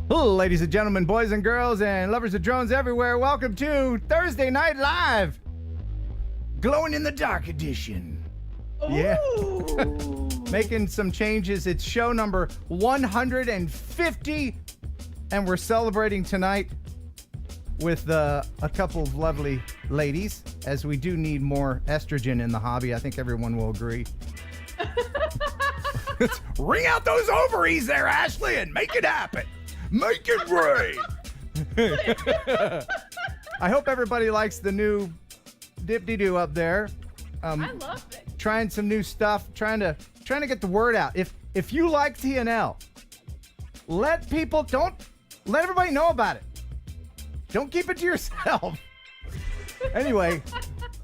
Hello, ladies and gentlemen, boys and girls, and lovers of drones everywhere. Welcome to Thursday Night Live, Glowing in the Dark edition. Ooh. Yeah. Making some changes. It's show number 150, and we're celebrating tonight with a couple of lovely ladies, as we do need more estrogen in the hobby. I think everyone will agree. Ring out those ovaries there, Ashley, and make it happen. Make it rain. I hope everybody likes the new dip-de-doo up there. I love it. Trying some new stuff, trying to get the word out. If you like TNL, let everybody know about it. Don't keep it to yourself. Anyway,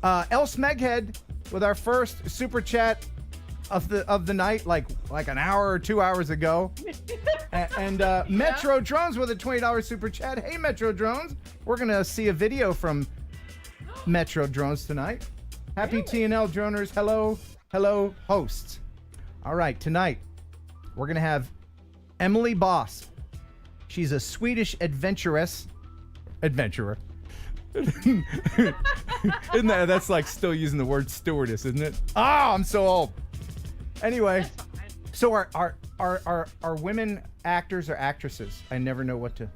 El Smeghead with our first super chat of the night, like an hour or 2 hours ago. And Metro Drones with a $20 super chat. Hey, Metro Drones. We're going to see a video from Metro Drones tonight. Happy TNL droners. Hello, hosts. All right, tonight we're going to have Emelie Boss. She's a Swedish adventurer. Isn't that's like still using the word stewardess, isn't it? Oh, I'm so old. Anyway, so are women actors or actresses? I never know what to.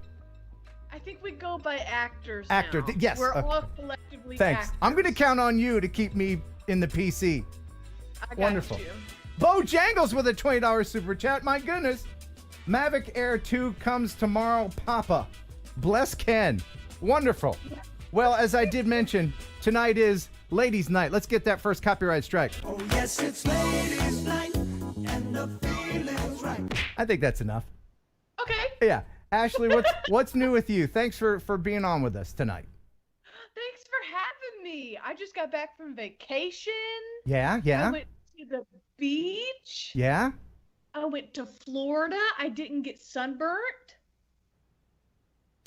I think we go by actors. Actor, now. yes. We're all collectively Thanks. actors. I'm going to count on you to keep me in the PC. I got Wonderful. you. Bo Jangles with a $20 super chat. My goodness. Mavic Air 2 comes tomorrow, Papa. Bless Ken. Wonderful. Well, as I did mention, tonight is Ladies' Night. Let's get that first copyright strike. Oh, yes, it's Ladies' Night, and the feeling's right. I think that's enough. Okay. Yeah. Ashley, what's new with you? Thanks for being on with us tonight. Thanks for having me. I just got back from vacation. Yeah. I went to the beach. Yeah. I went to Florida. I didn't get sunburnt.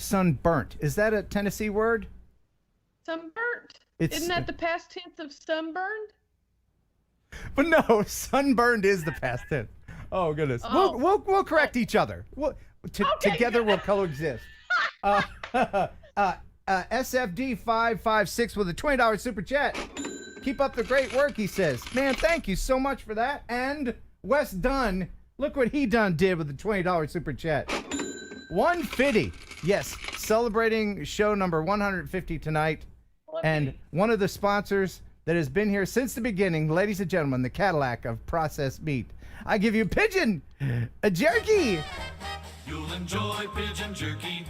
Sunburnt. Is that a Tennessee word? Sunburnt? It's- Isn't that the past tense of sunburned? But no, sunburned is the past tense. Oh goodness. Oh. We'll correct each other. Okay. Together we'll coexist. SFD556 with a $20 super chat. Keep up the great work, he says. Man, thank you so much for that. And Wes Dunn, look what he did with the $20 super chat. 150. Yes, celebrating show number 150 tonight. And one of the sponsors that has been here since the beginning, ladies and gentlemen, the Cadillac of processed meat. I give you pigeon jerky. You'll enjoy pigeon jerky,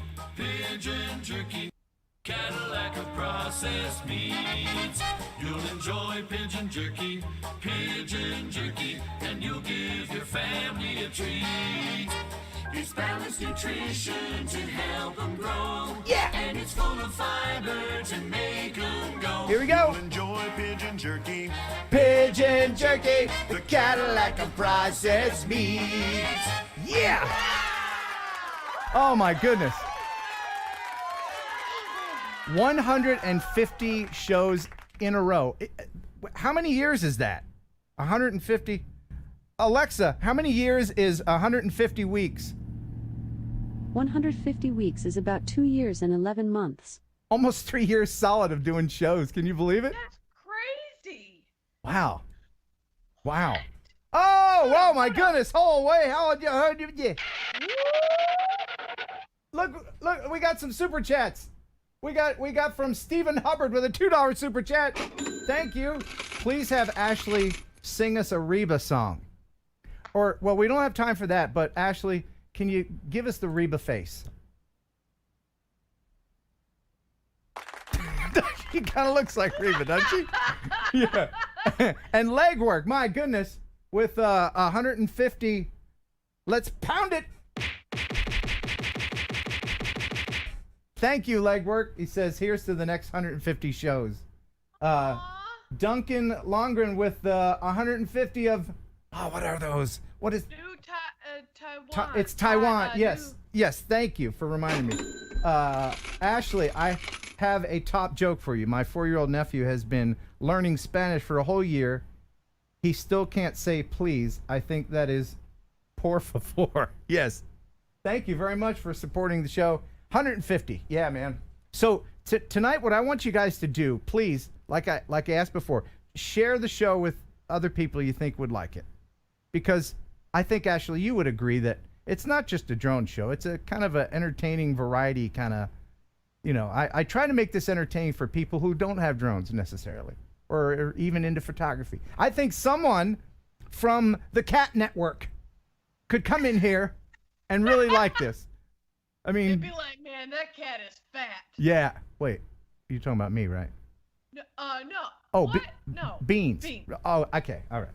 Cadillac of processed meats. You'll enjoy pigeon jerky, and you'll give your family a treat. It's balanced nutrition to help them grow. Yeah. And it's full of fiber to make them go. Here we go. You'll enjoy pigeon jerky. Pigeon jerky, the Cadillac of processed meat. Yeah. Oh my goodness. 150 shows in a row. How many years is that? 150. Alexa, how many years is 150 weeks? 150 weeks is about 2 years and 11 months. Almost 3 years solid of doing shows. Can you believe it? That's crazy. Wow. Oh, my goodness. Oh, wait. How did you? Look, we got some super chats. We got from Stephen Hubbard with a $2 super chat. Thank you. Please have Ashley sing us a Reba song. Or, well, we don't have time for that, but Ashley, can you give us the Reba face? She kind of looks like Reba, doesn't she? Yeah. And legwork, my goodness, with 150. Let's pound it. Thank you, legwork. He says, here's to the next 150 shows. Duncan Longren with 150 of, what are those? What is? New Taiwan. It's Taiwan. Yes. Thank you for reminding me. Ashley, I have a top joke for you. My 4-year-old nephew has been learning Spanish for a whole year. He still can't say please. I think that is por favor. Yes. Thank you very much for supporting the show. 150. Yeah, man. So tonight, what I want you guys to do, please, like I asked before, share the show with other people you think would like it. Because I think, Ashley, you would agree that it's not just a drone show. It's a kind of an entertaining variety kind of, I try to make this entertaining for people who don't have drones necessarily or even into photography. I think someone from the Cat Network could come in here and really like this. I mean, You'd be like, man, that cat is fat. yeah. Wait, you're talking about me, right? No. Oh, what? No. Beans. Beans. Oh, okay. All right.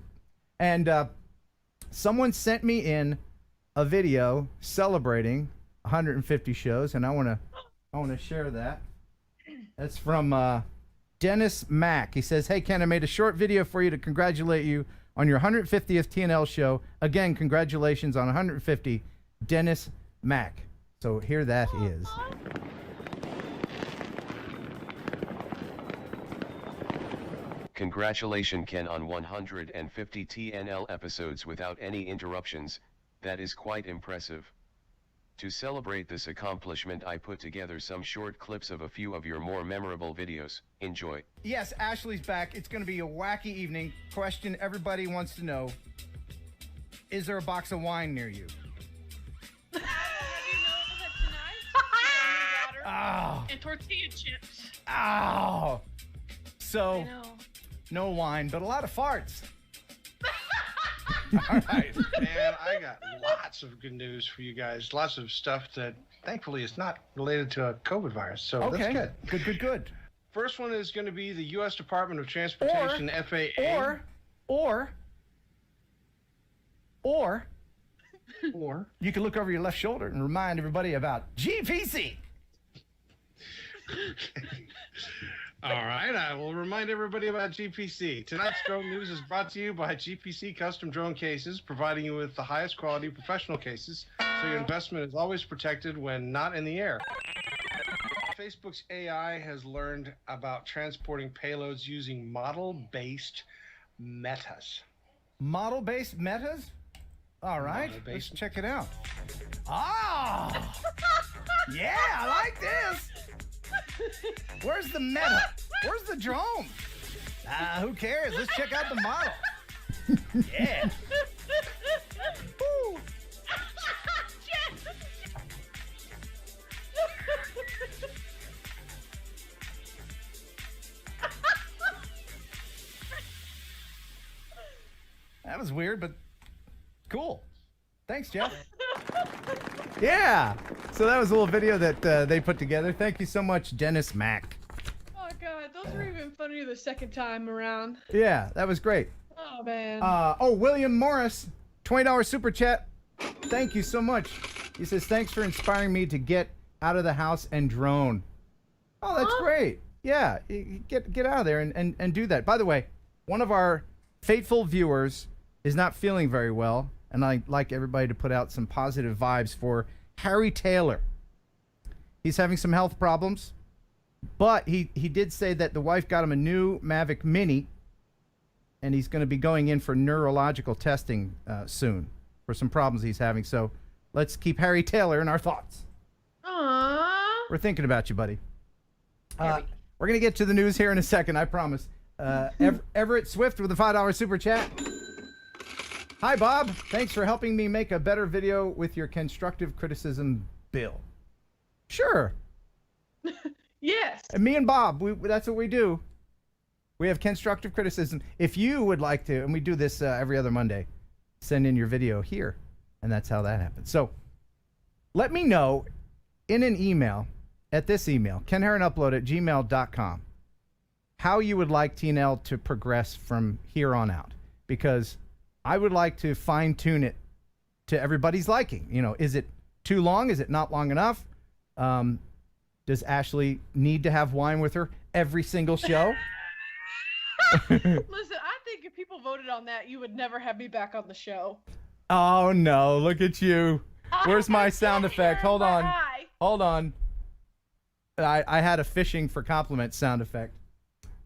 And someone sent me in a video celebrating 150 shows, and I want to share that. That's from Dennis Mack. He says, "Hey Ken, I made a short video for you to congratulate you on your 150th TNL show. Again, congratulations on 150, Dennis Mack." So here that is. Congratulations, Ken, on 150 TNL episodes without any interruptions. That is quite impressive. To celebrate this accomplishment, I put together some short clips of a few of your more memorable videos. Enjoy. Yes, Ashley's back. It's going to be a wacky evening. Question everybody wants to know: is there a box of wine near you? Have you known that tonight? Water Oh, and tortilla chips. oh. I So, know. no wine, but a lot of farts. All right, man, I got lots of good news for you guys. Lots of stuff that thankfully is not related to a COVID virus. So Okay. that's good. Good. First one is going to be the U.S. Department of Transportation, FAA. Or Or you can look over your left shoulder and remind everybody about GPC. all right, I will remind everybody about GPC. Tonight's drone news is brought to you by GPC Custom Drone Cases, providing you with the highest quality professional cases, so your investment is always protected when not in the air. Facebook's AI has learned about transporting payloads using model-based metas. Model-based metas? All right, let's Model-based. check it out. Oh, yeah, I like this. Where's the meta? Where's the drone? Who cares? Let's check out the model. Yeah. Woo. That was weird, but cool. Thanks, Jeff. Yeah. So that was a little video that they put together. Thank you so much, Dennis Mack. Oh god, those were even funnier the second time around. Yeah, that was great. Oh man. William Morris, $20 super chat. Thank you so much. He says, thanks for inspiring me to get out of the house and drone. Oh, that's great. Yeah, get out of there and do that. By the way, one of our faithful viewers is not feeling very well, and I'd like everybody to put out some positive vibes for Harry Taylor. He's having some health problems, but he did say that the wife got him a new Mavic Mini, and he's going to be going in for neurological testing soon for some problems he's having. So let's keep Harry Taylor in our thoughts. Aww. We're thinking about you, buddy. We're going to get to the news here in a second, I promise. Everett Swift with a $5 super chat. Hi, Bob. Thanks for helping me make a better video with your constructive criticism bill. Sure. Yes. And me and Bob, that's what we do. We have constructive criticism. If you would like to, and we do this every other Monday, send in your video here. And that's how that happens. So let me know in an email, at this email, kenheronupload@gmail.com, how you would like TNL to progress from here on out. Because I would like to fine tune it to everybody's liking. You know, is it too long? Is it not long enough? Does Ashley need to have wine with her every single show? Listen, I think if people voted on that, you would never have me back on the show. Oh no, look at you. Where's my sound effect? Hold on. Hold on. I had a fishing for compliments sound effect,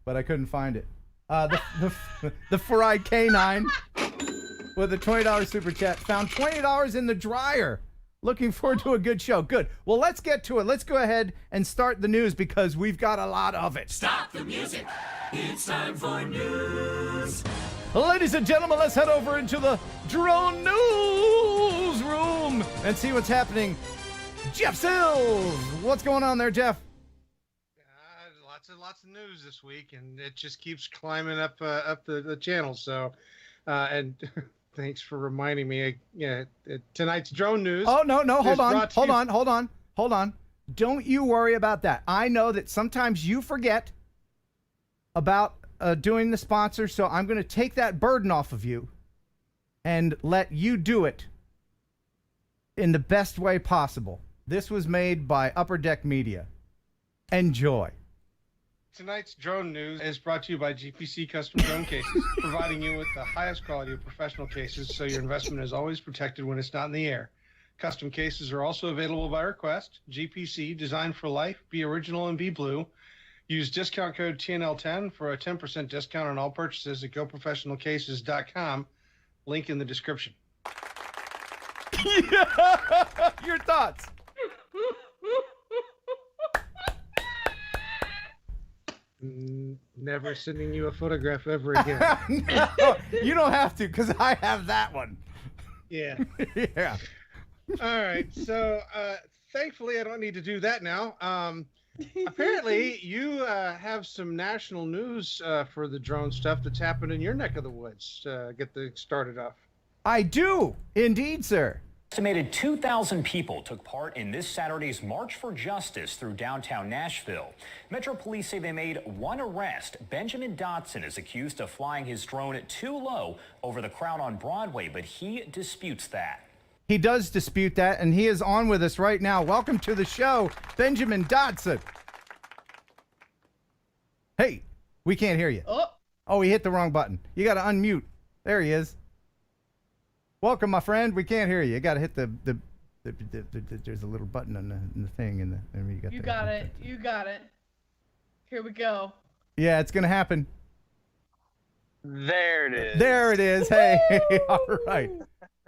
but I couldn't find it. The fried canine with a $20 super chat found $20 in the dryer. Looking forward to a good show. Good. Well, let's get to it. Let's go ahead and start the news because we've got a lot of it. Stop the music. It's time for news. Ladies and gentlemen, let's head over into the drone newsroom and see what's happening. Jeff Sills, what's going on there, Jeff? Lots of news this week, and it just keeps climbing up the channel. So, and thanks for reminding me. Tonight's drone news. Oh no, hold is on. Don't you worry about that. I know that sometimes you forget about doing the sponsor, so I'm going to take that burden off of you and let you do it in the best way possible. This was made by Upper Deck Media. Enjoy. Tonight's drone news is brought to you by GPC Custom Drone Cases, providing you with the highest quality of professional cases so your investment is always protected when it's not in the air. Custom cases are also available by request. GPC, designed for life, be original and be blue. Use discount code TNL10 for a 10% discount on all purchases at GoProfessionalCases.com. Link in the description. Your thoughts. Never sending you a photograph ever again. No, you don't have to because I have that one. Yeah. Yeah. All right. So thankfully, I don't need to do that now. Apparently, you have some national news for the drone stuff that's happened in your neck of the woods. Get the started off. I do, indeed, sir. Estimated 2,000 people took part in this Saturday's March for Justice through downtown Nashville. Metro Police say they made one arrest. Benjamin Dodson is accused of flying his drone too low over the crowd on Broadway, but he disputes that. He does dispute that, and he is on with us right now. Welcome to the show, Benjamin Dodson. Hey, we can't hear you. Oh, he hit the wrong button. You got to unmute. There he is. Welcome, my friend. We can't hear you. You got to hit the there's a little button on the thing, and You got it. You got it. Here we go. Yeah, it's gonna happen. There it is. There it is. Hey, all right.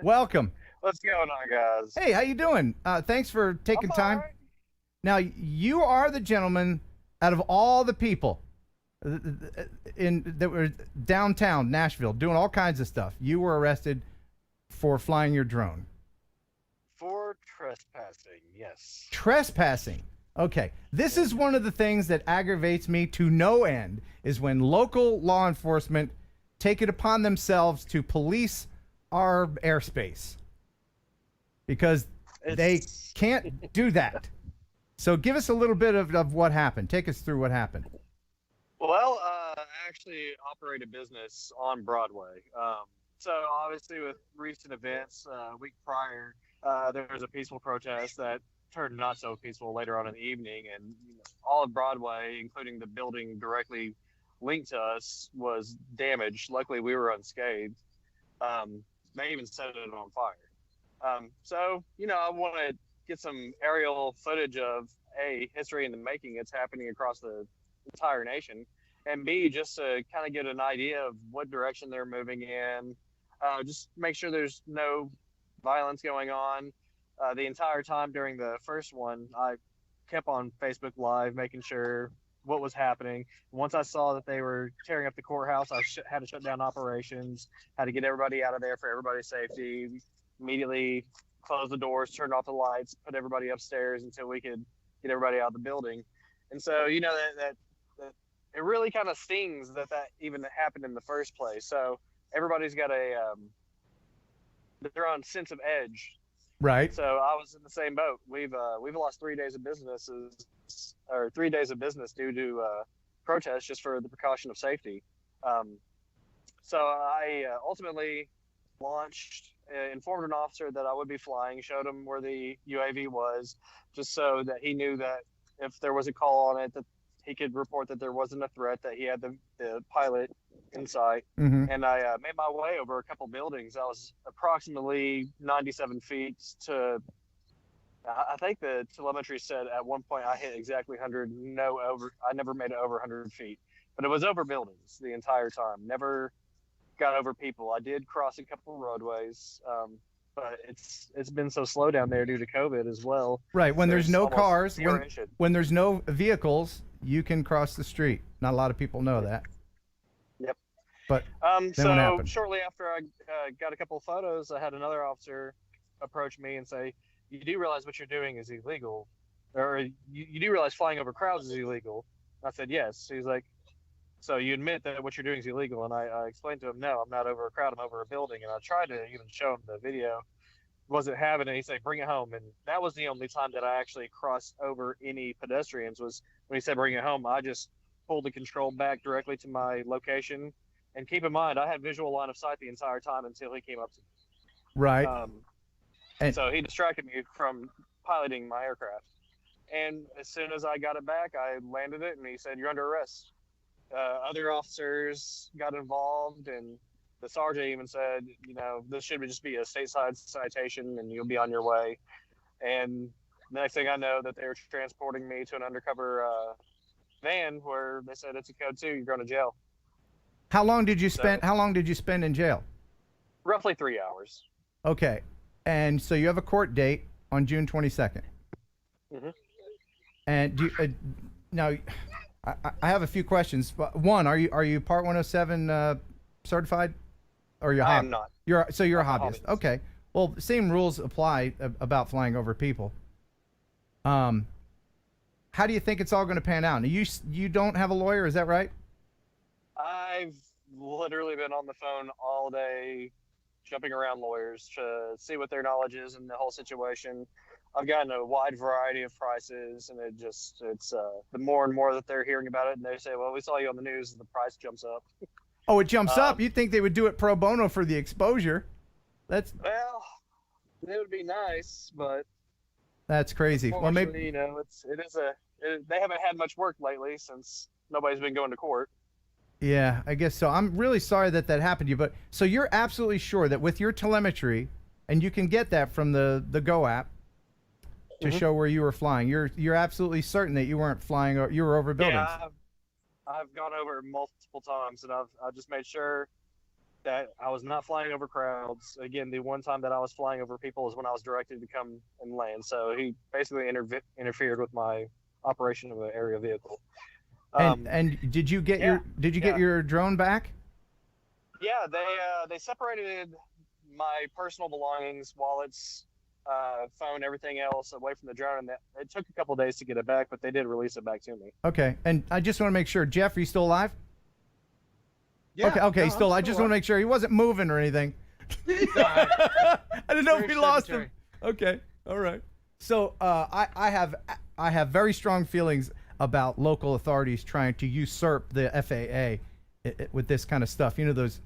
Welcome. What's going on, guys? Hey, how you doing? Thanks for taking time. Right. Now, you are the gentleman out of all the people that were downtown Nashville doing all kinds of stuff. You were arrested for flying your drone. For trespassing, yes. Trespassing. Okay. This is one of the things that aggravates me to no end is when local law enforcement take it upon themselves to police our airspace. Because they can't do that. So give us a little bit of what happened. Take us through what happened. Well, I actually operate a business on Broadway. So obviously with recent events, a week prior, there was a peaceful protest that turned not so peaceful later on in the evening. And all of Broadway, including the building directly linked to us, was damaged. Luckily, we were unscathed. They even set it on fire. So, I want to get some aerial footage of, A, history in the making. It's happening across the entire nation. And B, just to kind of get an idea of what direction they're moving in. Just make sure there's no violence going on. The entire time during the first one, I kept on Facebook Live, making sure what was happening. Once I saw that they were tearing up the courthouse, I had to shut down operations, had to get everybody out of there for everybody's safety, immediately close the doors, turn off the lights, put everybody upstairs until we could get everybody out of the building. And so, that it really kind of stings that even happened in the first place. So everybody's got their own sense of edge. Right. So I was in the same boat. We've lost 3 days of business due to protests just for the precaution of safety. So I ultimately informed an officer that I would be flying, showed him where the UAV was, just so that he knew that if there was a call on it, that he could report that there wasn't a threat, that he had the pilot in sight. Mm-hmm. And I made my way over a couple buildings. I was approximately 97 feet to, I think the telemetry said at one point I hit exactly 100. I never made it over 100 feet, but it was over buildings the entire time. Never got over people. I did cross a couple roadways. but it's been so slow down there due to COVID as well. Right. When there's no almost cars, zero inches. when there's no vehicles, you can cross the street. Not a lot of people know that. Yep. But then what so happened? shortly after I got a couple of photos, I had another officer approach me and say, "You do realize what you're doing is illegal, or you do realize flying over crowds is illegal?" I said, "Yes." He's like, "So you admit that what you're doing is illegal?" And I explained to him, "No, I'm not over a crowd. I'm over a building." And I tried to even show him the video. Wasn't having it. He said, "Bring it home." And that was the only time that I actually crossed over any pedestrians, was when he said, "Bring it home." I just pulled the control back directly to my location. And keep in mind, I had visual line of sight the entire time until he came up to me. Right. And so he distracted me from piloting my aircraft. And as soon as I got it back, I landed it, and he said, "You're under arrest." Other officers got involved, and the sergeant even said, "This should just be a stateside citation, and you'll be on your way." And the next thing I know, that they were transporting me to an undercover van where they said, "It's a code 2, you're going to jail." How long did you spend in jail? Roughly 3 hours. Okay. And so you have a court date on June 22nd. Mm-hmm. And do you, now, I have a few questions. One, are you Part 107 certified, or you're? I am not. You're a I'm hobbyist. Okay. Well, same rules apply about flying over people. How do you think it's all going to pan out? You don't have a lawyer, is that right? I've literally been on the phone all day, jumping around lawyers to see what their knowledge is in the whole situation. I've gotten a wide variety of prices, and it's the more and more that they're hearing about it, and they say, "Well, we saw you on the news," and the price jumps up. Oh, it jumps up. You'd think they would do it pro bono for the exposure. Well, it would be nice, but that's crazy. Well, maybe they haven't had much work lately since nobody's been going to court. Yeah, I guess so. I'm really sorry that happened to you, but so you're absolutely sure that with your telemetry, and you can get that from the Go app to show where you were flying. You're absolutely certain that you weren't flying, or you were over buildings. Yeah, I've gone over multiple times, and I've just made sure that I was not flying over crowds. Again, the one time that I was flying over people is when I was directed to come and land. So he basically interfered with my operation of an aerial vehicle. And did you get your drone back? Yeah, they separated my personal belongings, wallets, phone, everything else away from the drone, and it took a couple days to get it back, but they did release it back to me. Okay, and I just want to make sure, Jeff, are you still alive? Yeah. Okay, No, I just want to make sure he wasn't moving or anything. I didn't know if we lost him. Okay, all right. So I have very strong feelings about local authorities trying to usurp the FAA with this kind of stuff. You know, those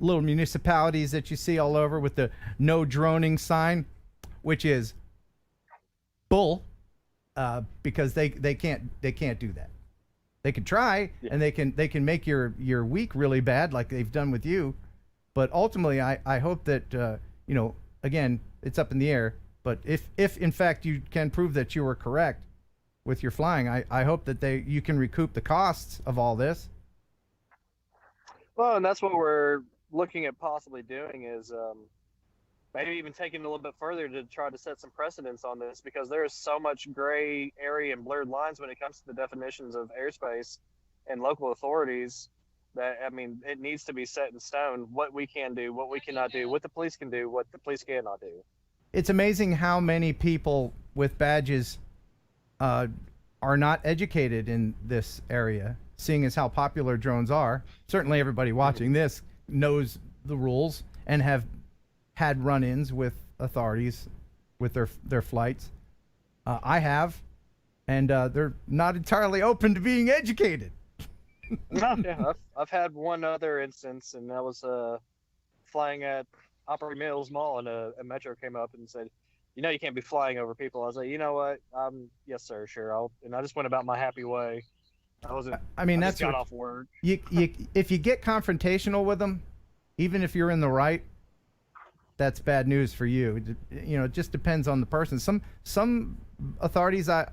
little municipalities that you see all over with the no droning sign, which is bull, because they can't do that. They can try, and they can make your week really bad, like they've done with you. But ultimately, I hope that again, it's up in the air. But if in fact you can prove that you were correct with your flying, I hope that you can recoup the costs of all this. Well, and that's what we're looking at possibly doing, is maybe even taking it a little bit further to try to set some precedents on this, because there is so much gray area and blurred lines when it comes to the definitions of airspace and local authorities, that, I mean, it needs to be set in stone what we can do, what we cannot do, what the police can do, what the police cannot do. It's amazing how many people with badges are not educated in this area, seeing as how popular drones are. Certainly everybody watching this knows the rules and have had run-ins with authorities with their flights. I have, and they're not entirely open to being educated. No, yeah, I've had one other instance, and that was flying at Opry Mills Mall, and a Metro came up and said, "You know, you can't be flying over people." I was like, "You know what? Yes, sir, sure." And I just went about my happy way. That's got off work. If you get confrontational with them, even if you're in the right, that's bad news for you. It just depends on the person. Some authorities, I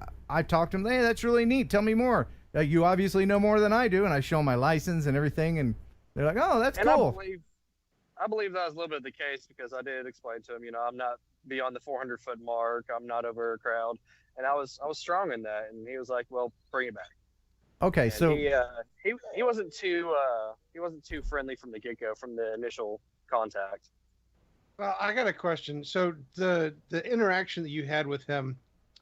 talk to them. Hey, that's really neat. Tell me more. You obviously know more than I do, and I show them my license and everything, and they're like, "Oh, that's cool." I believe that was a little bit of the case because I did explain to him, I'm not beyond the 400-foot mark. I'm not over a crowd, and I was strong in that. And he was like, "Well, bring it back." Okay, And so he wasn't too friendly from the get-go, from the initial contact. Well, I got a question. So the interaction that you had with him,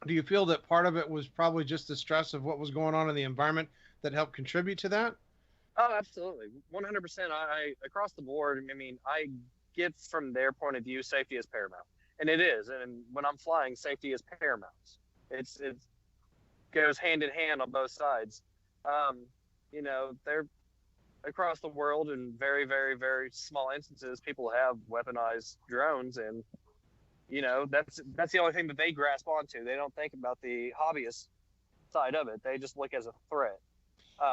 do you feel that part of it was probably just the stress of what was going on in the environment that helped contribute to that? Oh, absolutely, 100%. I across the board. I mean, I get from their point of view, safety is paramount, and it is. And when I'm flying, safety is paramount. It goes hand in hand on both sides. They're across the world in very, very, very small instances. People have weaponized drones, and that's the only thing that they grasp onto. They don't think about the hobbyist side of it. They just look as a threat.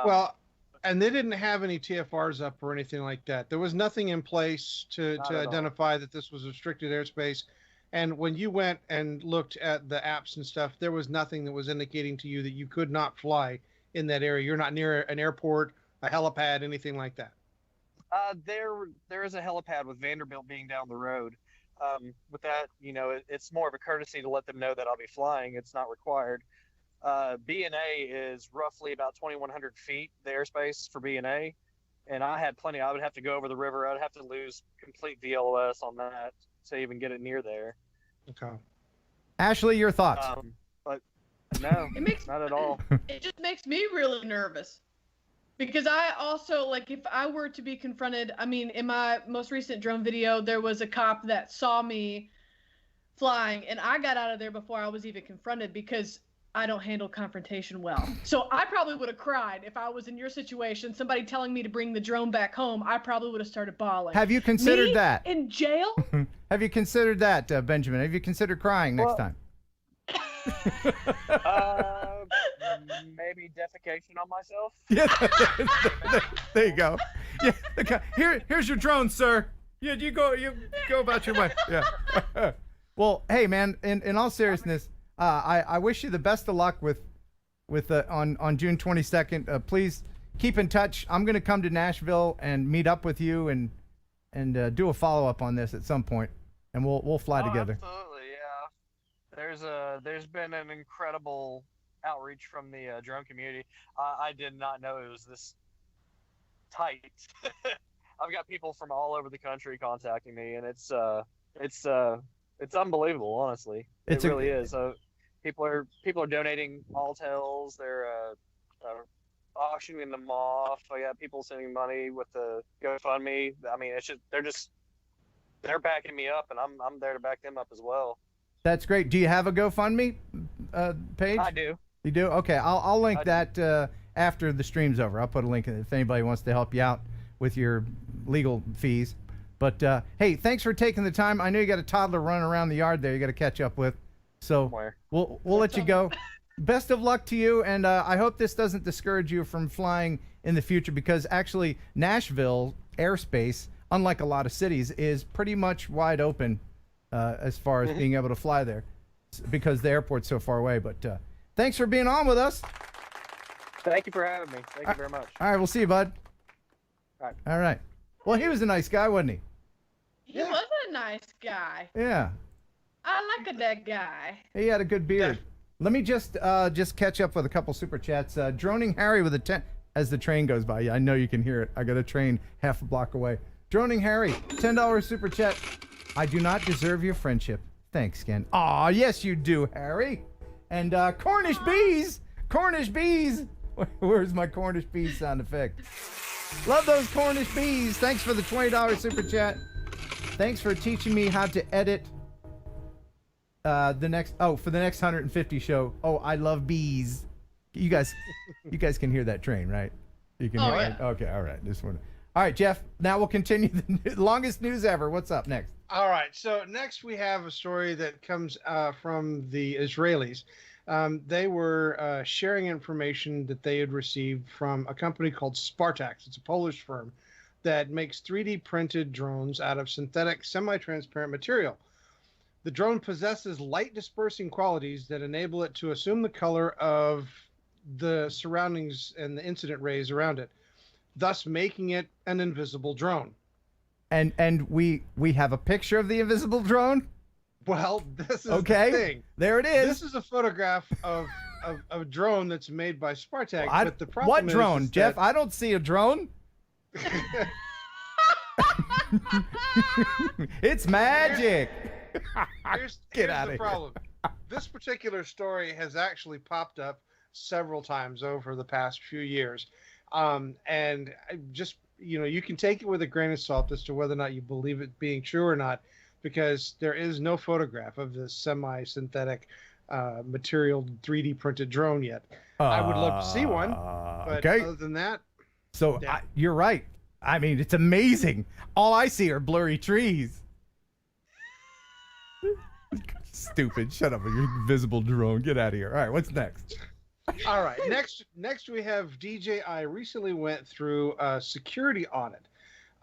Well, and they didn't have any TFRs up or anything like that. There was nothing in place to identify that this was restricted airspace. And when you went and looked at the apps and stuff, there was nothing that was indicating to you that you could not fly in that area. You're not near an airport, a helipad, anything like that. There is a helipad with Vanderbilt being down the road. With that, it's more of a courtesy to let them know that I'll be flying. It's not required. B&A is roughly about 2,100 feet, the airspace for B&A. And I had plenty. I would have to go over the river. I'd have to lose complete VLOS on that to even get it near there. Okay. Ashley, your thoughts? But no, not at all. It just makes me really nervous. Because I also, like, if I were to be confronted, I mean, in my most recent drone video, there was a cop that saw me flying, and I got out of there before I was even confronted because I don't handle confrontation well. So I probably would have cried if I was in your situation, somebody telling me to bring the drone back home. I probably would have started bawling. Have you considered Me that? in jail? Have you considered that, Benjamin? Have you considered crying next time? Maybe defecation on myself. Yeah, there you go. Yeah, okay. Here's your drone, sir. Yeah, you go about your way. Yeah. Well, hey, man. In all seriousness, I wish you the best of luck with on June 22nd. Please keep in touch. I'm gonna come to Nashville and meet up with you and do a follow up on this at some point, and we'll fly together. Absolutely, yeah. There's been an incredible outreach from the drone community. I did not know it was this tight. I've got people from all over the country contacting me, and it's unbelievable, honestly. It really is. So people are donating Altels. They're auctioning them off. I got people sending money with the GoFundMe. I mean, it's just they're backing me up, and I'm there to back them up as well. That's great. Do you have a GoFundMe page? I do. You do? Okay, I'll link that after the stream's over. I'll put a link in if anybody wants to help you out with your legal fees. But hey, thanks for taking the time. I know you got a toddler running around the yard there you got to catch up with. So Somewhere. we'll let you go. Best of luck to you, and I hope this doesn't discourage you from flying in the future, because actually Nashville airspace, unlike a lot of cities, is pretty much wide open as far as being able to fly there because the airport's so far away. But thanks for being on with us. Thank you for having me. Thank you very much. All right, we'll see you, bud. All right. All right. Well, he was a nice guy, wasn't he? He was a nice guy. Yeah. I like that guy. He had a good beard. Let me just catch up with a couple super chats. Droning Harry with a 10 as the train goes by. Yeah, I know you can hear it. I got a train half a block away. Droning Harry, $10 super chat. I do not deserve your friendship. Thanks, Ken. Aw, yes you do, Harry. And Cornish bees. Where's my Cornish bees sound effect? Love those Cornish bees. Thanks for the $20 super chat. Thanks for teaching me how to edit for the next 150 show. Oh, I love bees. You guys can hear that train, right? You can hear it? Okay, all right. This one. All right, Jeff, now we'll continue the longest news ever. What's up next? All right, so next we have a story that comes from the Israelis. They were sharing information that they had received from a company called Spartax. It's a Polish firm that makes 3D printed drones out of synthetic semi-transparent material. The drone possesses light dispersing qualities that enable it to assume the color of the surroundings and the incident rays around it, thus making it an invisible drone. And we have a picture of the invisible drone. Well, this is Okay, the thing. there it is. This is a photograph of a drone that's made by Spartak. But the problem what is drone, Jeff? that- I don't see a drone. It's magic. Here's outta the here. problem. This particular story has actually popped up several times over the past few years. And I just, you can take it with a grain of salt as to whether or not you believe it being true or not, because there is no photograph of this semi-synthetic material 3D printed drone yet. I would love to see one, but okay. other than that, So yeah. you're right. I mean, it's amazing. All I see are blurry trees. Stupid. Shut up with your invisible drone. Get out of here. All right, what's next? All right. Next we have DJI recently went through a security audit.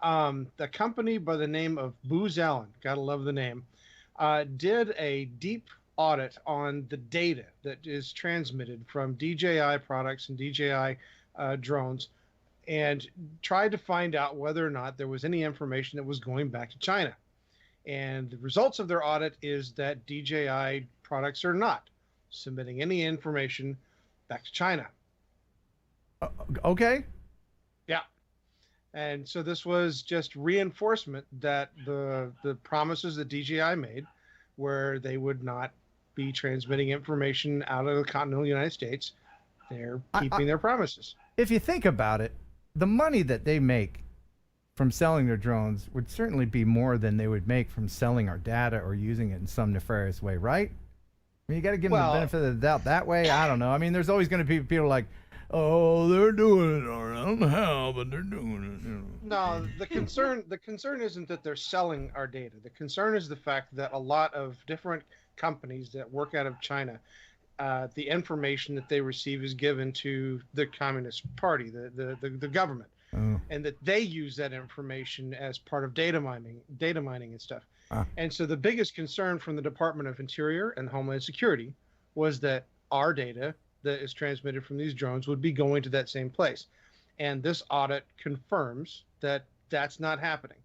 The company by the name of Booz Allen, gotta love the name, did a deep audit on the data that is transmitted from DJI products and DJI drones, and tried to find out whether or not there was any information that was going back to China. And the results of their audit is that DJI products are not submitting any information back to China. Okay. Yeah. And so this was just reinforcement that the promises that DJI made, where they would not be transmitting information out of the continental United States, they're keeping their promises. If you think about it, the money that they make from selling their drones would certainly be more than they would make from selling our data or using it in some nefarious way, right? I mean, you got to give them the benefit of the doubt that way. I don't know. I mean, there's always going to be people like, oh, they're doing it. I don't know how, but they're doing it. No, the concern isn't that they're selling our data. The concern is the fact that a lot of different companies that work out of China, the information that they receive is given to the Communist Party, the government, and that they use that information as part of data mining and stuff. And so the biggest concern from the Department of Interior and Homeland Security was that our data that is transmitted from these drones would be going to that same place. And this audit confirms that that's not happening.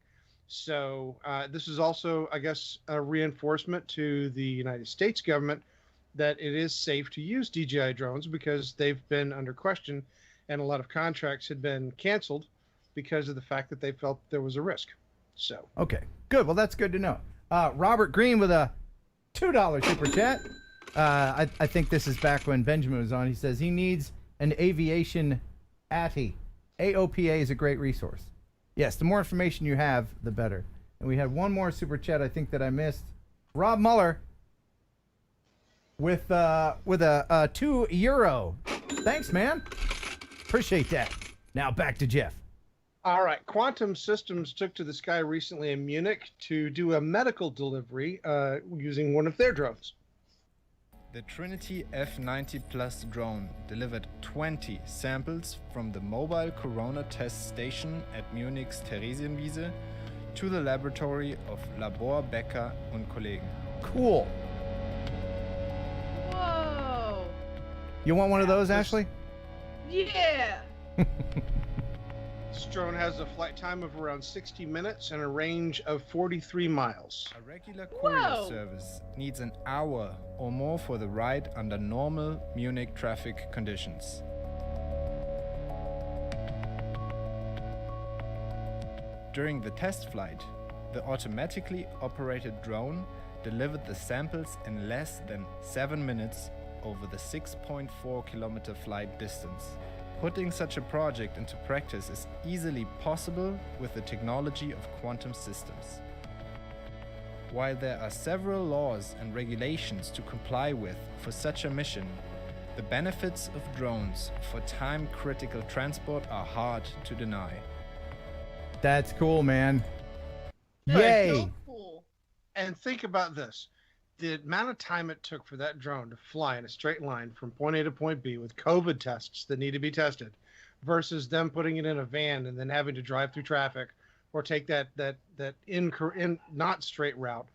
So this is also, I guess, a reinforcement to the United States government that it is safe to use DJI drones, because they've been under question and a lot of contracts had been canceled because of the fact that they felt there was a risk. So Okay, good. Well, that's good to know. Robert Green with a $2 super chat. I think this is back when Benjamin was on. He says he needs an aviation ATI. AOPA is a great resource. Yes, the more information you have, the better. And we had one more super chat I think that I missed. Rob Muller with a €2. Thanks, man. Appreciate that. Now back to Jeff. all right, Quantum Systems took to the sky recently in Munich to do a medical delivery using one of their drones. The Trinity F90 Plus drone delivered 20 samples from the mobile corona test station at Munich's Theresienwiese to the laboratory of Labor Becker und Kollegen. Cool. Whoa. You want one of those, Ashley? Yeah. This drone has a flight time of around 60 minutes and a range of 43 miles. A regular courier Whoa. service needs an hour or more for the ride under normal Munich traffic conditions. During the test flight, the automatically operated drone delivered the samples in less than 7 minutes over the 6.4 kilometer flight distance. Putting such a project into practice is easily possible with the technology of quantum systems. While there are several laws and regulations to comply with for such a mission, the benefits of drones for time-critical transport are hard to deny. That's cool, man. Yeah, Yay! so cool. And think about this. The amount of time it took for that drone to fly in a straight line from point A to point B with COVID tests that need to be tested versus them putting it in a van and then having to drive through traffic or take that not straight route.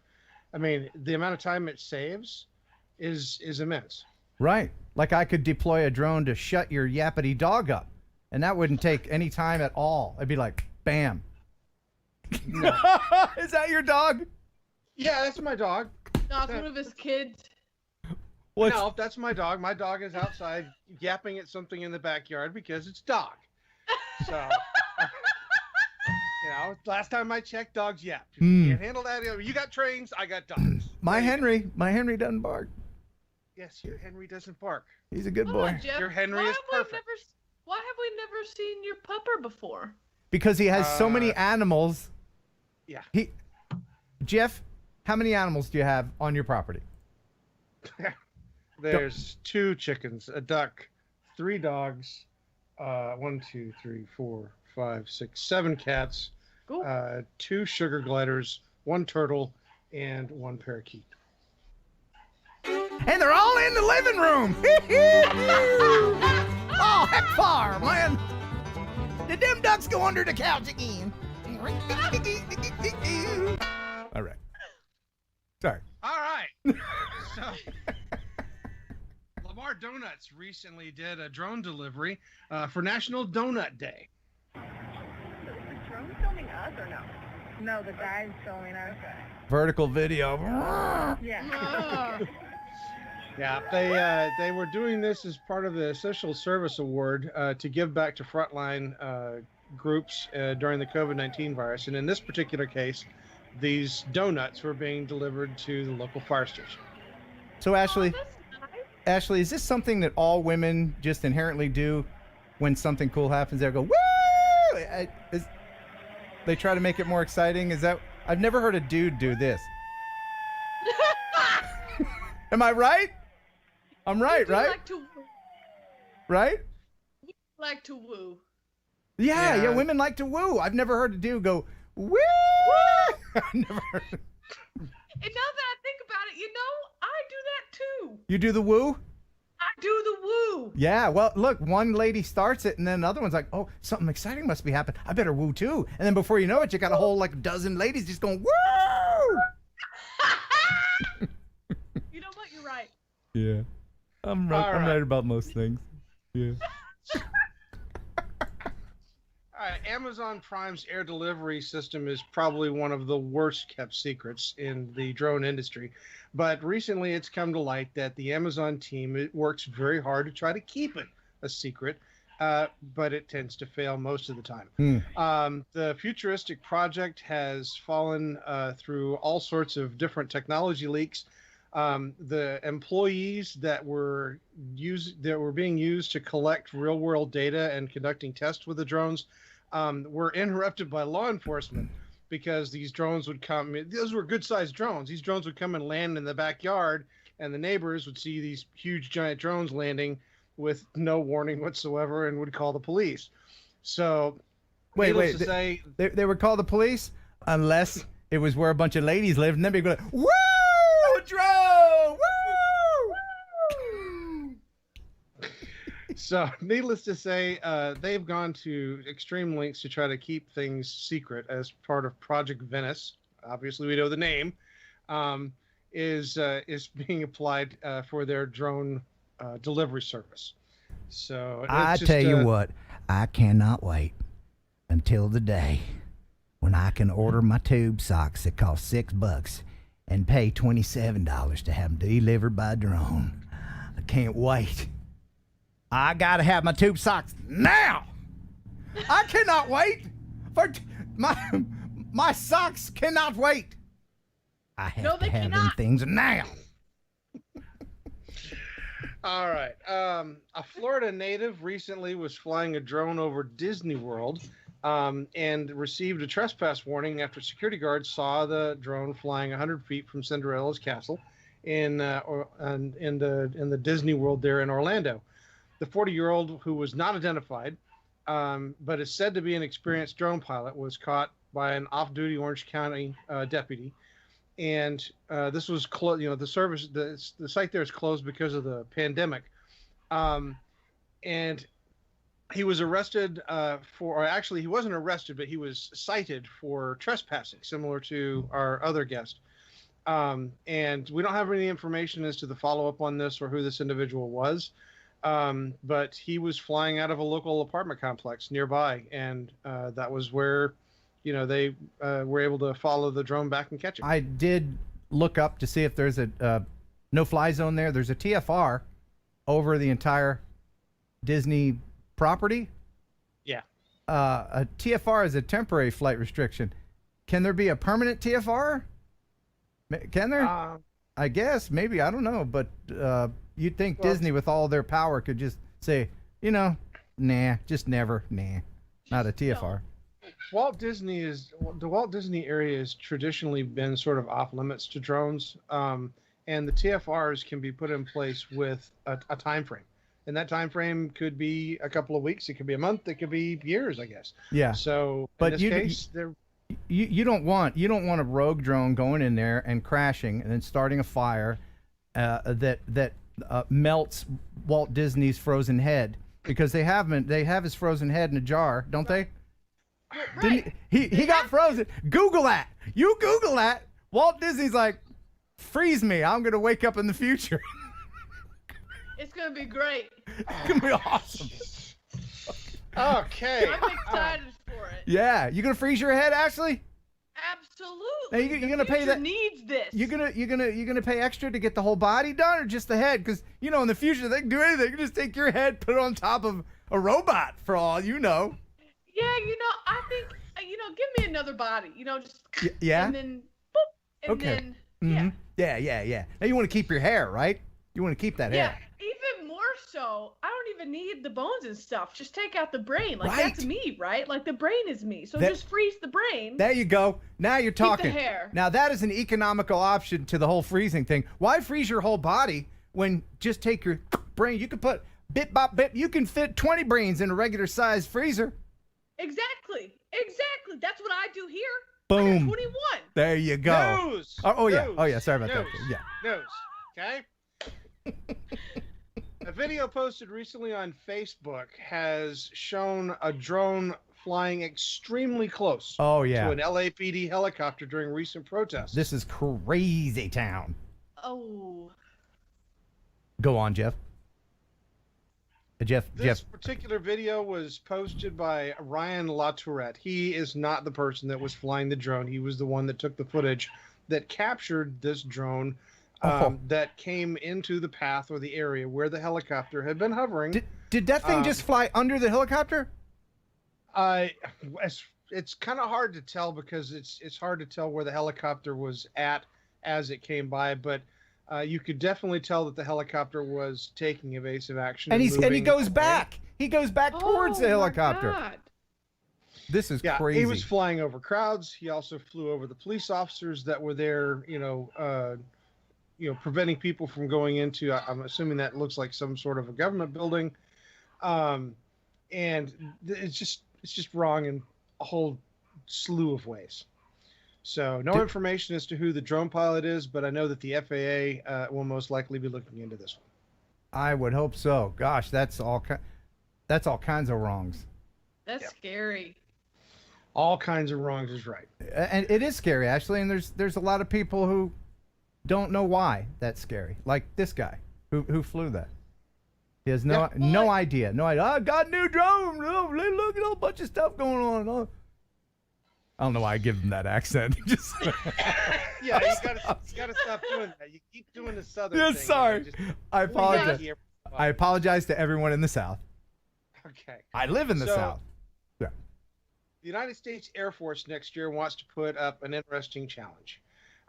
I mean, the amount of time it saves is immense. Right. Like I could deploy a drone to shut your yappity dog up, and that wouldn't take any time at all. I'd be like, bam. No. Is that your dog? Yeah, that's my dog. No, it's one of his kids. What's... No, that's my dog. My dog is outside yapping at something in the backyard because it's dog. So, last time I checked, dogs yap. You can't handle that. You got trains, I got dogs. My Henry doesn't bark. Yes, your Henry doesn't bark. He's a good boy. Jeff, Your Henry is perfect. Why have we never seen your pupper before? Because he has so many animals. Yeah. Jeff, how many animals do you have on your property? There's 2 chickens, a duck, 3 dogs, 1, 2, 3, 4, 5, 6, 7 cats, 2 sugar gliders, 1 turtle, and 1 parakeet. And they're all in the living room. Oh, heck far, man. Did them ducks go under the couch again? All right. Sorry. All right. So, Lamar Donuts recently did a drone delivery for National Donut Day. So is the drone filming us or no? No, the guy's filming us. Vertical video. Yeah. Yeah, they were doing this as part of the Social Service Award to give back to frontline groups during the COVID-19 virus. And in this particular case, these donuts were being delivered to the local fire station. So, Ashley, is this something that all women just inherently do when something cool happens? They go, woo! They try to make it more exciting? Is that... I've never heard a dude do this. Am I right? I'm right, right? Like to, right? like to woo. Yeah, women like to woo. I've never heard a dude go, woo! I've never heard it. And now that I think about it, I do that too. You do the woo? I do the woo. Yeah, well, look, one lady starts it, and then another one's like, oh, something exciting must be happening. I better woo too. And then before you know it, you got a whole, dozen ladies just going, woo! You know what? You're right. Yeah. I'm right. I'm right about most things. Yeah. All right, Amazon Prime's air delivery system is probably one of the worst kept secrets in the drone industry. But recently it's come to light that the Amazon team works very hard to try to keep it a secret, but it tends to fail most of the time. The futuristic project has fallen through all sorts of different technology leaks. The employees that were being used to collect real-world data and conducting tests with the drones were interrupted by law enforcement because these drones would come. Those were good-sized drones. These drones would come and land in the backyard, and the neighbors would see these huge, giant drones landing with no warning whatsoever and would call the police. So, wait, to say, they would call the police unless it was where a bunch of ladies lived, and then they'd be like, woo! Drone! Woo! So, needless to say, they've gone to extreme lengths to try to keep things secret as part of Project Venice. Obviously, we know the name is being applied for their drone delivery service. So, I tell you what, I cannot wait until the day when I can order my tube socks that cost $6 and pay $27 to have them delivered by drone. I can't wait. I gotta have my tube socks now. I cannot wait for my socks cannot wait. I have to have them things now. All right. A Florida native recently was flying a drone over Disney World and received a trespass warning after security guards saw the drone flying 100 feet from Cinderella's castle in the Disney World there in Orlando. The 40-year-old, who was not identified, but is said to be an experienced drone pilot, was caught by an off-duty Orange County deputy. And this was closed. The site there is closed because of the pandemic. And he was arrested he wasn't arrested, but he was cited for trespassing, similar to our other guest. And we don't have any information as to the follow-up on this or who this individual was. But he was flying out of a local apartment complex nearby, and that was where, they were able to follow the drone back and catch it. I did look up to see if there's a no-fly zone there. There's a TFR over the entire Disney property. Yeah. A TFR is a temporary flight restriction. Can there be a permanent TFR? Can there? I guess, maybe, I don't know. But you'd think Disney, with all their power, could just say, nah, just never, nah, not a TFR. The Walt Disney area has traditionally been sort of off limits to drones, and the TFRs can be put in place with a time frame. And that time frame could be a couple of weeks, it could be a month, it could be years, I guess. Yeah. So but in this case, they're you don't want a rogue drone going in there and crashing and then starting a fire that melts Walt Disney's frozen head, because they have his frozen head in a jar, don't they? Right. He got frozen. Google that. You Google that. Walt Disney's like, freeze me. I'm gonna wake up in the future. It's gonna be great. It's gonna be awesome. Okay. I'm excited for it. Yeah, you gonna freeze your head, Ashley? Absolutely. Now you're gonna pay that. Needs this. You're gonna pay extra to get the whole body done, or just the head? Because in the future they can do anything. They can just take your head, put it on top of a robot, for all you know. Yeah, I think give me another body. Just yeah. And then boop, and then Yeah. Now you want to keep your hair, right? You want to keep that hair. Even more so, I don't even need the bones and stuff. Just take out the brain. Like, Right. that's me, right? Like, the brain is me. So That- just freeze the brain. There you go. Now you're talking. the hair. Now that is an economical option to the whole freezing thing. Why freeze your whole body when just take your brain? You can put bit bop bit. You can fit 20 brains in a regular size freezer. Exactly. That's what I do here. Boom. I got 21. There you go. News. Oh yeah. News. Oh yeah. Sorry about that. News. Yeah. News. Okay. A video posted recently on Facebook has shown a drone flying extremely close Oh yeah. to an LAPD helicopter during recent protests. This is crazy town. Oh. Go on, Jeff. Jeff. This particular video was posted by Ryan LaTourette. He is not the person that was flying the drone. He was the one that took the footage that captured this drone that came into the path or the area where the helicopter had been hovering. Did that thing just fly under the helicopter? It's kind of hard to tell because it's hard to tell where the helicopter was at as it came by, but you could definitely tell that the helicopter was taking evasive action. And he moving goes away. back. He goes back towards the helicopter. My God. This is crazy. He was flying over crowds. He also flew over the police officers that were there, preventing people from going into, I'm assuming that looks like some sort of a government building. And it's just wrong in a whole slew of ways. So no information as to who the drone pilot is, but I know that the FAA will most likely be looking into this one. I would hope so. Gosh, that's all kinds of wrongs. That's scary. All kinds of wrongs is right. And it is scary, actually, and there's a lot of people who don't know why that's scary. Like this guy who flew that. He has no idea. No idea. Oh, got a new drone. Oh, look at a whole bunch of stuff going on. Oh. I don't know why I give him that accent. Just Yeah, you gotta stop doing that. You keep doing the southern thing. Sorry. I apologize. I apologize to everyone in the South. Okay. I live in the South. Yeah. The United States Air Force next year wants to put up an interesting challenge.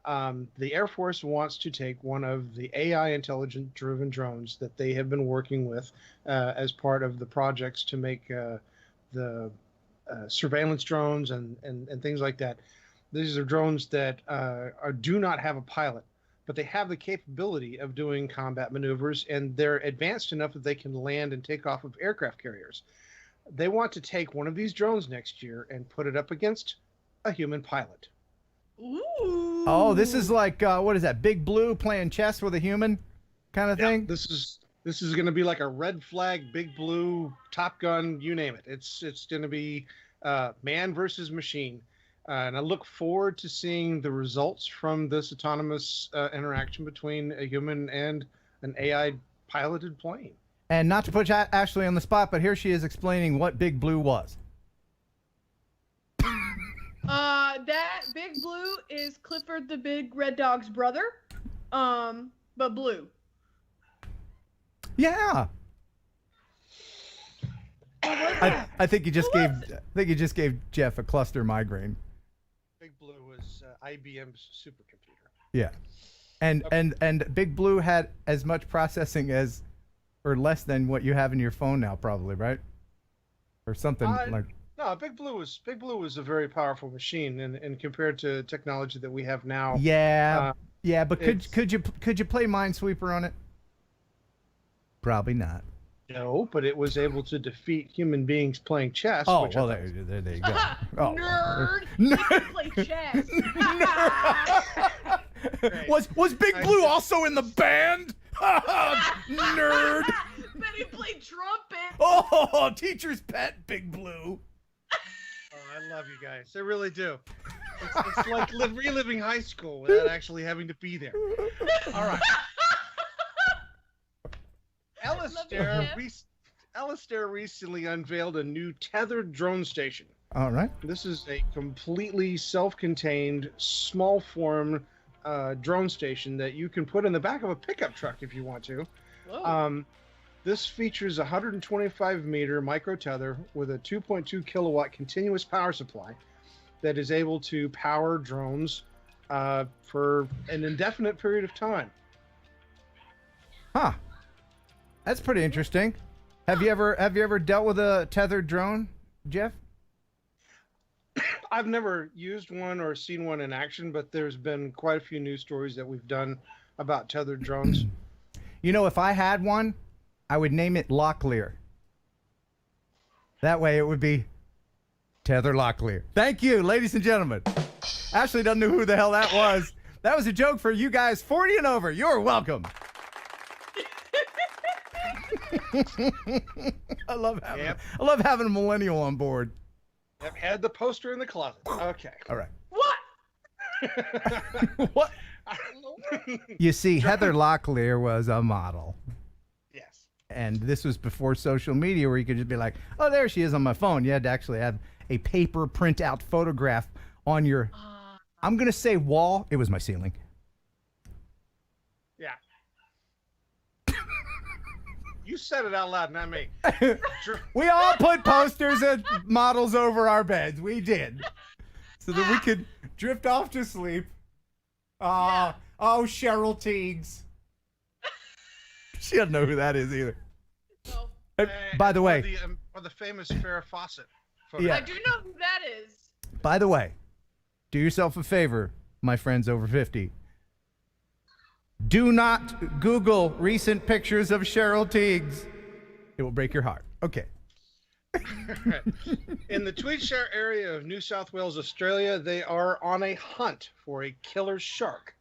The Air Force wants to take one of the AI intelligent-driven drones that they have been working with as part of the projects to make the surveillance drones and things like that. These are drones that do not have a pilot, but they have the capability of doing combat maneuvers, and they're advanced enough that they can land and take off of aircraft carriers. They want to take one of these drones next year and put it up against a human pilot. Ooh. Oh, this is like what is that? Big Blue playing chess with a human kind of thing? This is going to be like a red flag, Big Blue, Top Gun, you name it. It's going to be man versus machine. And I look forward to seeing the results from this autonomous interaction between a human and an AI piloted plane. And not to put Ashley on the spot, but here she is explaining what Big Blue was. that Big Blue is Clifford the Big Red Dog's brother, but blue. Yeah. I think you just gave Jeff a cluster migraine. Big Blue was IBM's supercomputer. Yeah. And Big Blue had as much processing as, or less than what you have in your phone now, probably, right? Or something like. No, Big Blue was a very powerful machine, and compared to technology that we have now. Yeah, yeah, but could you play Minesweeper on it? Probably not. No, but it was able to defeat human beings playing chess. Oh, well, there you go. Oh, Nerd! You can play chess. Was Big Blue also in the band? Nerd! But he played trumpet. Oh, teacher's pet, Big Blue. I love you guys. I really do. It's like reliving high school without actually having to be there. All right. Alistair recently unveiled a new tethered drone station. All right. This is a completely self-contained, small form drone station that you can put in the back of a pickup truck if you want to. This features a 125-meter micro tether with a 2.2 kilowatt continuous power supply that is able to power drones for an indefinite period of time. Huh. That's pretty interesting. Have you ever dealt with a tethered drone, Jeff? I've never used one or seen one in action, but there's been quite a few news stories that we've done about tethered drones. You know, if I had one, I would name it Locklear. That way it would be Tether Locklear. Thank you, ladies and gentlemen. Ashley doesn't know who the hell that was. That was a joke for you guys 40 and over. You're welcome. I love having a millennial on board. I've had the poster in the closet. Okay. All right. What? What? You see, Heather Locklear was a model. Yes. And this was before social media where you could just be like, oh, there she is on my phone. You had to actually have a paper printout photograph on your, I'm going to say wall. It was my ceiling. Yeah. You said it out loud, not me. We all put posters and models over our beds. We did. So that we could drift off to sleep. Oh, Cheryl Teagues. She doesn't know who that is either. No. By the way. Or the famous Farrah Fawcett photo. Yeah. I do know who that is. By the way, do yourself a favor, my friends over 50. Do not Google recent pictures of Cheryl Teagues. It will break your heart. Okay. In the Tweedshire area of New South Wales, Australia, they are on a hunt for a killer shark.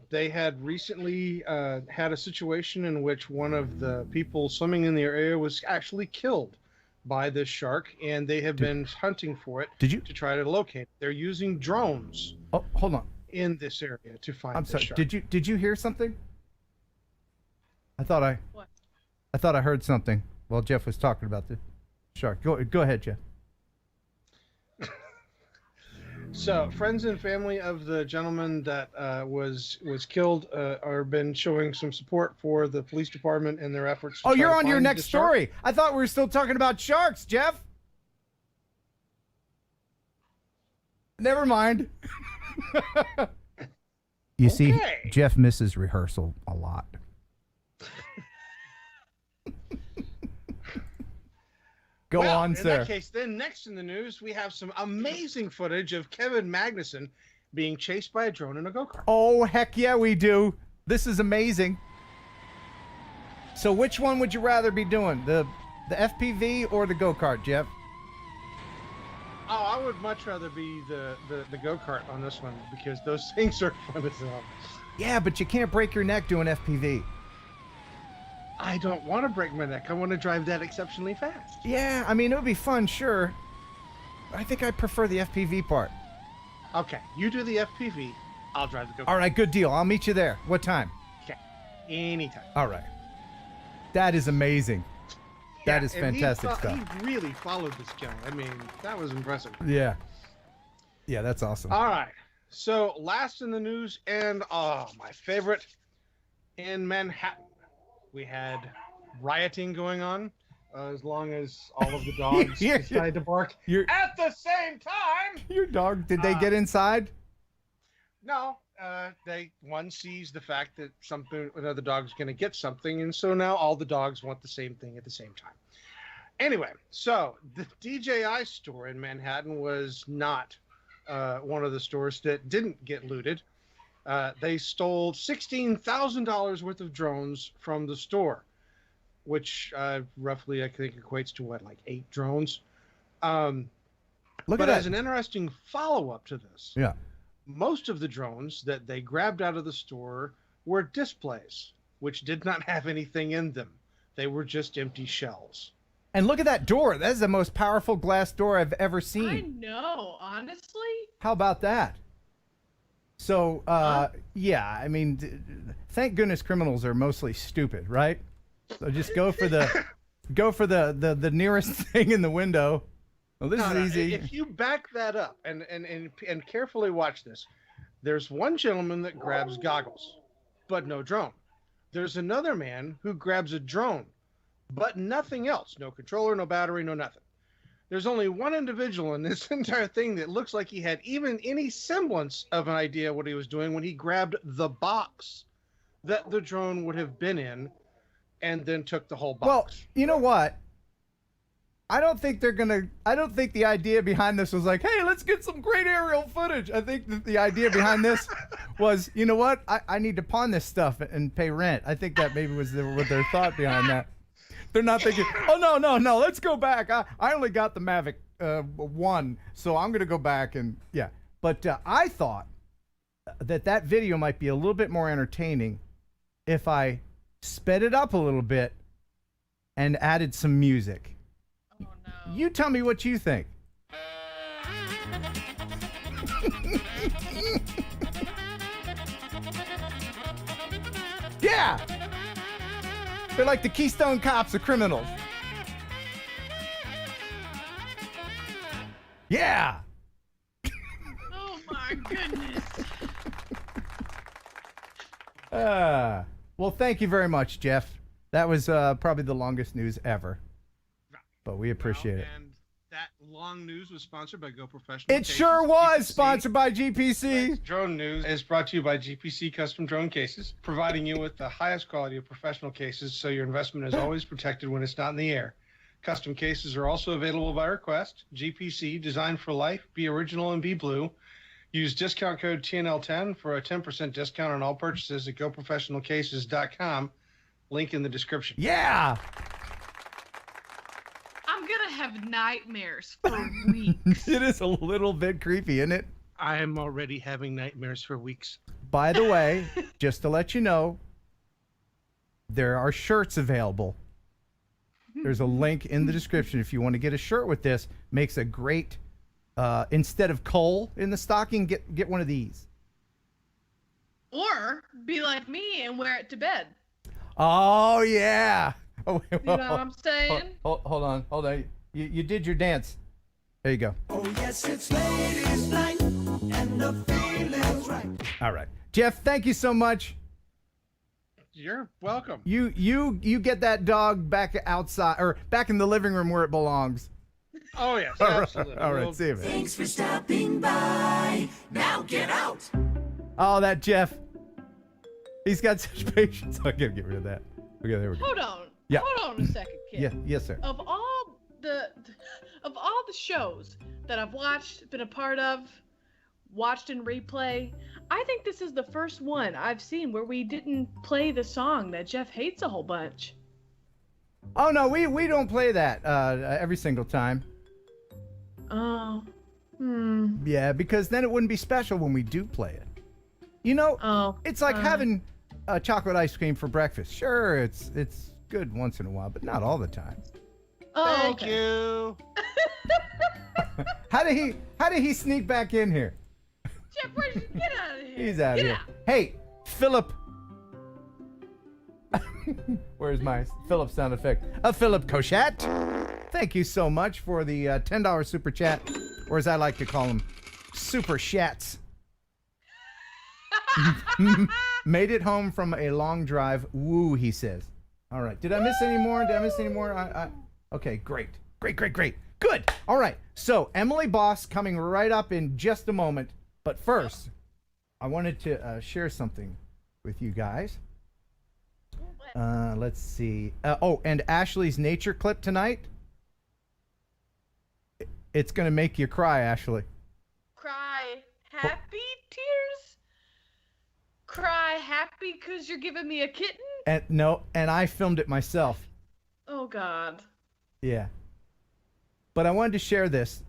They had recently had a situation in which one of the people swimming in the area was actually killed by this shark, and they have been hunting for it to try to locate it. They're using drones. Oh, hold on. In this area to find I'm this sorry. shark. Did you hear something? I thought I heard something while Jeff was talking about the shark. Go ahead, Jeff. So, friends and family of the gentleman that was killed are been showing some support for the police department and their efforts. Oh, you're on your next story. I thought we were still talking about sharks, Jeff. Never mind. You see, Jeff misses rehearsal a lot. Go on, sir. In that case, then next in the news, we have some amazing footage of Kevin Magnuson being chased by a drone in a go-kart. Oh, heck yeah, we do. This is amazing. So which one would you rather be doing? The FPV or the go-kart, Jeff? Oh, I would much rather be the go-kart on this one because those things are fun as hell. Yeah, but you can't break your neck doing FPV. I don't want to break my neck. I want to drive that exceptionally fast. Yeah, I mean, it would be fun, sure. I think I prefer the FPV part. Okay, you do the FPV. I'll drive the go-kart. All right, good deal. I'll meet you there. What time? Okay, anytime. All right. That is amazing. That is fantastic stuff. He really followed this kill. I mean, that was impressive. Yeah. Yeah, that's awesome. All right. So last in the news, and my favorite, in Manhattan, we had rioting going on. As long as all of the dogs decided to bark at the same time. Your dog, did they get inside? No, one sees the fact that another dog's going to get something, and so now all the dogs want the same thing at the same time. Anyway, so the DJI store in Manhattan was not one of the stores that didn't get looted. They stole $16,000 worth of drones from the store, which roughly I think equates to like 8 drones. But as an interesting follow-up to this, most of the drones that they grabbed out of the store were displays, which did not have anything in them. They were just empty shells. And look at that door. That is the most powerful glass door I've ever seen. I know, honestly. How about that? So, yeah, I mean, thank goodness criminals are mostly stupid, right? So just go for the nearest thing in the window. Well, this is easy. If you back that up and carefully watch this, there's one gentleman that grabs goggles, but no drone. There's another man who grabs a drone, but nothing else. No controller, no battery, no nothing. There's only one individual in this entire thing that looks like he had even any semblance of an idea what he was doing when he grabbed the box that the drone would have been in and then took the whole box. Well, you know what? I don't think the idea behind this was like, hey, let's get some great aerial footage. I think that the idea behind this was, you know what? I need to pawn this stuff and pay rent. I think that maybe was what their thought behind that. They're not thinking, oh, no, let's go back. I only got the Mavic 1, so I'm going to go back and, yeah. But I thought that video might be a little bit more entertaining if I sped it up a little bit and added some music. Oh, no. You tell me what you think. Yeah! They're like the Keystone Cops of criminals. Yeah! Oh my goodness. Well, thank you very much, Jeff. That was probably the longest news ever. But we appreciate it. And that long news was sponsored by Go Professional. It sure was sponsored by GPC. Drone News is brought to you by GPC Custom Drone Cases, providing you with the highest quality of professional cases so your investment is always protected when it's not in the air. Custom cases are also available by request. GPC, designed for life, be original and be blue. Use discount code TNL10 for a 10% discount on all purchases at GoProfessionalCases.com. Link in the description. Yeah! I'm gonna have nightmares for weeks. It is a little bit creepy, isn't it? I am already having nightmares for weeks. By the way, just to let you know, there are shirts available. There's a link in the description if you want to get a shirt with this. Makes a great, instead of coal in the stocking, get one of these. Or be like me and wear it to bed. Oh, yeah. Oh, you know what I'm saying? Hold on. You did your dance. There you go. Oh yes, it's ladies' night and the feeling's right. All right. Jeff, thank you so much. You're welcome. You get that dog back outside or back in the living room where it belongs. Oh yes, absolutely. All right, see you, man. Thanks for stopping by. Now get out. Oh, that Jeff. He's got such patience. I gotta get rid of that. Okay, there we go. Hold on. Yeah. Hold on a second, kid. Yeah, yes, sir. Of all the shows that I've watched, been a part of, watched in replay, I think this is the first one I've seen where we didn't play the song that Jeff hates a whole bunch. Oh no, we don't play that every single time. Oh. Yeah, because then it wouldn't be special when we do play it. You know, it's like having chocolate ice cream for breakfast. Sure, it's good once in a while, but not all the time. Oh, Thank you. How did he sneak back in here? Jeff, get out of here. He's out of here. Hey, Philip. Where's my Philip sound effect? Philip Cochette. Thank you so much for the $10 super chat, or as I like to call him, super shats. Made it home from a long drive. Woo, he says. All right. Did I miss any more? Okay, great. Good. All right. So, Emelie Boss coming right up in just a moment. But first, I wanted to share something with you guys. Let's see. And Ashley's nature clip tonight. It's going to make you cry, Ashley. Cry happy tears? Cry happy because you're giving me a kitten? And I filmed it myself. Oh, God. Yeah. But I wanted to share this.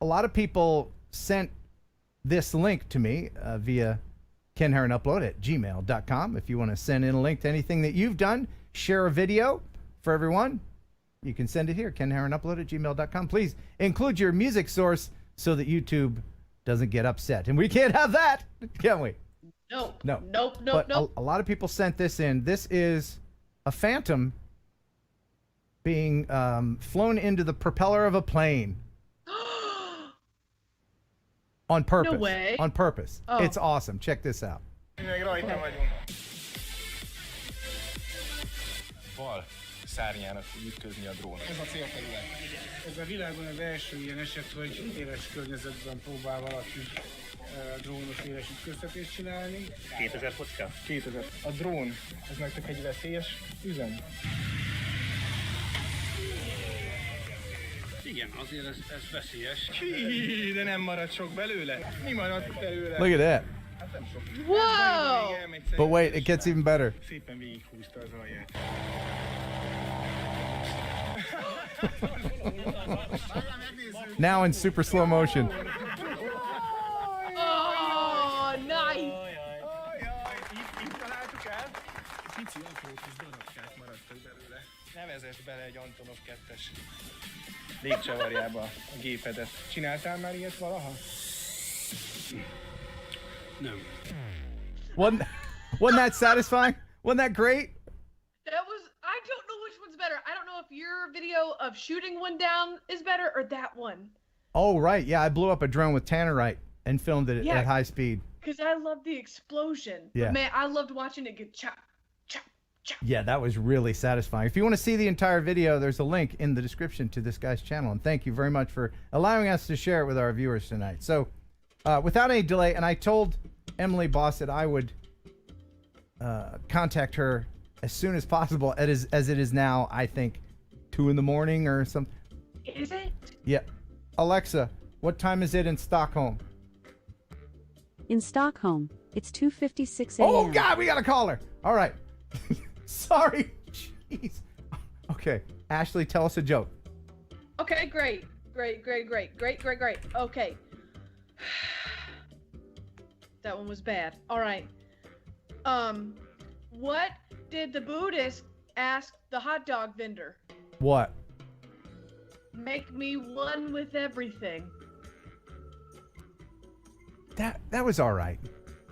A lot of people sent this link to me via kenheronupload@gmail.com. If you want to send in a link to anything that you've done, share a video for everyone, you can send it here, kenheronupload@gmail.com. Please include your music source so that YouTube doesn't get upset. And we can't have that, can we? Nope. No. Nope. A lot of people sent this in. This is a phantom being flown into the propeller of a plane. On purpose. No way. On purpose. Oh. It's awesome. Check this out. Bal szárnyának fog ütközni a drón. Ez a célterület. Ez a világon az első ilyen eset, hogy éles környezetben próbál valaki drónos éles ütköztetést csinálni. 2000 kocka? 2000. A drón, ez nektek egy veszélyes üzem? Igen, azért ez veszélyes. De nem marad sok belőle. Mi maradt belőle? Look at that. Hát nem sok. Whoa! But wait, it gets even better. Szépen végighúzta az alját. Now in super slow motion. Oh, nice! Itt találtuk el. Pici apró kis darabkák maradtak belőle. Nevezess bele egy Antonov 2-es légcsavarjába a gépedet. Csináltál már ilyet valaha? Nem. Wasn't that satisfying? Wasn't that great? That was, I don't know which one's better. I don't know if your video of shooting one down is better or that one. Oh, right. Yeah, I blew up a drone with tannerite and filmed it at high speed. Because I love the explosion. Yeah. But man, I loved watching it get chop, chop, chop. Yeah, that was really satisfying. If you want to see the entire video, there's a link in the description to this guy's channel. And thank you very much for allowing us to share it with our viewers tonight. So, without any delay, and I told Emelie Boss that I would contact her as soon as possible, as it is now, I think, 2 in the morning or something. Is it? Yeah. Alexa, what time is it in Stockholm? In Stockholm, it's 2:56 a.m. Oh, God, we got to call her. All right. Sorry. Jeez. Okay. Ashley, tell us a joke. Okay, great. Okay. That one was bad. All right. What did the Buddhist ask the hot dog vendor? What? Make me one with everything. That was all right.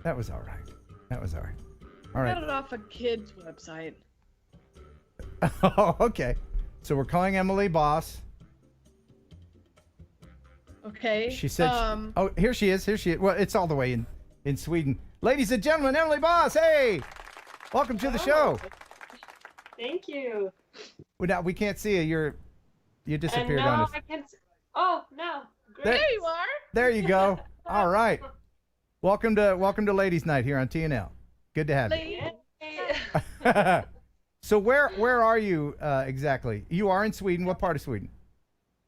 That was all right. All Got right. it off a kid's website. Oh, okay. So we're calling Emelie Boss. Okay. She said. Oh, here she is. Well, it's all the way in Sweden. Ladies and gentlemen, Emelie Boss. Hey, welcome to the show. Thank you. Well, now we can't see you. You disappeared and now on us. I can't. Oh no! Great. There you are. There you go. All right. Welcome to Ladies' Night here on TNL. Good to have you. So where are you exactly? You are in Sweden. What part of Sweden?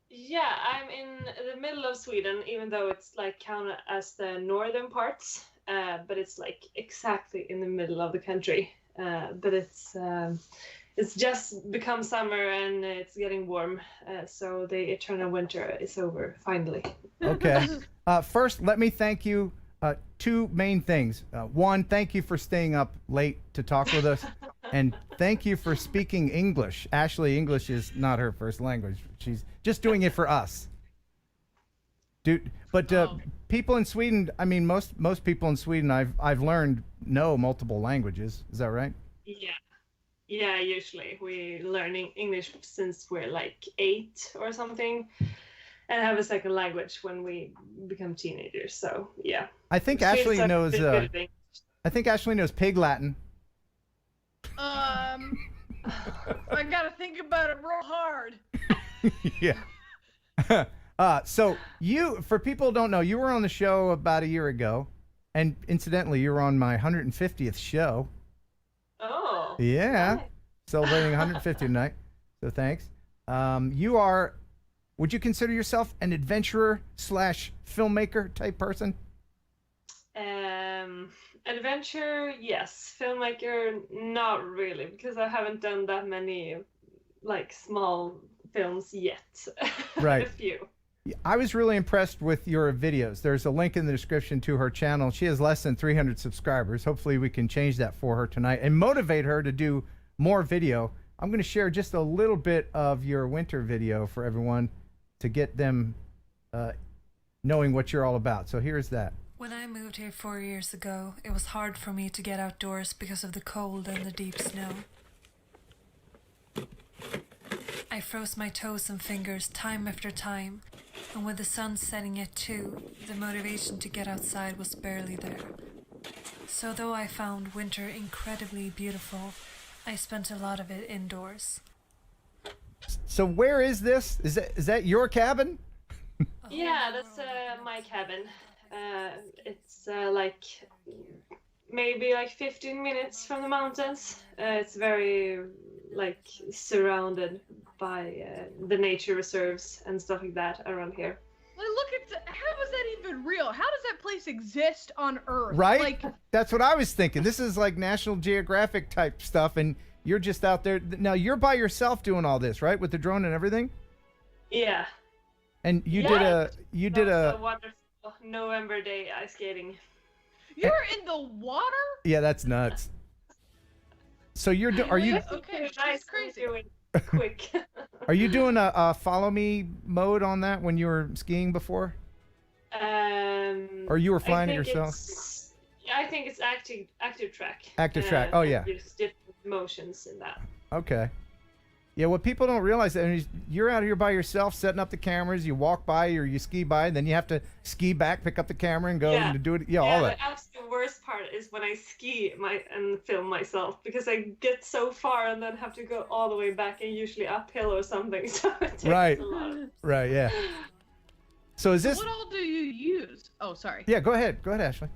Yeah, I'm in the middle of Sweden, even though it's like counted as the northern parts, but it's like exactly in the middle of the country. But it's just become summer and it's getting warm, so the eternal winter is over finally. Okay. First, let me thank you. 2 main things. One, thank you for staying up late to talk with us, and thank you for speaking English. Ashley, English is not her first language. She's just doing it for us. Dude, but people in Sweden, I mean, most people in Sweden, I've learned know multiple languages. Is that right? Yeah, usually we learning English since we're like 8 or something. and have a second language when we become teenagers. So yeah. I think Swedes Ashley are knows. pretty good at English. I think Ashley knows Pig Latin. I gotta think about it real hard. Yeah. So you, for people who don't know, you were on the show about a year ago, and incidentally, you were on my 150th show. Oh. Yeah. Nice. Celebrating 150 tonight. So thanks. You are, would you consider yourself an adventurer / filmmaker type person? Adventure, yes. Filmmaker, not really, because I haven't done that many like small films yet. Right. A few. I was really impressed with your videos. There's a link in the description to her channel. She has less than 300 subscribers. Hopefully we can change that for her tonight and motivate her to do more video. I'm going to share just a little bit of your winter video for everyone to get them knowing what you're all about. So here's that. When I moved here 4 years ago, it was hard for me to get outdoors because of the cold and the deep snow. I froze my toes and fingers time after time, and with the sun setting at 2, the motivation to get outside was barely there. So though I found winter incredibly beautiful, I spent a lot of it indoors. So where is this? Is that your cabin? Yeah, that's my cabin. It's like maybe like 15 minutes from the mountains. It's very like surrounded by the nature reserves and stuff like that around here. Like, look at how is that even real? How does that place exist on Earth? Right? Like, That's what I was thinking. This is like National Geographic type stuff, and you're just out there. Now, you're by yourself doing all this, right? With the drone and everything? Yeah. And you Yeah, did a a wonderful November day ice skating. you're in the water? Yeah, that's nuts. So are you Okay, Nice, that's crazy. doing quick. are you doing a follow me mode on that when you were skiing before? Or you were flying it yourself? I think it's active track. Active track. Oh yeah. There's different motions in that. Okay. Yeah, what people don't realize is you're out here by yourself setting up the cameras. You walk by or you ski by, and then you have to ski back, pick up the camera, and go and do it. Yeah, all that. The absolute worst part is when I ski and film myself, because I get so far and then have to go all the way back, and usually uphill or something. So it takes Right. a lot. Right. Yeah. So is this? What all do you use? Oh, sorry. Yeah. Go ahead. Go ahead, Ashley.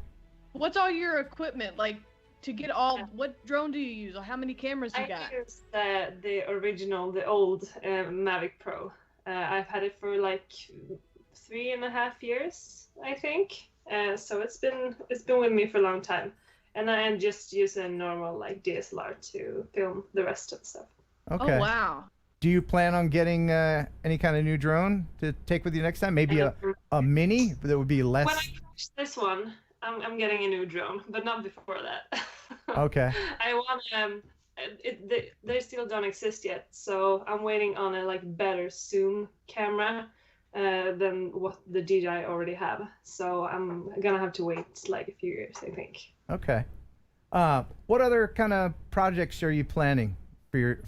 What's all your equipment like to get all? What drone do you use? Or how many cameras you got? I use the original, the old Mavic Pro. I've had it for like 3.5 years, I think. So it's been with me for a long time, and I am just using normal like DSLR to film the rest of the stuff. Okay. Oh wow. Do you plan on getting any kind of new drone to take with you next time? Maybe a mini that would be less. When I finish this one, I'm getting a new drone, but not before that. Okay. I want they still don't exist yet, so I'm waiting on a like better zoom camera than what the DJI already have. So I'm gonna have to wait like a few years, I think. Okay. What other kind of projects are you planning for your?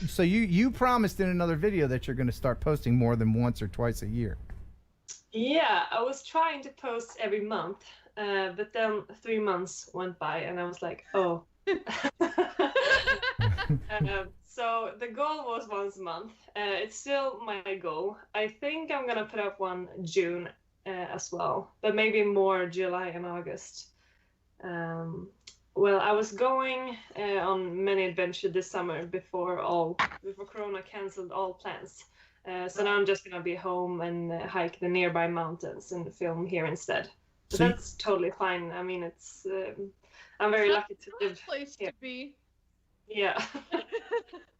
So you promised in another video that you're going to start posting more than once or twice a year. Yeah, I was trying to post every month, but then 3 months went by, and I was like, oh. So the goal was once a month. It's still my goal. I think I'm gonna put up one June as well, but maybe more July and August. Well, I was going on many adventures this summer before Corona canceled all plans. So now I'm just gonna be home and hike the nearby mountains and film here instead. But So that's totally fine. I mean, it's I'm very lucky to live place here. to be. Yeah.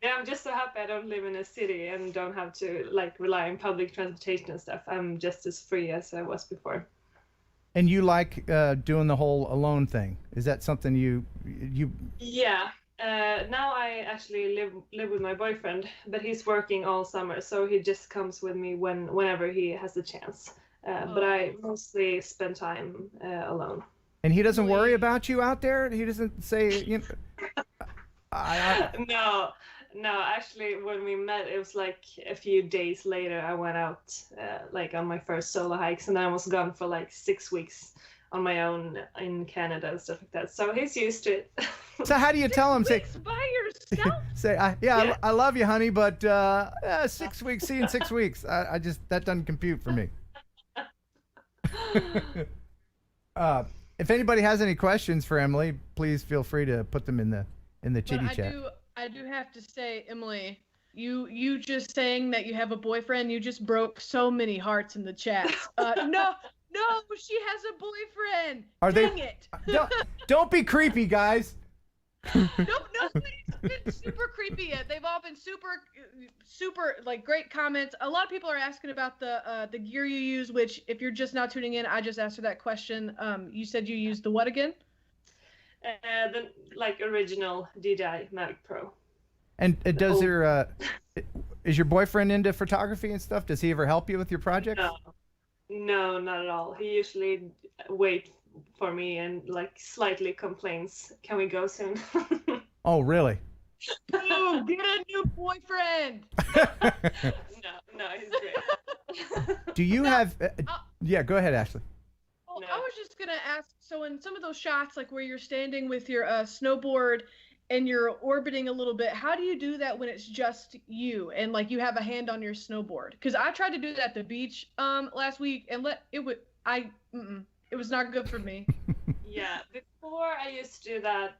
Yeah, I'm just so happy I don't live in a city and don't have to like rely on public transportation and stuff. I'm just as free as I was before. And you like doing the whole alone thing? Is that something you? Yeah. Now I actually live with my boyfriend, but he's working all summer, so he just comes with me whenever he has the chance. But I mostly spend time alone. And he doesn't worry about you out there? He doesn't say, you know. No, No, actually, when we met, it was like a few days later. I went out like on my first solo hikes, and then I was gone for like 6 weeks on my own in Canada and stuff like that. So he's used to it. So how do you tell him? Say, by yourself? say, I love you, honey, but 6 weeks. See you in 6 weeks. I just that doesn't compute for me. If anybody has any questions for Emelie, please feel free to put them in the chitty chat. I do have to say, Emelie, you just saying that you have a boyfriend, you just broke so many hearts in the chat. No, she has a boyfriend. Dang it. Don't be creepy, guys. Nobody's been super creepy yet. They've all been super like great comments. A lot of people are asking about the gear you use, which if you're just now tuning in, I just answered that question. You said you used the what again? The like original DJI Mavic Pro. And does your is your boyfriend into photography and stuff? Does he ever help you with your projects? No, not at all. He usually waits for me and like slightly complains, "Can we go soon?" Oh, really? Ooh, get a new boyfriend. No, he's great. Do you have? Yeah, go ahead, Ashley. Oh, I was just gonna ask. So in some of those shots, like where you're standing with your snowboard and you're orbiting a little bit, how do you do that when it's just you and like you have a hand on your snowboard? Because I tried to do that at the beach last week and it was not good for me. Yeah, before I used to do that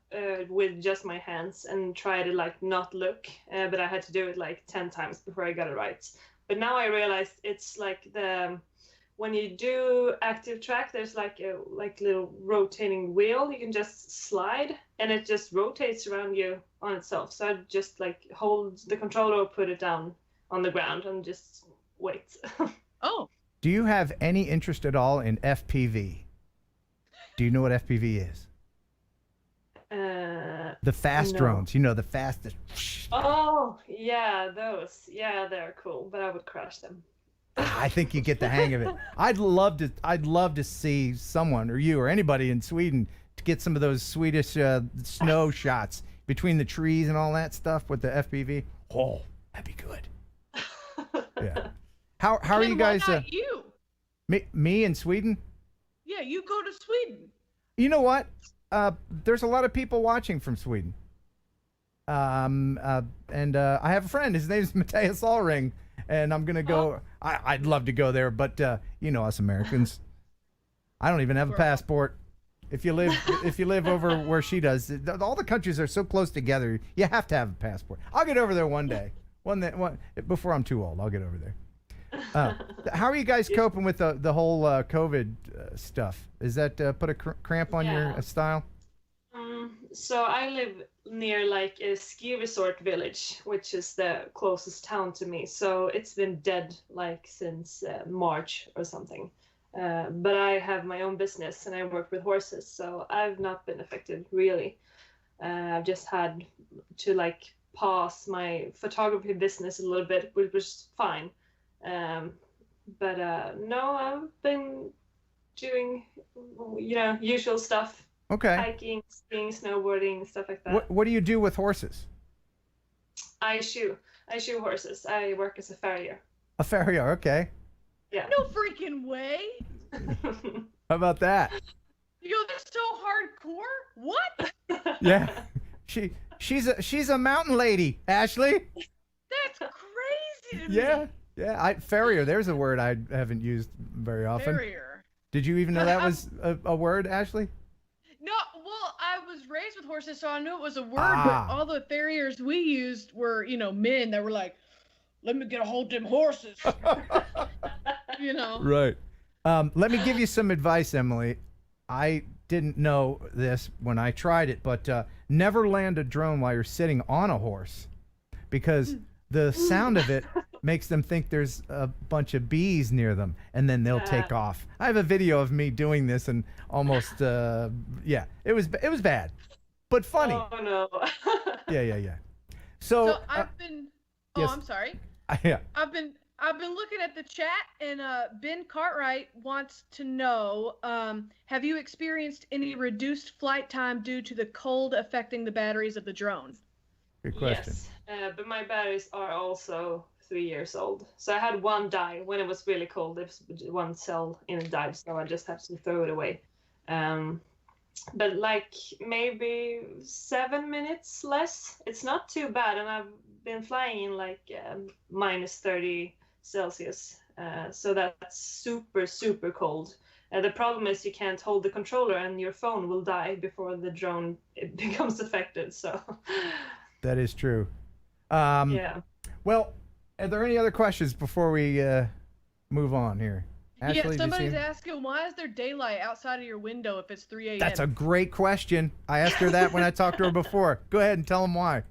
with just my hands and try to like not look, but I had to do it like 10 times before I got it right. But now I realized it's like when you do active track, there's like a little rotating wheel. You can just slide and it just rotates around you on itself. So I just like hold the controller, put it down on the ground and just wait. Oh. Do you have any interest at all in FPV? Do you know what FPV is? The fast drones, the fastest. Oh, yeah, those. Yeah, they're cool, but I would crash them. I think you get the hang of it. I'd love to see someone or you or anybody in Sweden to get some of those Swedish snow shots between the trees and all that stuff with the FPV. Oh, that'd be good. Yeah. How are you guys? Why not you? Me in Sweden? Yeah, you go to Sweden. You know what? There's a lot of people watching from Sweden. And I have a friend. His name's Matthias Allring, and I'm gonna go. I'd love to go there, but us Americans, I don't even have a passport. If you live over where she does, all the countries are so close together. You have to have a passport. I'll get over there one day. Before I'm too old, I'll get over there. How are you guys coping with the whole COVID stuff? Is that put a cramp on your style? So I live near like a ski resort village, which is the closest town to me. So it's been dead like since March or something. But I have my own business and I work with horses, so I've not been affected really. I've just had to like pause my photography business a little bit, which was fine. But no, I've been doing usual stuff. Okay. Hiking, skiing, snowboarding, stuff like that. What do you do with horses? I shoe horses. I work as a farrier. A farrier, okay. Yeah. No freaking way. How about that? That's so hardcore. What? Yeah. She's a mountain lady, Ashley. That's crazy to me. Yeah. Farrier. There's a word I haven't used very often. Farrier. Did you even know that was a word, Ashley? No, well, I was raised with horses, so I knew it was a word, but all the farriers we used were, men that were like, let me get a hold of them horses. Right. Let me give you some advice, Emelie. I didn't know this when I tried it, but never land a drone while you're sitting on a horse, because the sound of it makes them think there's a bunch of bees near them, and then they'll take off. I have a video of me doing this, and almost, it was bad, but funny. Oh no. Yeah. So I've been. yes. I'm sorry. Yeah. I've been looking at the chat, and Ben Cartwright wants to know: have you experienced any reduced flight time due to the cold affecting the batteries of the drone? Good question. Yes. but my batteries are also 3 years old. So I had one die when it was really cold. There was one cell in it died, so I just have to throw it away. But like maybe 7 minutes less. It's not too bad, and I've been flying in like minus 30 Celsius. So that's super, super cold. The problem is you can't hold the controller and your phone will die before the drone becomes affected. So that is true. Yeah. Well, are there any other questions before we move on here? Ashley, Yeah, do you somebody's see- asking, why is there daylight outside of your window if it's 3 a.m.? That's a great question. I asked her that when I talked to her before. Go ahead and tell them why.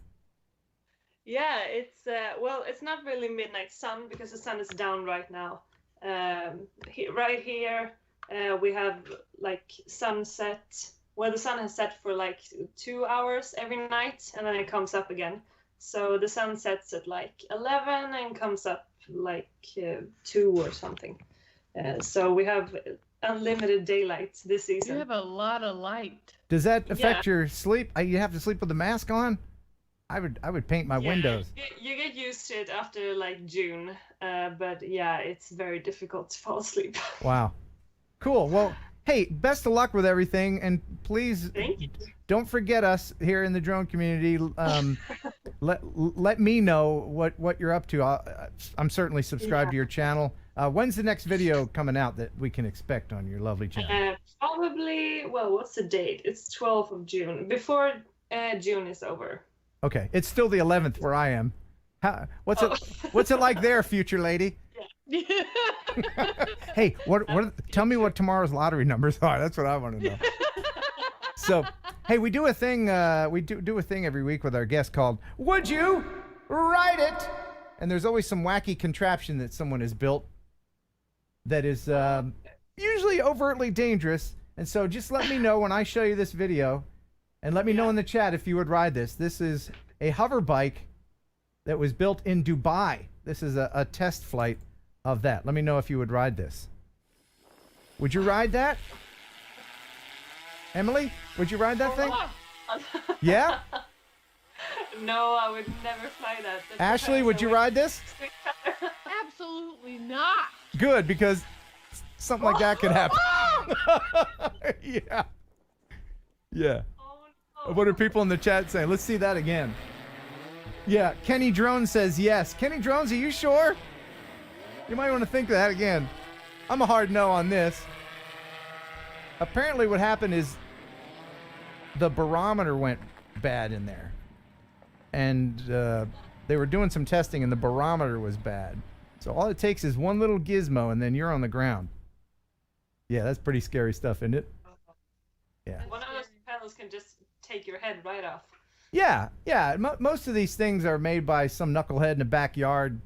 Yeah, it's well, it's not really midnight sun because the sun is down right now. Right here, we have like sunset, where the sun has set for like 2 hours every night, and then it comes up again. So the sun sets at like 11 and comes up like 2 or something. So we have unlimited daylight this season. You have a lot of light. Does that affect your sleep? You have to sleep with the mask on? I would paint my windows. You get used to it after like June, but yeah, it's very difficult to fall asleep. Wow. Cool. Well, hey, best of luck with everything, and please don't forget us here in the drone community. Let me know what you're up to. I'm certainly subscribed to your channel. When's the next video coming out that we can expect on your lovely channel? Probably, well, what's the date? It's 12th of June, before June is over. Okay, it's still the 11th where I am. What's it like there, future lady? Hey, tell me what tomorrow's lottery numbers are. That's what I want to know. So, hey, we do a thing. We do a thing every week with our guests called "Would You Write It?" And there's always some wacky contraption that someone has built that is usually overtly dangerous. And so, just let me know when I show you this video, and let me know in the chat if you would ride this. This is a hover bike that was built in Dubai. This is a test flight of that. Let me know if you would ride this. Would you ride that? Emelie, would you ride that thing? Yeah? No, I would never fly that. Ashley, would you ride this? Absolutely not. Good, because something like that could happen. Yeah. Yeah. What are people in the chat saying? Let's see that again. Yeah, Kenny Drone says yes. Kenny Drones, are you sure? You might want to think of that again. I'm a hard no on this. Apparently what happened is the barometer went bad in there. And they were doing some testing and the barometer was bad. So all it takes is one little gizmo and then you're on the ground. Yeah, that's pretty scary stuff, isn't it? Yeah. One of those pedals can just take your head right off. Yeah, yeah. Most of these things are made by some knucklehead in a backyard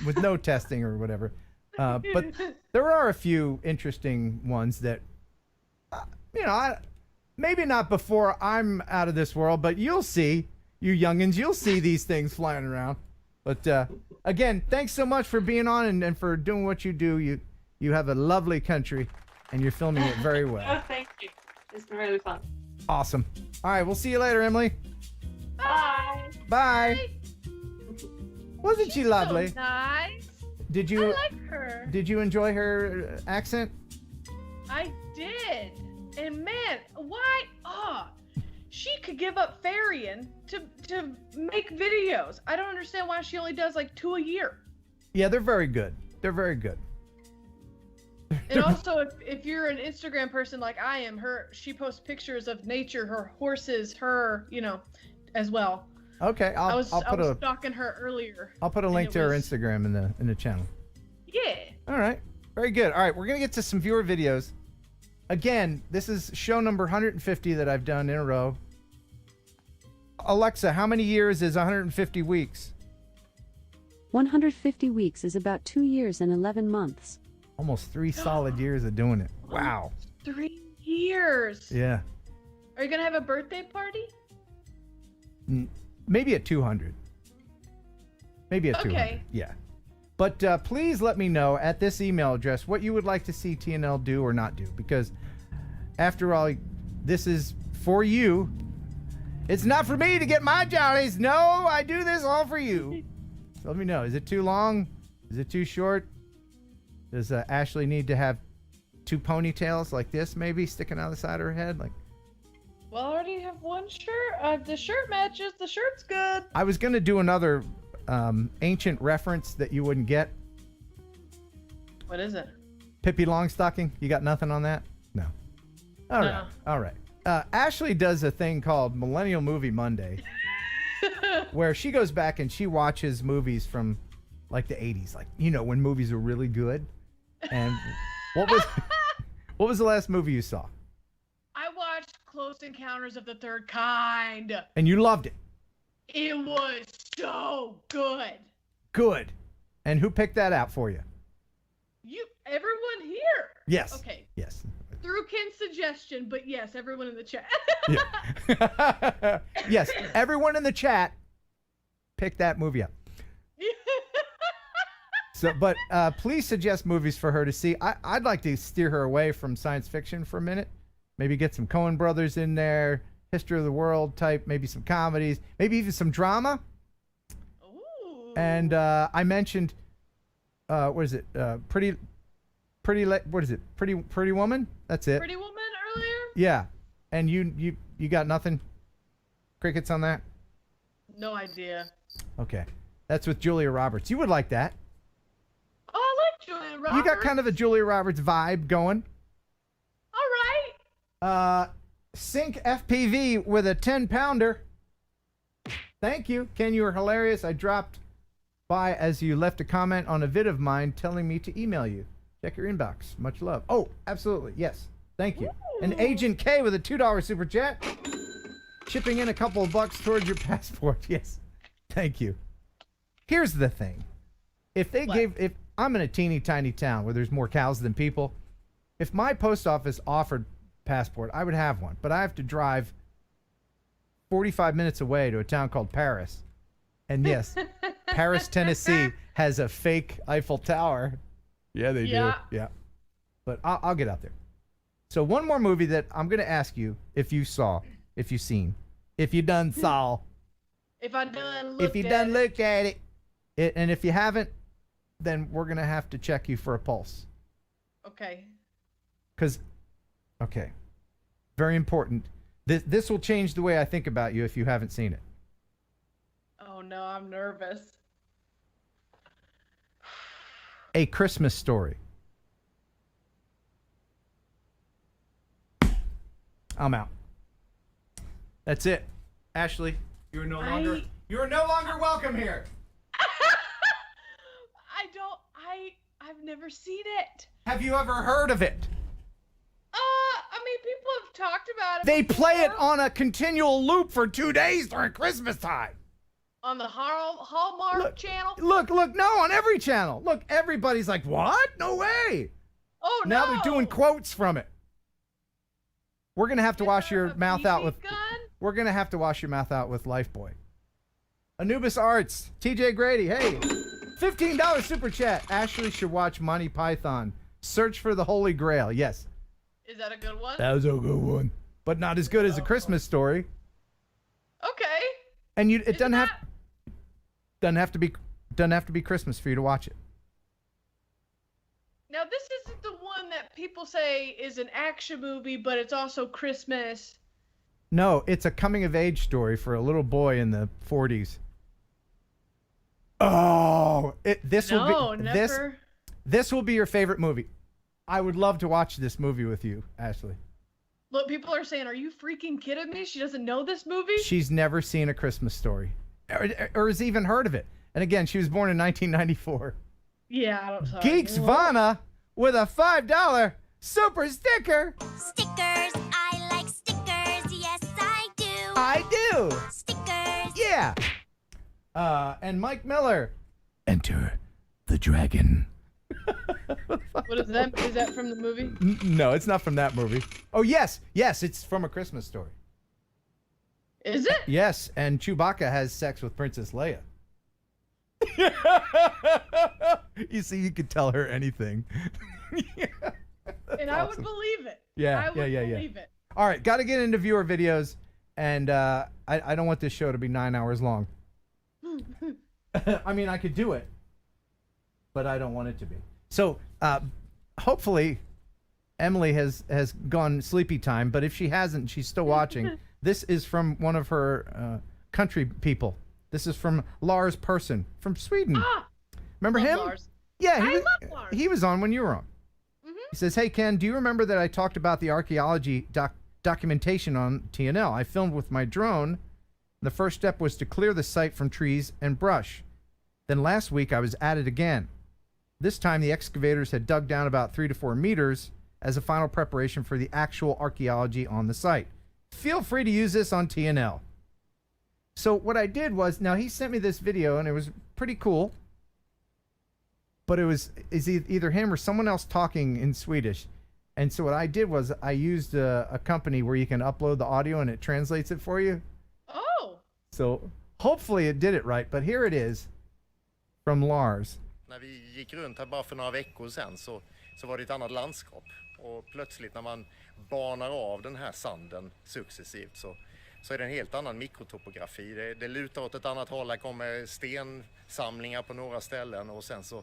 with no testing or whatever. But there are a few interesting ones that, maybe not before I'm out of this world, but you'll see, you youngins, you'll see these things flying around. But again, thanks so much for being on and for doing what you do. You have a lovely country, and you're filming it very well. Oh, thank you. It's been really fun. Awesome. All right, we'll see you later, Emelie. Bye. Bye. Wasn't she lovely? So nice. Did you? I like her. Did you enjoy her accent? I did. And man, why? She could give up ferrying to make videos. I don't understand why she only does like 2 a year. Yeah, they're very good. They're very good. And also, if you're an Instagram person like I am, she posts pictures of nature, her horses, as well. Okay, I was stalking her earlier. I'll put a link to her Instagram in the channel. Yeah. All right, very good. All right, we're gonna get to some viewer videos. Again, this is show number 150 that I've done in a row. Alexa, how many years is 150 weeks? 150 weeks is about 2 years and 11 months. Almost 3 solid years of doing it. Wow. 3 years. Yeah. Are you gonna have a birthday party? Maybe at 200. Maybe at 200. Okay. Yeah. But please let me know at this email address what you would like to see TNL do or not do. Because after all, this is for you. It's not for me to get my jollies. No, I do this all for you. So let me know. Is it too long? Is it too short? Does Ashley need to have 2 ponytails like this, maybe sticking out the side of her head? Like, Well, I already have one shirt. The shirt matches. The shirt's good. I was gonna do another ancient reference that you wouldn't get. What is it? Pippi Longstocking. You got nothing on that? No. All right. All right. Ashley does a thing called Millennial Movie Monday, where she goes back and she watches movies from like the 80s, like, you know, when movies are really good. And what was the last movie you saw? I watched Close Encounters of the Third Kind. And you loved it. It was so good. Good. And who picked that out for you? Everyone here. Yes. Okay. Yes. Through Ken's suggestion, but yes, everyone in the chat. Yes, everyone in the chat picked that movie up. So, but please suggest movies for her to see. I'd like to steer her away from science fiction for a minute. Maybe get some Coen Brothers in there, History of the World type, maybe some comedies, maybe even some drama. Ooh. And I mentioned, what is it? Pretty Woman? That's it. Pretty Woman earlier? Yeah. And you got nothing? Crickets on that? No idea. Okay. That's with Julia Roberts. You would like that. Oh, I like Julia Roberts. You got kind of a Julia Roberts vibe going. All right. Sync FPV with a 10-pounder. Thank you. Ken, you were hilarious. I dropped by as you left a comment on a vid of mine telling me to email you. Check your inbox. Much love. Oh, absolutely. Yes. Thank you. Ooh. And Agent K with a $2 super chat. Chipping in a couple of bucks towards your passport. Yes. Thank you. Here's the thing. If I'm in a teeny tiny town where there's more cows than people, if my post office offered passport, I would have one. But I have to drive 45 minutes away to a town called Paris. And yes, Paris, Tennessee has a fake Eiffel Tower. Yeah, they do. Yeah. But I'll get out there. So one more movie that I'm going to ask you if you saw, if you've seen, if you done saw. If I done looked If you done looked at it. And if you haven't, then we're going to have to check you for a pulse. Okay. Okay. Very important. This will change the way I think about you if you haven't seen it. Oh no, I'm nervous. A Christmas Story. I'm out. That's it. Ashley, you are no longer welcome here. I've never seen it. Have you ever heard of it? I mean, people have talked about it. They play it on a continual loop for 2 days during Christmas time. On the Hallmark channel? Look, no, on every channel. Look, everybody's like, what? No way. Oh, now no. they're doing quotes from it. We're going to have to wash your mouth out with... We're going to have to wash your mouth out with Lifebuoy. Anubis Arts, TJ Grady, hey. $15 super chat. Ashley should watch Monty Python. Search for the Holy Grail. Yes. Is that a good one? That was a good one. But not as good as A Christmas Story. Okay. And it doesn't have to be Christmas for you to watch it. Now this isn't the one that people say is an action movie, but it's also Christmas. No, it's a coming of age story for a little boy in the 40s. Oh, this will be your favorite movie. I would love to watch this movie with you, Ashley. Look, people are saying, are you freaking kidding me? She doesn't know this movie? She's never seen A Christmas Story or has even heard of it. And again, she was born in 1994. Yeah, I don't know. Geeks Vana with a $5 super sticker. Stickers, I like stickers. Yes, I do. I do. Stickers. Yeah. And Mike Miller. Enter the Dragon. What is that? Is that from the movie? No, it's not from that movie. Oh, yes, it's from A Christmas Story. Is it? Yes, and Chewbacca has sex with Princess Leia. You see, you could tell her anything. And I would believe it. Yeah, I would believe it. All right, got to get into viewer videos, And I don't want this show to be 9 hours long. I mean, I could do it, but I don't want it to be. So hopefully Emelie has gone sleepy time, but if she hasn't, she's still watching. This is from one of her country people. This is from Lars Persson from Sweden. Remember him? Lars. Yeah, I love Lars. he was on when you were on. He says, "Hey Ken, do you remember that I talked about the archaeology documentation on TNL? I filmed with my drone. The first step was to clear the site from trees and brush. Then last week I was at it again. This time the excavators had dug down about 3 to 4 meters as a final preparation for the actual archaeology on the site. Feel free to use this on TNL." So what I did was, now he sent me this video and it was pretty cool, but is either him or someone else talking in Swedish. And so what I did was I used a company where you can upload the audio and it translates it for you. Oh. So hopefully it did it right, but here it is from Lars. När vi gick runt här bara för några veckor sedan så var det ett annat landskap. Och plötsligt när man banar av den här sanden successivt så är det en helt annan mikrotopografi. Det lutar åt ett annat håll. Här kommer stensamlingar på några ställen och sen så...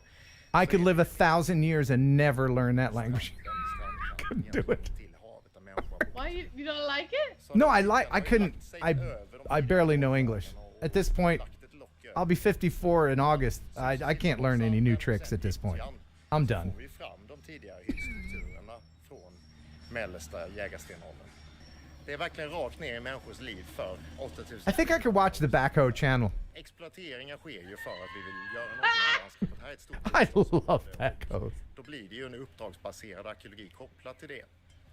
I could live 1,000 years and never learn that language. Couldn't do it. Why you don't like it? No, I couldn't. I barely know English. At this point, I'll be 54 in August. I can't learn any new tricks at this point. I'm done. Vi fram de tidigare hyllstrukturerna från mellersta jägarstenåldern. Det är verkligen rakt ner i människors liv för 8000. I think I could watch the Backhoe channel. Exploateringen sker ju för att vi vill göra något med landskapet. Här är ett stort I love Backhoe. Då blir det ju en uppdragsbaserad arkeologi kopplat till det.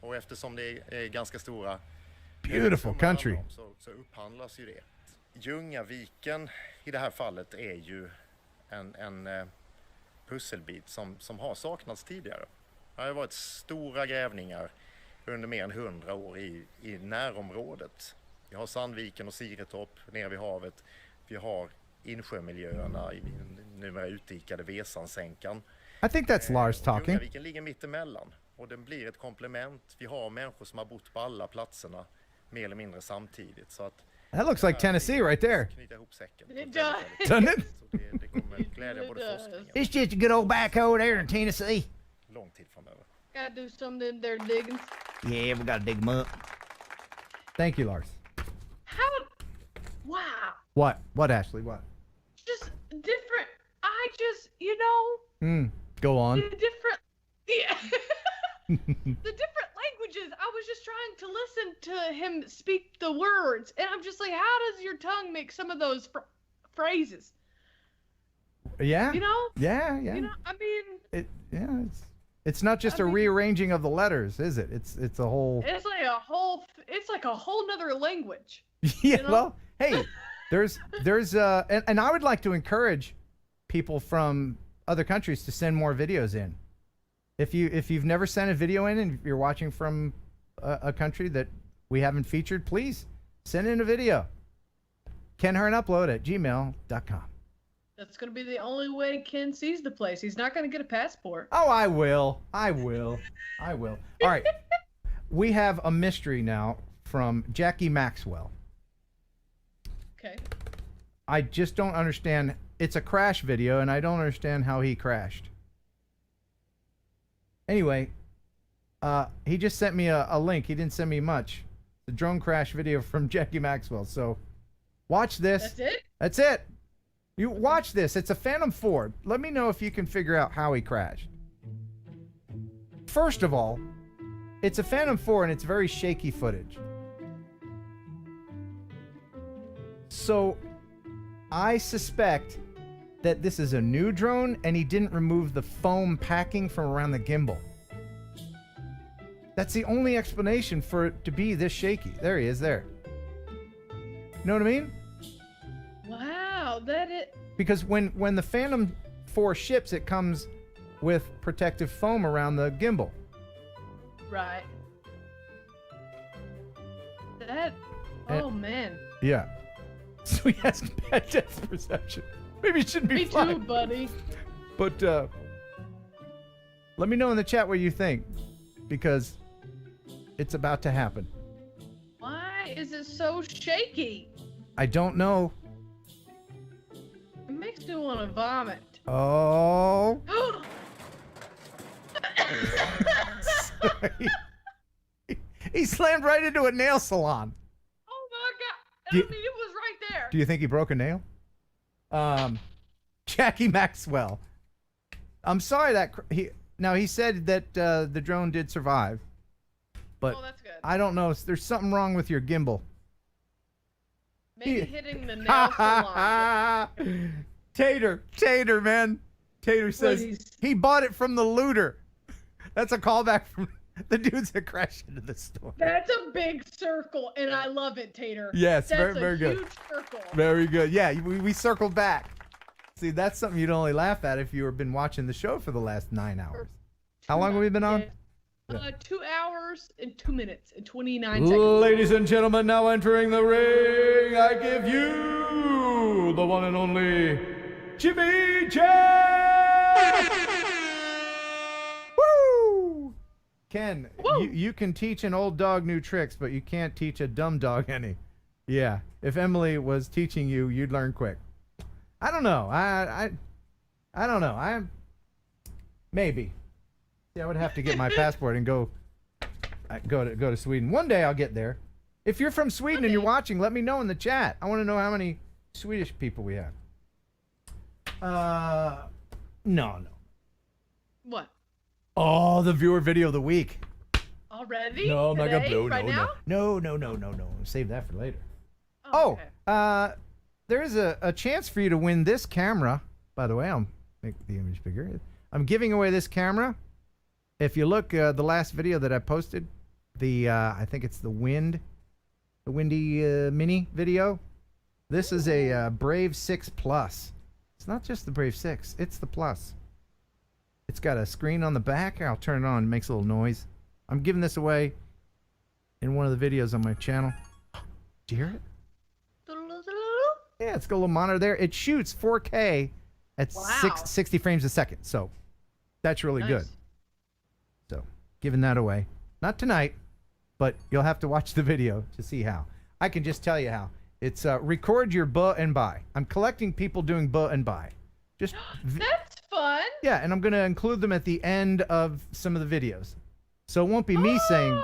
Och eftersom det är ganska stora Beautiful country. så upphandlas ju det. Ljungaviken i det här fallet är ju en pusselbit som har saknats tidigare. Det har varit stora grävningar under mer än 100 år i närområdet. Vi har Sandviken och Siretorp nere vid havet. Vi har insjömiljöerna i numera utdikade Vesansänkan. I think that's Lars talking. Ljungaviken ligger mitt emellan och den blir ett komplement. Vi har människor som har bott på alla platserna mer eller mindre samtidigt. Så att That looks like Tennessee right there. It does. Doesn't it? It's just a good old backhoe there in Tennessee. Lång tid framöver. Gotta do something in their diggings. Yeah, we gotta dig them up. Thank you, Lars. Wow. What? What, Ashley? What? Just different. I just, you know. Go on. The different. Yeah. The different languages. I was just trying to listen to him speak the words, and I'm just like, how does your tongue make some of those phrases? Yeah. You know? Yeah. You know, I mean. It's not just a rearranging of the letters, is it? It's a whole. It's like a whole. It's like a whole nother language. Yeah. You know? Well, hey, there's and I would like to encourage people from other countries to send more videos in. If you've never sent a video in and you're watching from a country that we haven't featured, please send in a video. Ken Heron upload at gmail.com. That's gonna be the only way Ken sees the place. He's not gonna get a passport. Oh, I will. All right. We have a mystery now from Jackie Maxwell. Okay. I just don't understand. It's a crash video, and I don't understand how he crashed. Anyway, he just sent me a link. He didn't send me much. The drone crash video from Jackie Maxwell. So watch this. That's it? That's it. You watch this. It's a Phantom 4. Let me know if you can figure out how he crashed. First of all, it's a Phantom 4 and it's very shaky footage. So I suspect that this is a new drone and he didn't remove the foam packing from around the gimbal. That's the only explanation for it to be this shaky. There he is there. You know what I mean? Wow, that it. Because when the Phantom 4 ships, it comes with protective foam around the gimbal. Right. That. Oh man. Yeah. So he has bad depth perception. Maybe it shouldn't be Me flying. too, buddy. But let me know in the chat what you think, because it's about to happen. Why is it so shaky? I don't know. It makes me want to vomit. Oh. Sorry. He slammed right into a nail salon. Oh my god! I mean, it was right there. Do you think he broke a nail? Jackie Maxwell. I'm sorry that he said that the drone did survive, but that's good. I don't know. There's something wrong with your gimbal. Maybe hitting the nail salon. Tater, man. Tater says he bought it from the looter. That's a callback from the dudes that crashed into the store. That's a big circle, and I love it, Tater. Yes, that's very good. Huge circle. Very good. Yeah, we circled back. See, that's something you'd only laugh at if you have been watching the show for the last 9 hours. How long have we been on? 2 hours and 2 minutes and 29 seconds. Ladies and gentlemen, now entering the ring, I give you the one and only Jimmy J. Woo! Ken, you can teach an old dog new tricks, but you can't teach a dumb dog any. Yeah, if Emelie was teaching you, you'd learn quick. I don't know. I don't know. Maybe. See, I would have to get my passport and go to Sweden. One day I'll get there. If you're from Sweden and you're watching, let me know in the chat. I want to know how many Swedish people we have. No. What? Oh, the viewer video of the week. Already? No, I'm not gonna blow. Right now? No. Save that for later. Okay. There is a chance for you to win this camera. By the way, I'll make the image bigger. I'm giving away this camera. If you look, the last video that I posted, I think it's the Windy Mini video. This is a Brave 6 Plus. It's not just the Brave 6, it's the Plus. It's got a screen on the back. I'll turn it on, it makes a little noise. I'm giving this away in one of the videos on my channel. Do you hear it? Yeah, it's got a little monitor there. It shoots 4K at 60 frames a second, so that's really good. So, giving that away. Not tonight, but you'll have to watch the video to see how. I can just tell you how. It's record your buh and buy. I'm collecting people doing buh and buy. Just That's fun. Yeah, and I'm going to include them at the end of some of the videos. So it won't be me saying,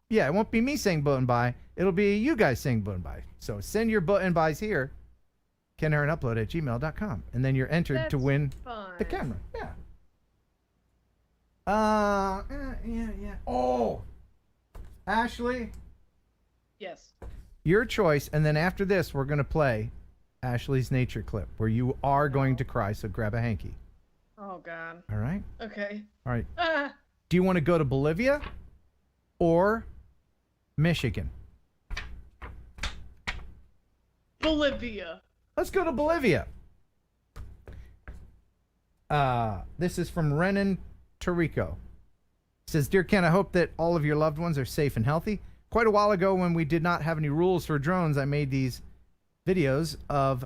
it won't be me saying buh and buy. It'll be you guys saying buh and buy. So send your buh and buys here, kenheronupload@gmail.com, and then you're entered to win the camera. Yeah. Yeah. Oh, Ashley. Yes. Your choice, and then after this, we're going to play Ashley's nature clip where you are going to cry, so grab a hanky. Oh, God. All right? Okay. All right. Do you want to go to Bolivia or Michigan? Bolivia. Let's go to Bolivia. This is from Renan Tarico. It says, Dear Ken, I hope that all of your loved ones are safe and healthy. Quite a while ago, when we did not have any rules for drones, I made these videos of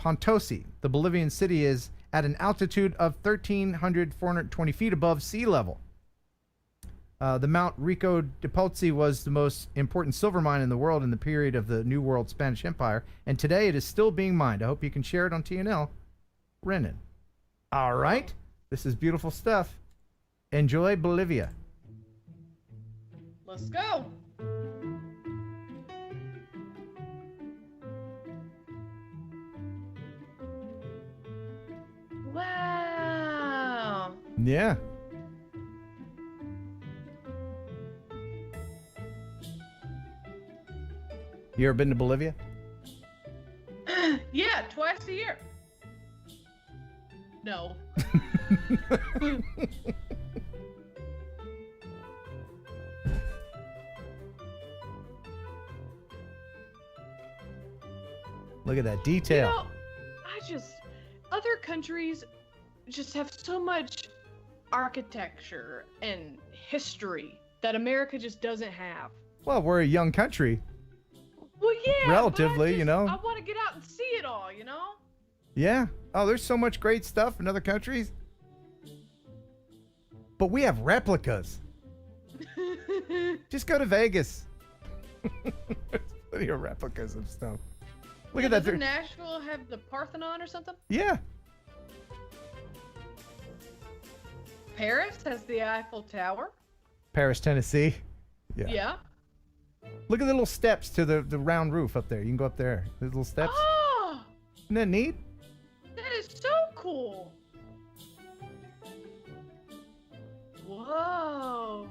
Pontosí. The Bolivian city is at an altitude of 420 feet above sea level. The Mount Rico de Pozzi was the most important silver mine in the world in the period of the New World Spanish Empire, and today it is still being mined. I hope you can share it on TNL. Renan. All right. This is beautiful stuff. Enjoy Bolivia. Let's go. Wow. Yeah. You ever been to Bolivia? Yeah, twice a year. No. Look at that detail. You know, other countries just have so much architecture and history that America just doesn't have. Well, we're a young country. Well, yeah. Relatively, you know. I want to get out and see it all, you know? Yeah. Oh, there's so much great stuff in other countries. But we have replicas. Just go to Vegas. Plenty of replicas of stuff. Look Yeah, at that. doesn't Nashville have the Parthenon or something? Yeah. Paris has the Eiffel Tower. Paris, Tennessee. Yeah. Yeah. Look at the little steps to the round roof up there. You can go up there. There's little steps. Oh, Isn't that neat? that is so cool. Whoa.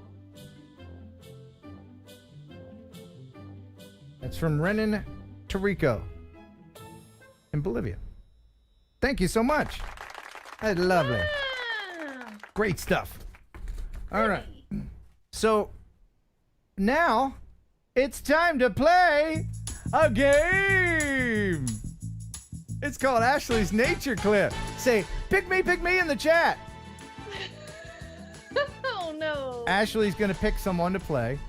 That's from Renan Tarico in Bolivia. Thank you so much. That's lovely. Great stuff. All right. So now it's time to play a game. It's called Ashley's Nature Clip. Say, pick me in the chat. Oh no. Ashley's going to pick someone to play.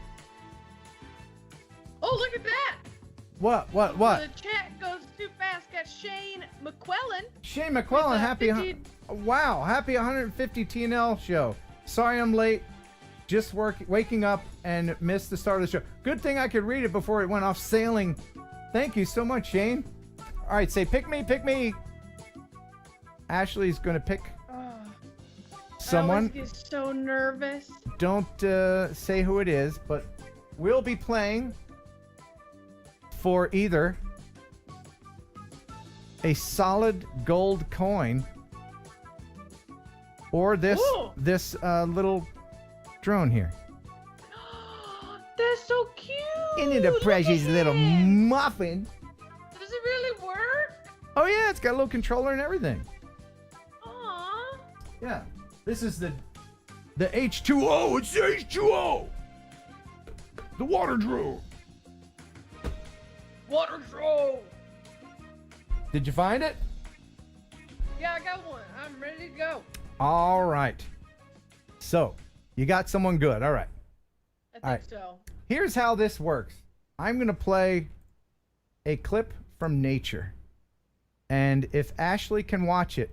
Oh, look at that. What? The chat goes too fast. Got Shane McQuellen. Shane McQuellen, happy 50 wow, happy 150 TNL show. Sorry I'm late. Just waking up and missed the start of the show. Good thing I could read it before it went off sailing. Thank you so much, Shane. All right, say pick me. Ashley's going to pick someone. I always get so nervous. Don't say who it is, but we'll be playing for either a solid gold coin or this little drone here. That's so cute. Isn't it a precious little muffin? Does it really work? Oh yeah, it's got a little controller and everything. Aww. Yeah. This is the H2O. It's the H2O. The water drone. Water drone. Did you find it? Yeah, I got one. I'm ready to go. All right. So, you got someone good. All right. I think so. Here's how this works. I'm going to play a clip from nature. And if Ashley can watch it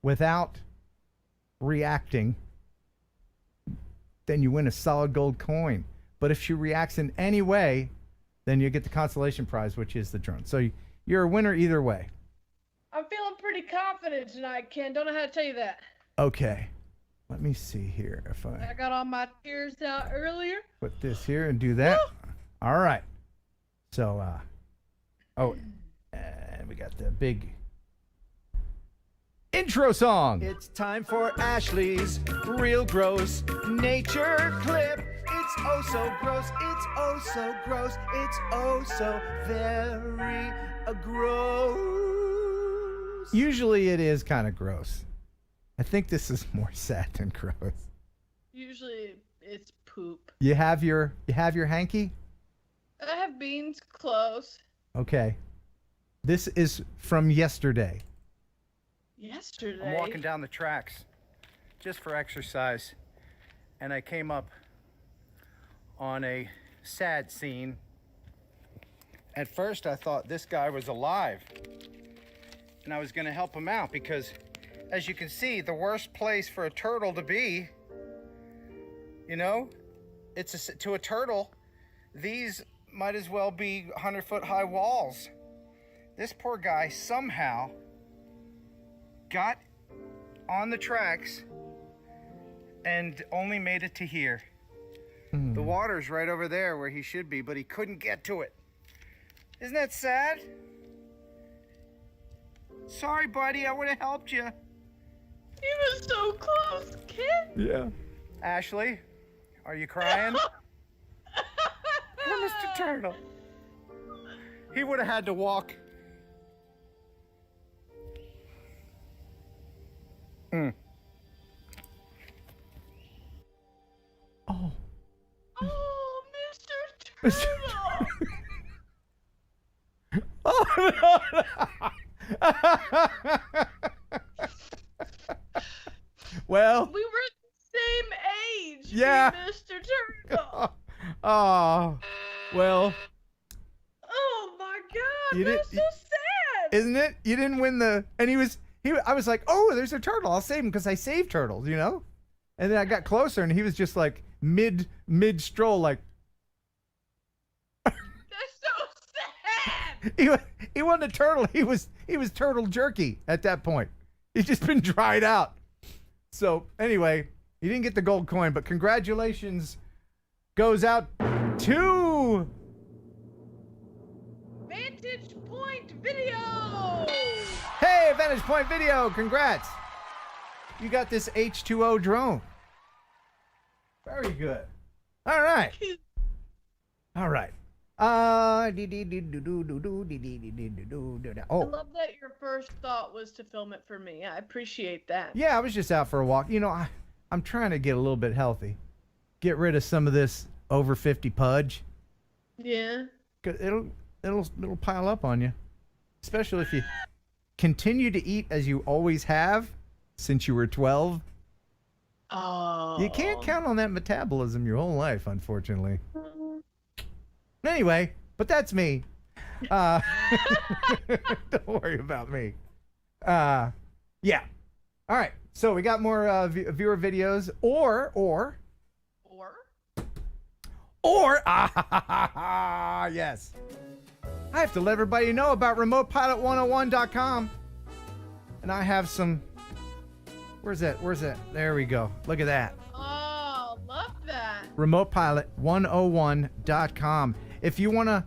without reacting, then you win a solid gold coin. But if she reacts in any way, then you get the consolation prize, which is the drone. So you're a winner either way. I'm feeling pretty confident tonight, Ken. Don't know how to tell you that. Okay. Let me see here if I got all my tears out earlier. put this here and do that. All right. So, and we got the big intro song. It's time for Ashley's Real Gross Nature Clip. It's oh so gross, it's oh so gross, it's oh so very gross. Usually it is kind of gross. I think this is more sad than gross. Usually it's poop. You have your hanky? I have beans close. Okay. This is from yesterday. Yesterday. I'm walking down the tracks just for exercise, and I came up on a sad scene. At first I thought this guy was alive and I was going to help him out because, as you can see, the worst place for a turtle to be, you know, to a turtle, these might as well be 100-foot high walls. This poor guy somehow got on the tracks and only made it to here. The water's right over there where he should be, but he couldn't get to it. Isn't that sad? Sorry, buddy, I would have helped you. He was so close, kid. Yeah. Ashley, are you crying? Poor Mr. Turtle. He would have had to walk. Oh. Oh, Mr. Turtle. Oh, no. Well. We were the same age. Yeah. Mr. Turtle. Oh. Well. Oh my God. You That's did- so sad. Isn't it? You didn't win the. And I was like, oh, there's a turtle. I'll save him because I save turtles, you know? And then I got closer and he was just like mid stroll, like. he wasn't a turtle. He was turtle jerky at that point. He's just been dried out. So anyway, he didn't get the gold coin, but congratulations goes out to Vantage Point Video. Hey, Vantage Point Video, congrats. You got this H2O drone. Very good. All right. All right. I Oh, love that your first thought was to film it for me. I appreciate that. yeah, I was just out for a walk. You know, I'm trying to get a little bit healthy. Get rid of some of this over 50 pudge. Yeah. 'Cause it'll pile up on you. Especially if you continue to eat as you always have since you were 12. Oh. You can't count on that metabolism your whole life, unfortunately. Anyway, but that's me. Don't worry about me. Yeah. All right. So we got more viewer videos, or yes. I have to let everybody know about RemotePilot101.com, and I have some. Where's that? There we go. Look at that. Oh, love that. RemotePilot101.com. If you want to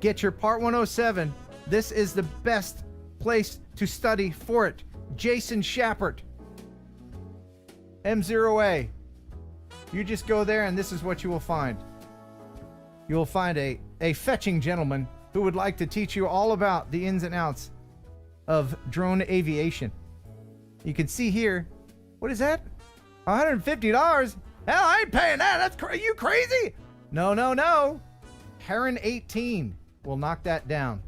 get your Part 107, this is the best place to study for it. Jason Schappert, M0A. You just go there and this is what you will find. You will find a fetching gentleman who would like to teach you all about the ins and outs of drone aviation. You can see here, what is that? $150? Hell, I ain't paying that. Are you crazy? No. Heron 18 will knock that down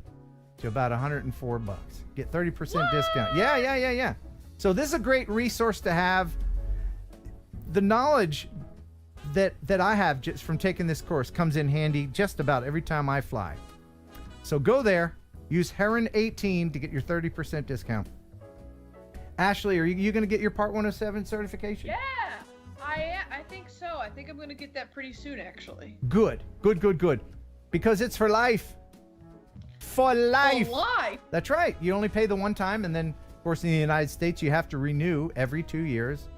to about $104. Get 30% discount. Yeah. So this is a great resource to have. The knowledge that I have just from taking this course comes in handy just about every time I fly. So go there, use Heron 18 to get your 30% discount. Ashley, are you going to get your Part 107 certification? Yeah, I think so. I think I'm going to get that pretty soon, actually. Good. Because it's for life. For life. For life. That's right. You only pay the one time, and then, of course, in the United States, you have to renew every 2 years,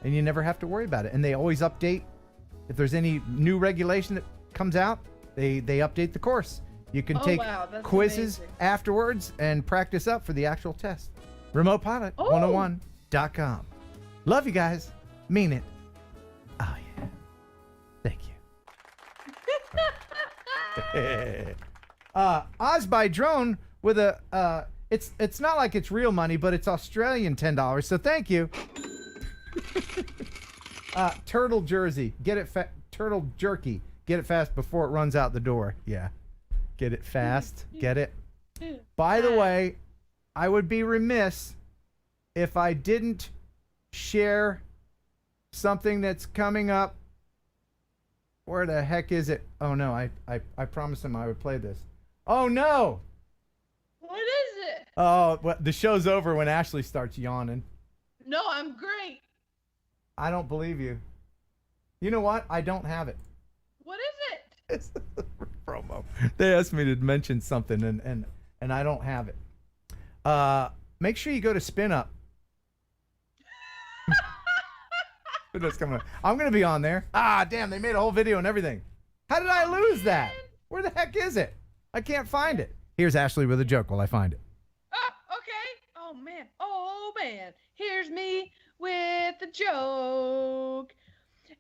and you never have to worry about it. And they always update. If there's any new regulation that comes out, they update the course. You can take quizzes afterwards and practice up for the actual test. RemotePilot101.com. Love you guys. Mean it. Oh, yeah. Thank you. Oz by drone with a it's not like it's real money, but it's Australian $10. So thank you. Turtle jersey, turtle jerky, get it fast before it runs out the door. Yeah, get it fast. Get it. By the way, I would be remiss if I didn't share something that's coming up. Where the heck is it? Oh no, I promised him I would play this. Oh no! What is it? Oh, well, the show's over when Ashley starts yawning. No, I'm great. I don't believe you. You know what? I don't have it. What is it? It's a promo. They asked me to mention something and I don't have it. Make sure you go to SpinUp. That's coming up. I'm gonna be on there. Damn, they made a whole video and everything. How did I lose that? Where the heck is it? I can't find it. Here's Ashley with a joke while I find it. Okay. Oh man. Here's me with a joke.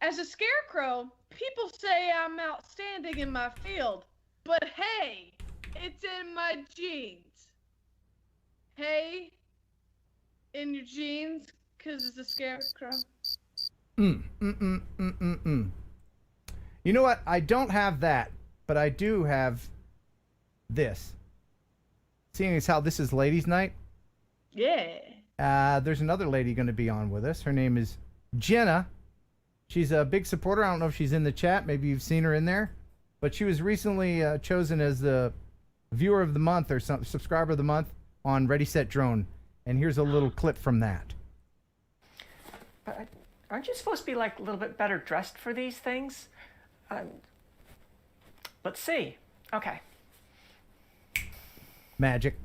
As a scarecrow, people say I'm outstanding in my field, but hey, it's in my genes. Hey, in your jeans, 'cause it's a scarecrow. You know what? I don't have that, but I do have this. Seeing as how this is ladies' night. Yeah. There's another lady going to be on with us. Her name is Jenna. She's a big supporter. I don't know if she's in the chat. Maybe you've seen her in there. But she was recently chosen as the viewer of the month or subscriber of the month on Ready, Set, Drone. And here's a little clip from that. But aren't you supposed to be like a little bit better dressed for these things? Let's see. Okay. Magic.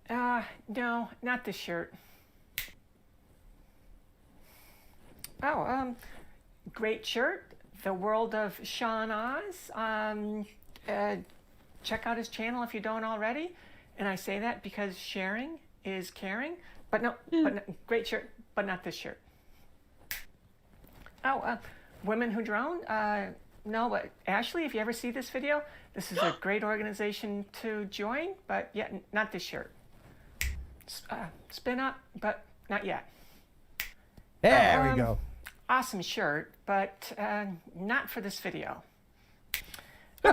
No, not this shirt. Oh, great shirt. The World of Sean Oz. Check out his channel if you don't already. And I say that because sharing is caring. But no, great shirt, but not this shirt. Oh, Women Who Drone. No, but Ashley, if you ever see this video, this is a great organization to join. But yeah, not this shirt. SpinUp, but not yet. There we go. Awesome shirt, but not for this video. Yeah,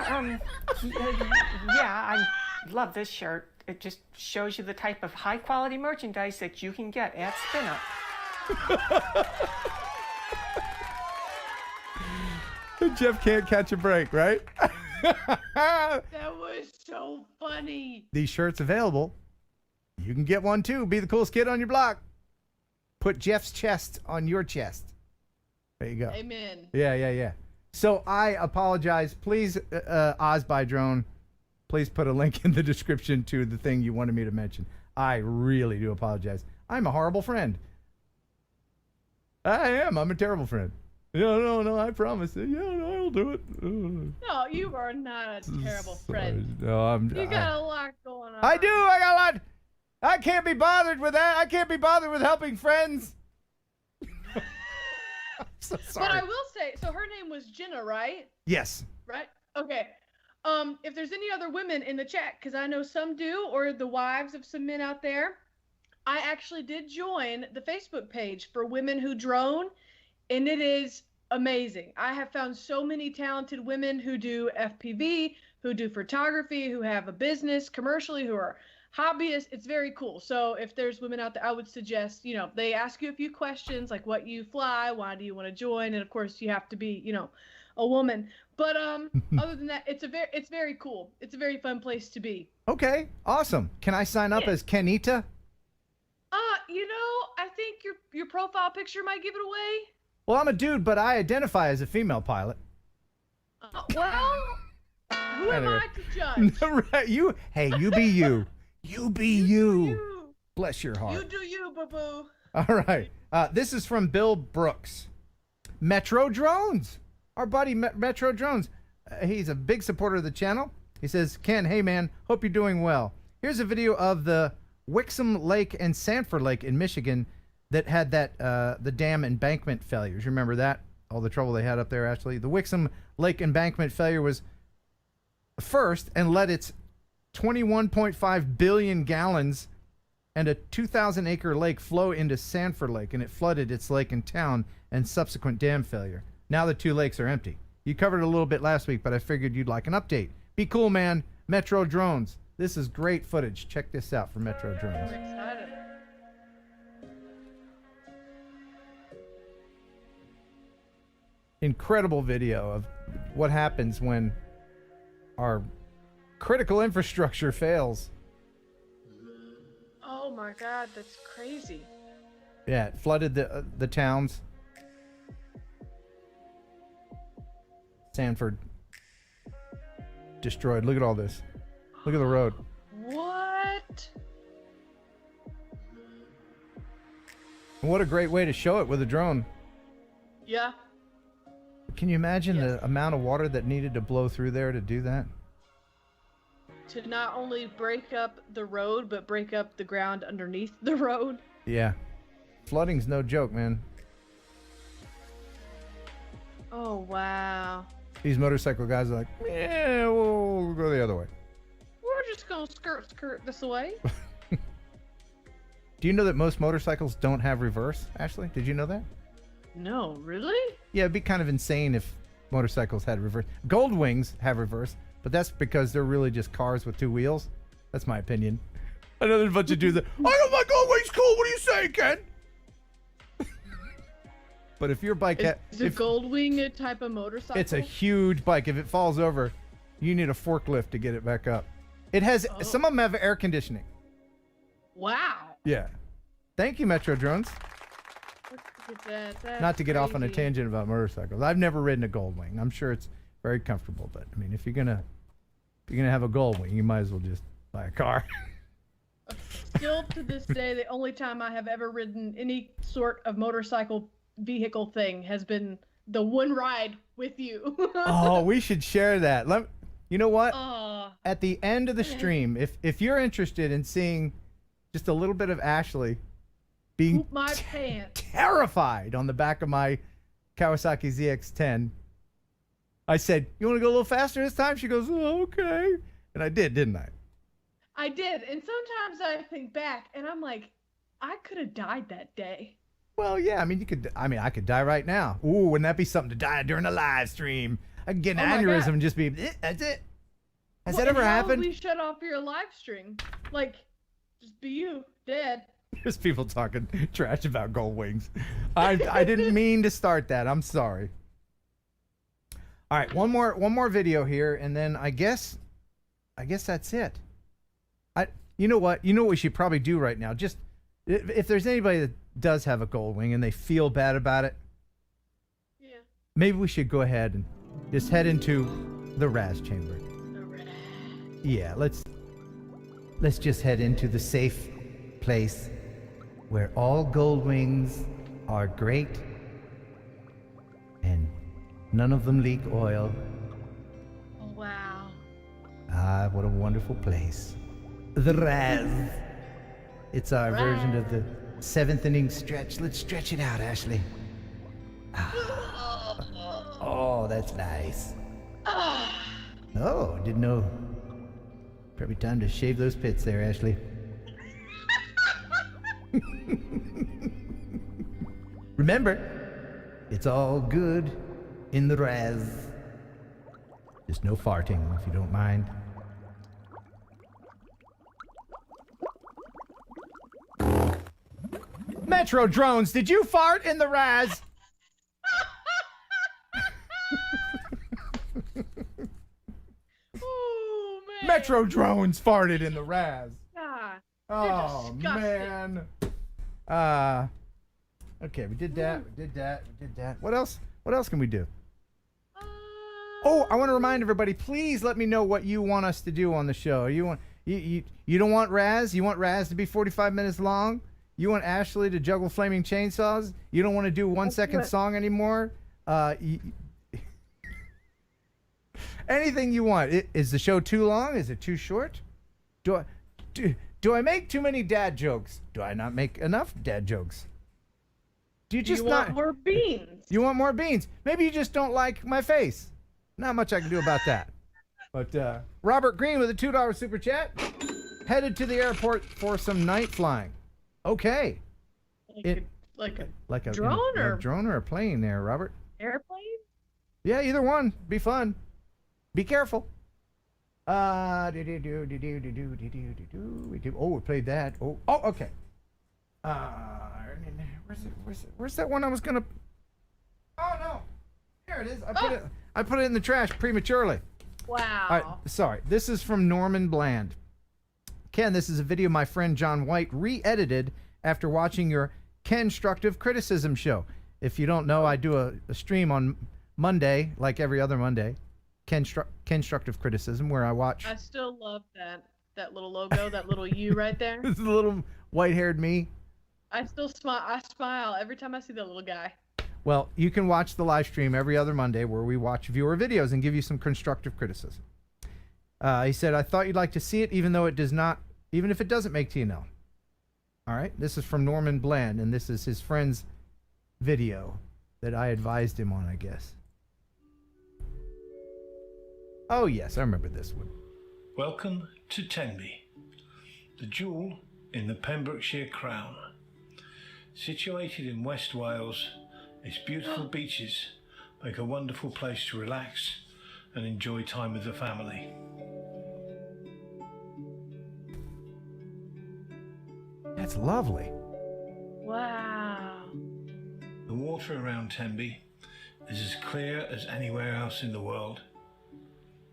I love this shirt. It just shows you the type of high quality merchandise that you can get at SpinUp. Jeff can't catch a break, right? That was so funny. These shirts available. You can get one too. Be the coolest kid on your block. Put Jeff's chest on your chest. There you go. Amen. Yeah. So I apologize. Please, Oz by Drone, please put a link in the description to the thing you wanted me to mention. I really do apologize. I'm a horrible friend. I am. I'm a terrible friend. No, I promise. Yeah, no, I'll do it. No, you are not a terrible friend. No, You got a lot going on. I do. I got a lot. I can't be bothered with that. I can't be bothered with helping friends. I'm so sorry. But I will say, so her name was Jenna, right? Yes. Right? Okay. If there's any other women in the chat, because I know some do, or the wives of some men out there, I actually did join the Facebook page for Women Who Drone, and it is amazing. I have found so many talented women who do FPV, who do photography, who have a business commercially, who are hobbyists. It's very cool. So if there's women out there, I would suggest, they ask you a few questions like what you fly, why do you want to join, and of course you have to be, a woman. But other than that, it's very cool. It's a very fun place to be. Okay, awesome. Can I sign up as Kenita? I think your profile picture might give it away. Well, I'm a dude, but I identify as a female pilot. Well, who am I to judge? Right, you be you. You be you. Bless your heart. You do you, boo-boo. All right. This is from Bill Brooks. Metro Drones. Our buddy Metro Drones. He's a big supporter of the channel. He says, Ken, hey man, hope you're doing well. Here's a video of the Wixom Lake and Sanford Lake in Michigan that had that the dam embankment failures. Remember that? All the trouble they had up there, actually. The Wixom Lake embankment failure was first and let its 21.5 billion gallons and a 2,000 acre lake flow into Sanford Lake, and it flooded its lake and town and subsequent dam failure. Now the two lakes are empty. You covered it a little bit last week, but I figured you'd like an update. Be cool, man. Metro Drones. This is great footage. Check this out for Metro Drones. I'm excited. Incredible video of what happens when our critical infrastructure fails. Oh my God, that's crazy. Yeah, it flooded the towns. Sanford destroyed. Look at all this. Look at the road. What? And what a great way to show it with a drone. Yeah. Can you imagine the amount of water that needed to blow through there to do that? To not only break up the road, but break up the ground underneath the road. Yeah. Flooding's no joke, man. Oh, wow. These motorcycle guys are like, yeah, we'll go the other way. We're just going to skirt this way. Do you know that most motorcycles don't have reverse, Ashley? Did you know that? No, really? Yeah, it'd be kind of insane if motorcycles had reverse. Gold Wings have reverse, but that's because they're really just cars with two wheels. That's my opinion. I know there's a bunch of dudes that, I know my Gold Wings cool. What do you say, Ken? But if your bike is a Goldwing a type of motorcycle? It's a huge bike. If it falls over, you need a forklift to get it back up. It has some of them have air conditioning. Wow. Yeah. Thank you, Metro Drones. That's Not to get off on a crazy. tangent about motorcycles. I've never ridden a Goldwing. I'm sure it's very comfortable, but I mean, if you're gonna have a Goldwing, you might as well just by a car. Still to this day, the only time I have ever ridden any sort of motorcycle vehicle thing has been the one ride with you. Oh, we should share that. You know what? Aw. At the end of the stream, if you're interested in seeing just a little bit of Ashley being Poop my pants. terrified on the back of my Kawasaki ZX-10, I said, "You want to go a little faster this time?" She goes, "Oh, okay." And I did, didn't I? I did, and sometimes I think back, and I'm like, I could have died that day. Well, yeah. I mean, I could die right now. Ooh, wouldn't that be something to die during a live stream? I could get an aneurysm and just be, that's it. Has that ever happened? We shut off your live stream, like, just be you dead. There's people talking trash about gold wings. I didn't mean to start that. I'm sorry. All right, one more video here, and then I guess that's it. You know what we should probably do right now? Just if there's anybody that does have a gold wing and they feel bad about it, yeah, maybe we should go ahead and just head into the Raz chamber. Yeah, let's just head into the safe place where all gold wings are great and none of them leak oil. Oh, wow. Ah, what a wonderful place. The Raz. It's our version of the 7th inning stretch. Let's stretch it out, Ashley. Ah. Oh, that's nice. Oh, didn't know. Probably time to shave those pits there, Ashley. Remember, it's all good in the Raz. Just no farting, if you don't mind. Metro drones, did you fart in the Raz? Oh, man. Metro drones farted in the Raz. God, Oh, disgusting. man. Okay, we did that. What else can we do? Oh, I want to remind everybody, please let me know what you want us to do on the show. You don't want Raz? You want Raz to be 45 minutes long? You want Ashley to juggle flaming chainsaws? You don't want to do 1 second song anymore? Anything you want. Is the show too long? Is it too short? Do I make too many dad jokes? Do I not make enough dad jokes? Do you just want more beans? You want more beans? Maybe you just don't like my face. Not much I can do about that. But Robert Green with a $2 super chat. Headed to the airport for some night flying. Okay. Like a drone or a drone or a plane there, Robert? airplane? Yeah, either one. Be fun. Be careful. Oh, we played that. Oh, okay. Where's that one I was gonna? Oh no, here it is. I put it in the trash prematurely. Wow. All right, sorry. This is from Norman Bland. Ken, this is a video my friend John White re-edited after watching your Constructive Criticism show. If you don't know, I do a stream on Monday, like every other Monday, Constructive Criticism, where I watch. I still love that little logo, that little U right there. This is a little white-haired me. I still smile. I smile every time I see that little guy. Well, you can watch the live stream every other Monday where we watch viewer videos and give you some constructive criticism. He said, I thought you'd like to see it even if it doesn't make TNL. All right, this is from Norman Bland, and this is his friend's video that I advised him on, I guess. Oh, yes, I remember this one. Welcome to Tenby, the jewel in the Pembrokeshire Crown. Situated in West Wales, its beautiful beaches make a wonderful place to relax and enjoy time with the family. That's lovely. Wow. The water around Tenby is as clear as anywhere else in the world,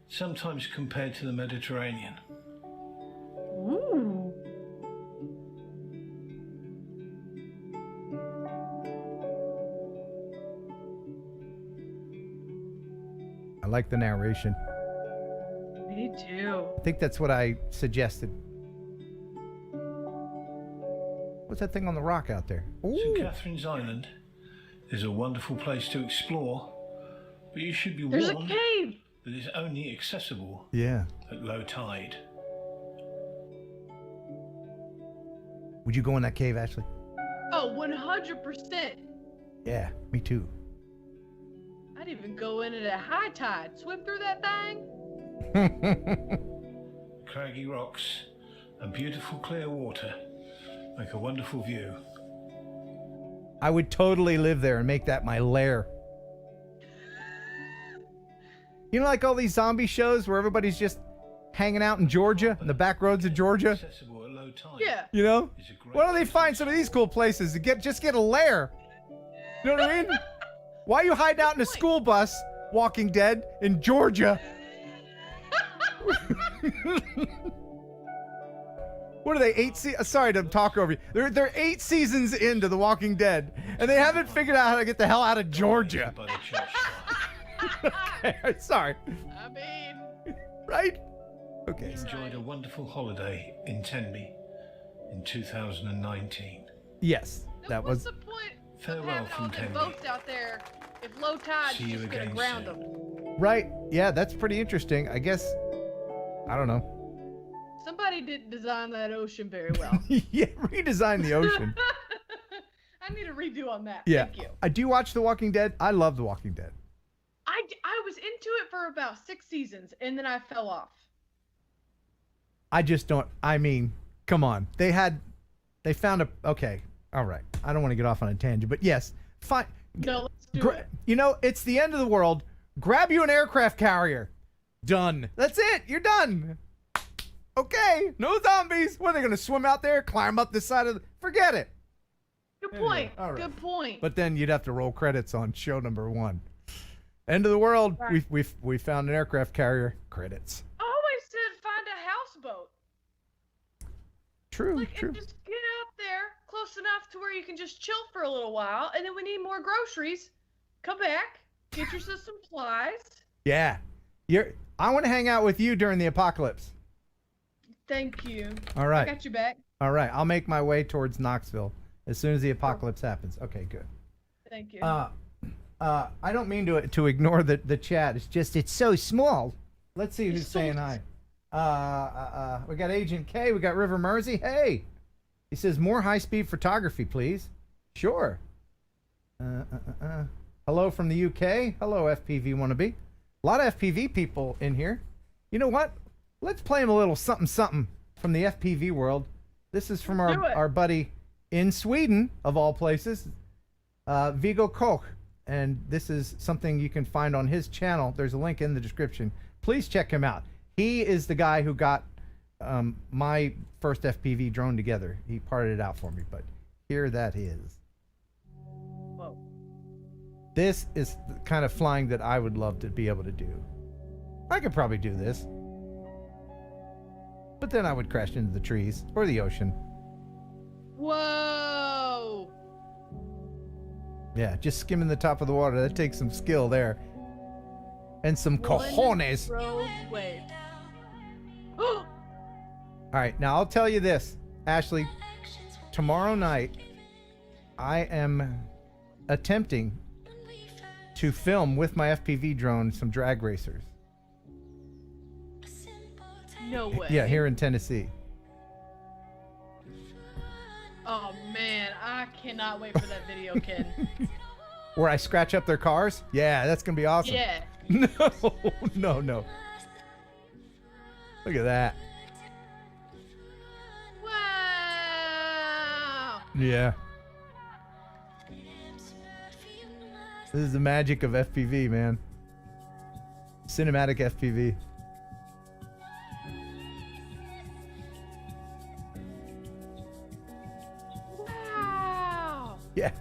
sometimes compared to the Mediterranean. Ooh. I like the narration. Me too. I think that's what I suggested. What's that thing on the rock out there? St. Catherine's Island is a wonderful place to explore, but you should be There's warned a cave. that it's only accessible Yeah. at low tide. Would you go in that cave, Ashley? Oh, 100%. Yeah, me too. I'd even go in at a high tide. Swim through that thing. Craggy rocks and beautiful clear water make a wonderful view. I would totally live there and make that my lair. You know, like all these zombie shows where everybody's just hanging out in Georgia, in the back roads of Georgia? Accessible at low tide. Yeah. You know? Why don't they find some of these cool places to just get a lair? You know what I mean? Why are you hiding out in a school bus, Walking Dead, in Georgia? What are they, sorry to talk over you. They're 8 seasons into The Walking Dead, and they haven't figured out how to get the hell out of Georgia. Okay, sorry. I mean... Right? Okay. We enjoyed a wonderful holiday in Tenby in 2019. Yes, that was... What's the point Farewell of having from all them Tenby. boats out there if low tide See is you just going to again ground soon. them? Right. Yeah, that's pretty interesting. I guess, I don't know. Somebody didn't design that ocean very well. Yeah, redesign the ocean. I need a redo on that. Yeah. Thank you. I do watch The Walking Dead. I love The Walking Dead. I was into it for about 6 seasons, and then I fell off. I just don't, I mean, come on. They found a, okay, all right. I don't want to get off on a tangent, but yes, fine. No, let's do it. You know, it's the end of the world. Grab you an aircraft carrier. Done. That's it. You're done. Okay, no zombies. What are they going to swim out there, climb up the side of the... Forget it. Good point. all right. Good point. But then you'd have to roll credits on show number 1. End of the world. Right. We found an aircraft carrier. Credits. I always said find a houseboat. True, Like, true. and just get up there close enough to where you can just chill for a little while, and then we need more groceries. Come back, get yourself some supplies. Yeah. I want to hang out with you during the apocalypse. Thank you. All right. I got your back. All right. I'll make my way towards Knoxville as soon as the apocalypse happens. Okay, good. Thank you. I don't mean to ignore the chat. It's just it's so small. Let's see who's saying hi. We got Agent K. We got River Mersey. Hey, he says more high-speed photography, please. Sure. Hello from the UK. Hello, FPV wannabe. A lot of FPV people in here. You know what? Let's play him a little something something from the FPV world. This is from our buddy in Sweden, of all places, Viggo Koch. And this is something you can find on his channel. There's a link in the description. Please check him out. He is the guy who got my first FPV drone together. He parted it out for me, but here that is. Whoa. This is the kind of flying that I would love to be able to do. I could probably do this. But then I would crash into the trees or the ocean. Whoa. Yeah, just skimming the top of the water. That takes some skill there. And some cojones. All right, now I'll tell you this, Ashley. Tomorrow night, I am attempting to film with my FPV drone some drag racers. No way. Yeah, here in Tennessee. Oh man, I cannot wait for that video, Ken. Where I scratch up their cars? Yeah, that's going to be awesome. Yeah. No. Look at that. Wow. Yeah. This is the magic of FPV, man. Cinematic FPV. Wow. Yeah.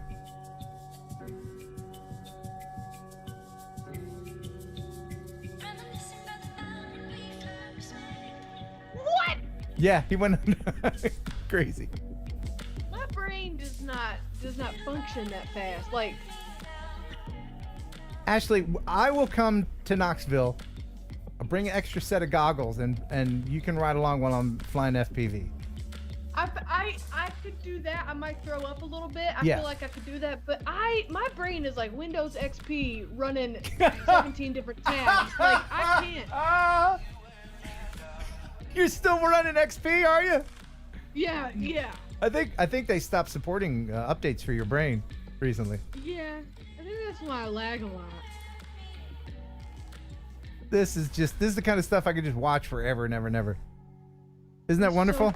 What? Yeah, he went crazy. My brain does not function that fast. Like, Ashley, I will come to Knoxville bring an extra set of goggles, and you can ride along while I'm flying FPV. I could do that. I might throw up a little bit. I Yeah. feel like I could do that, but my brain is like Windows XP running 17 different tabs. Like I can't. You're still running XP, are you? Yeah. I think they stopped supporting updates for your brain recently. Yeah. I think that's why I lag a lot. This is the kind of stuff I could just watch forever and ever and ever. Isn't that wonderful?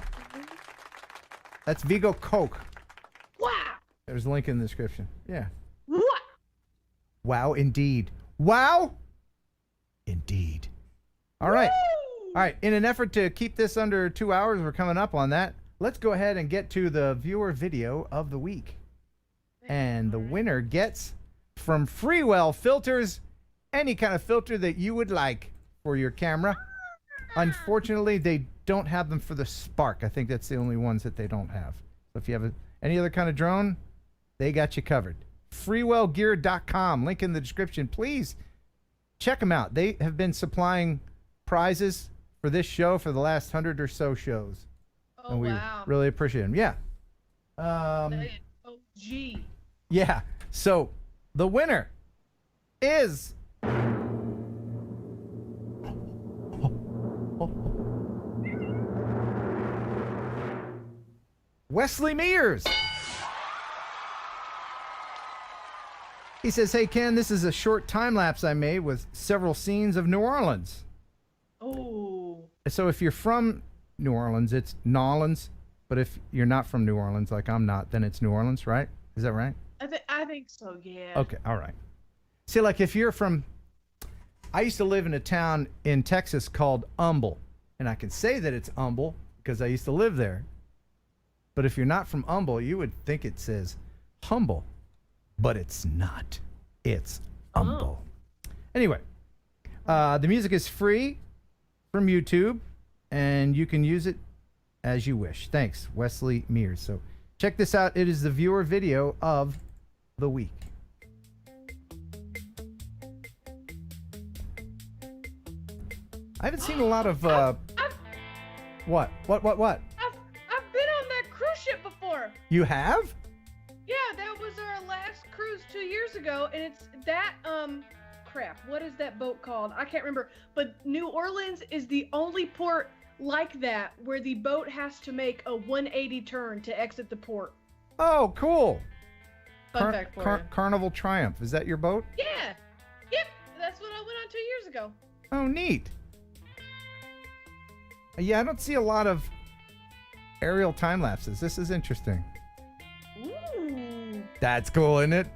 That's Vigo Coke. Wow. There's a link in the description. Yeah. What? Wow, indeed. Wow, indeed. All right. All right. In an effort to keep this under 2 hours, we're coming up on that. Let's go ahead and get to the viewer video of the week. And the winner gets from Freewell Filters any kind of filter that you would like for your camera. Unfortunately, they don't have them for the Spark. I think that's the only ones that they don't have. So if you have any other kind of drone, they got you covered. Freewellgear.com. Link in the description. Please check them out. They have been supplying prizes for this show for the last 100 or so shows. Oh, and we wow. really appreciate them. Yeah. OG. Yeah. So the winner is Wesley Mears. He says, "Hey Ken, this is a short time lapse I made with several scenes of New Orleans." Oh. So if you're from New Orleans, it's Nolans. But if you're not from New Orleans, like I'm not, then it's New Orleans, right? Is that right? I think so, yeah. Okay, all right. See, like if you're from, I used to live in a town in Texas called Humble, and I can say that it's Humble because I used to live there. But if you're not from Humble, you would think it says humble, but it's not. It's Humble. Anyway, the music is free from YouTube, and you can use it as you wish. Thanks, Wesley Mears. So check this out. It is the viewer video of the week. I haven't seen a lot of what? I've been on that cruise ship before. You have? Yeah, that was our last cruise 2 years ago, and it's that crap. What is that boat called? I can't remember. But New Orleans is the only port like that where the boat has to make a 180 turn to exit the port. Oh, cool. Fun fact for you. Carnival Triumph. Is that your boat? Yeah. Yep. That's what I went on 2 years ago. Oh, neat. Yeah, I don't see a lot of aerial time lapses. This is interesting. Ooh. That's cool, isn't it?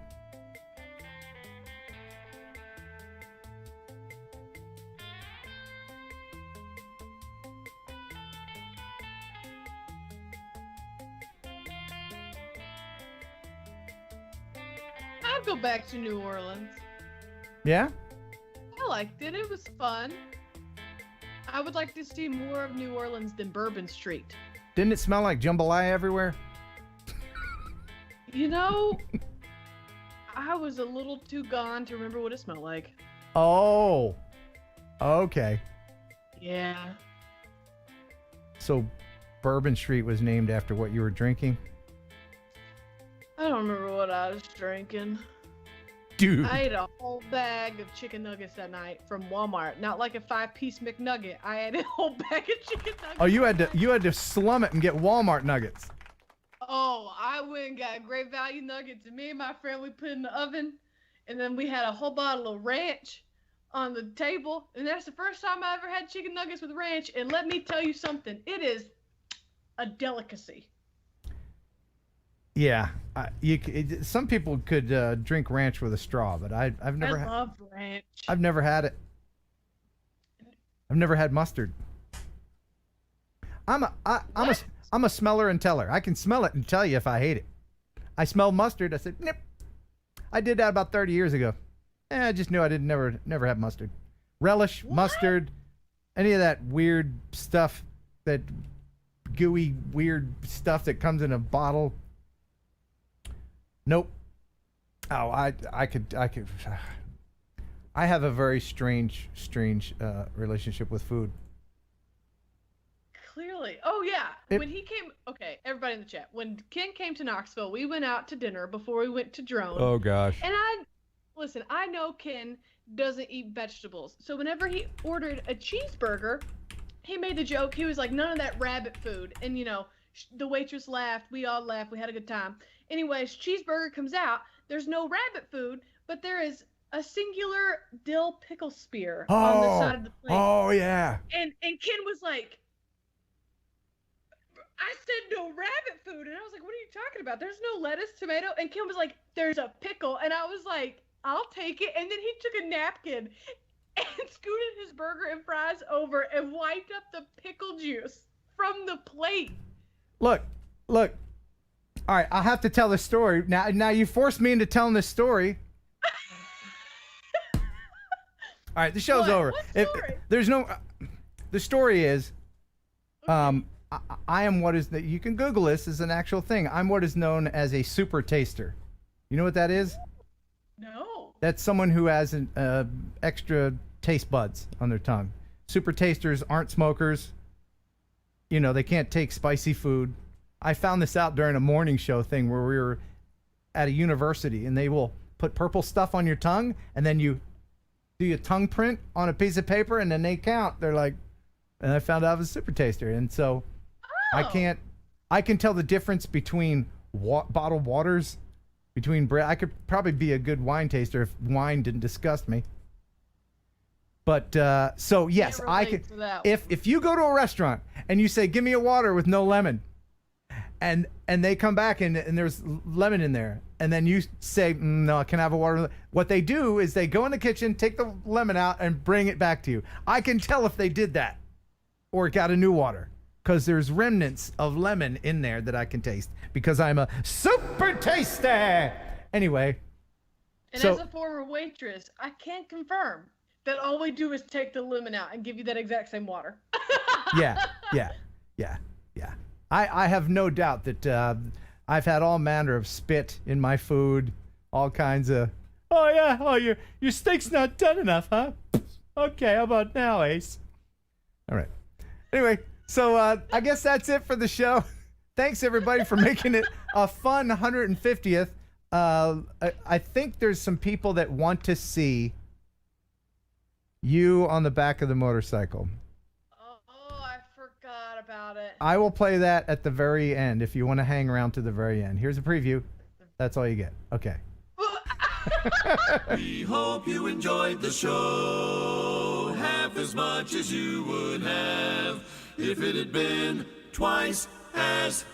I'd go back to New Orleans. Yeah? I liked it. It was fun. I would like to see more of New Orleans than Bourbon Street. Didn't it smell like jambalaya everywhere? You know, I was a little too gone to remember what it smelled like. Oh. Okay. Yeah. So Bourbon Street was named after what you were drinking? I don't remember what I was drinking. Dude. I ate a whole bag of chicken nuggets that night from Walmart. Not like a 5-piece McNugget. I ate a whole bag of chicken nuggets. Oh, you had to slum it and get Walmart nuggets. Oh, I went and got Great Value nuggets, and me and my friend, we put in the oven, and then we had a whole bottle of ranch on the table, and that's the first time I ever had chicken nuggets with ranch, and let me tell you something, it is a delicacy. Yeah, some people could drink ranch with a straw, but I've never. I love ranch. I've never had it. I've never had mustard. I'm a smeller and teller. I can smell it and tell you if I hate it. I smelled mustard. I said, "Nip." I did that about 30 years ago. I just knew I didn't never have mustard. Relish, mustard, any of that weird stuff, that gooey weird stuff that comes in a bottle. Nope. Oh, I could. I have a very strange relationship with food. Clearly. Oh, yeah. When he came... Okay, everybody in the chat. When Ken came to Knoxville, we went out to dinner before we went to Drone. Oh, gosh. And listen, I know Ken doesn't eat vegetables. So whenever he ordered a cheeseburger, he made the joke. He was like, none of that rabbit food. And, you know, the waitress laughed. We all laughed. We had a good time. Anyways, cheeseburger comes out. There's no rabbit food, but there is a singular dill pickle spear on the side of the plate. Oh, yeah. And Ken was like, I said no rabbit food. And I was like, what are you talking about? There's no lettuce, tomato. And Ken was like, there's a pickle. And I was like, I'll take it. And then he took a napkin and scooted his burger and fries over and wiped up the pickle juice from the plate. Look. All right, I'll have to tell this story. Now you forced me into telling this story. All right, the show's over. What story? There's no... the story is... I am what is... you can Google this. It's an actual thing. I'm what is known as a super taster. You know what that is? No. That's someone who has an extra taste buds on their tongue. Super tasters aren't smokers. You know, they can't take spicy food. I found this out during a morning show thing where we were at a university, and they will put purple stuff on your tongue, and then you do your tongue print on a piece of paper, and then they count. They're like, and I found out I was a super taster. And so I can tell the difference between bottled waters, between bread. I could probably be a good wine taster if wine didn't disgust me. But so yes, I could. If you go to a restaurant and you say, "Give me a water with no lemon," and they come back and there's lemon in there, and then you say, "No, I can have a water." What they do is they go in the kitchen, take the lemon out, and bring it back to you. I can tell if they did that or got a new water because there's remnants of lemon in there that I can taste because I'm a super taster. Anyway, And as a former waitress, I can confirm that all we do is take the lemon out and give you that exact same water. yeah. I have no doubt that I've had all manner of spit in my food, all kinds of, your steak's not done enough, huh? Okay, how about now, Ace? All right. Anyway, so I guess that's it for the show. Thanks, everybody, for making it a fun 150th. I think there's some people that want to see you on the back of the motorcycle. Oh, I forgot about it. I will play that at the very end if you want to hang around to the very end. Here's a preview. That's all you get. Okay. We hope you enjoyed the show half as much as you would have if it had been twice as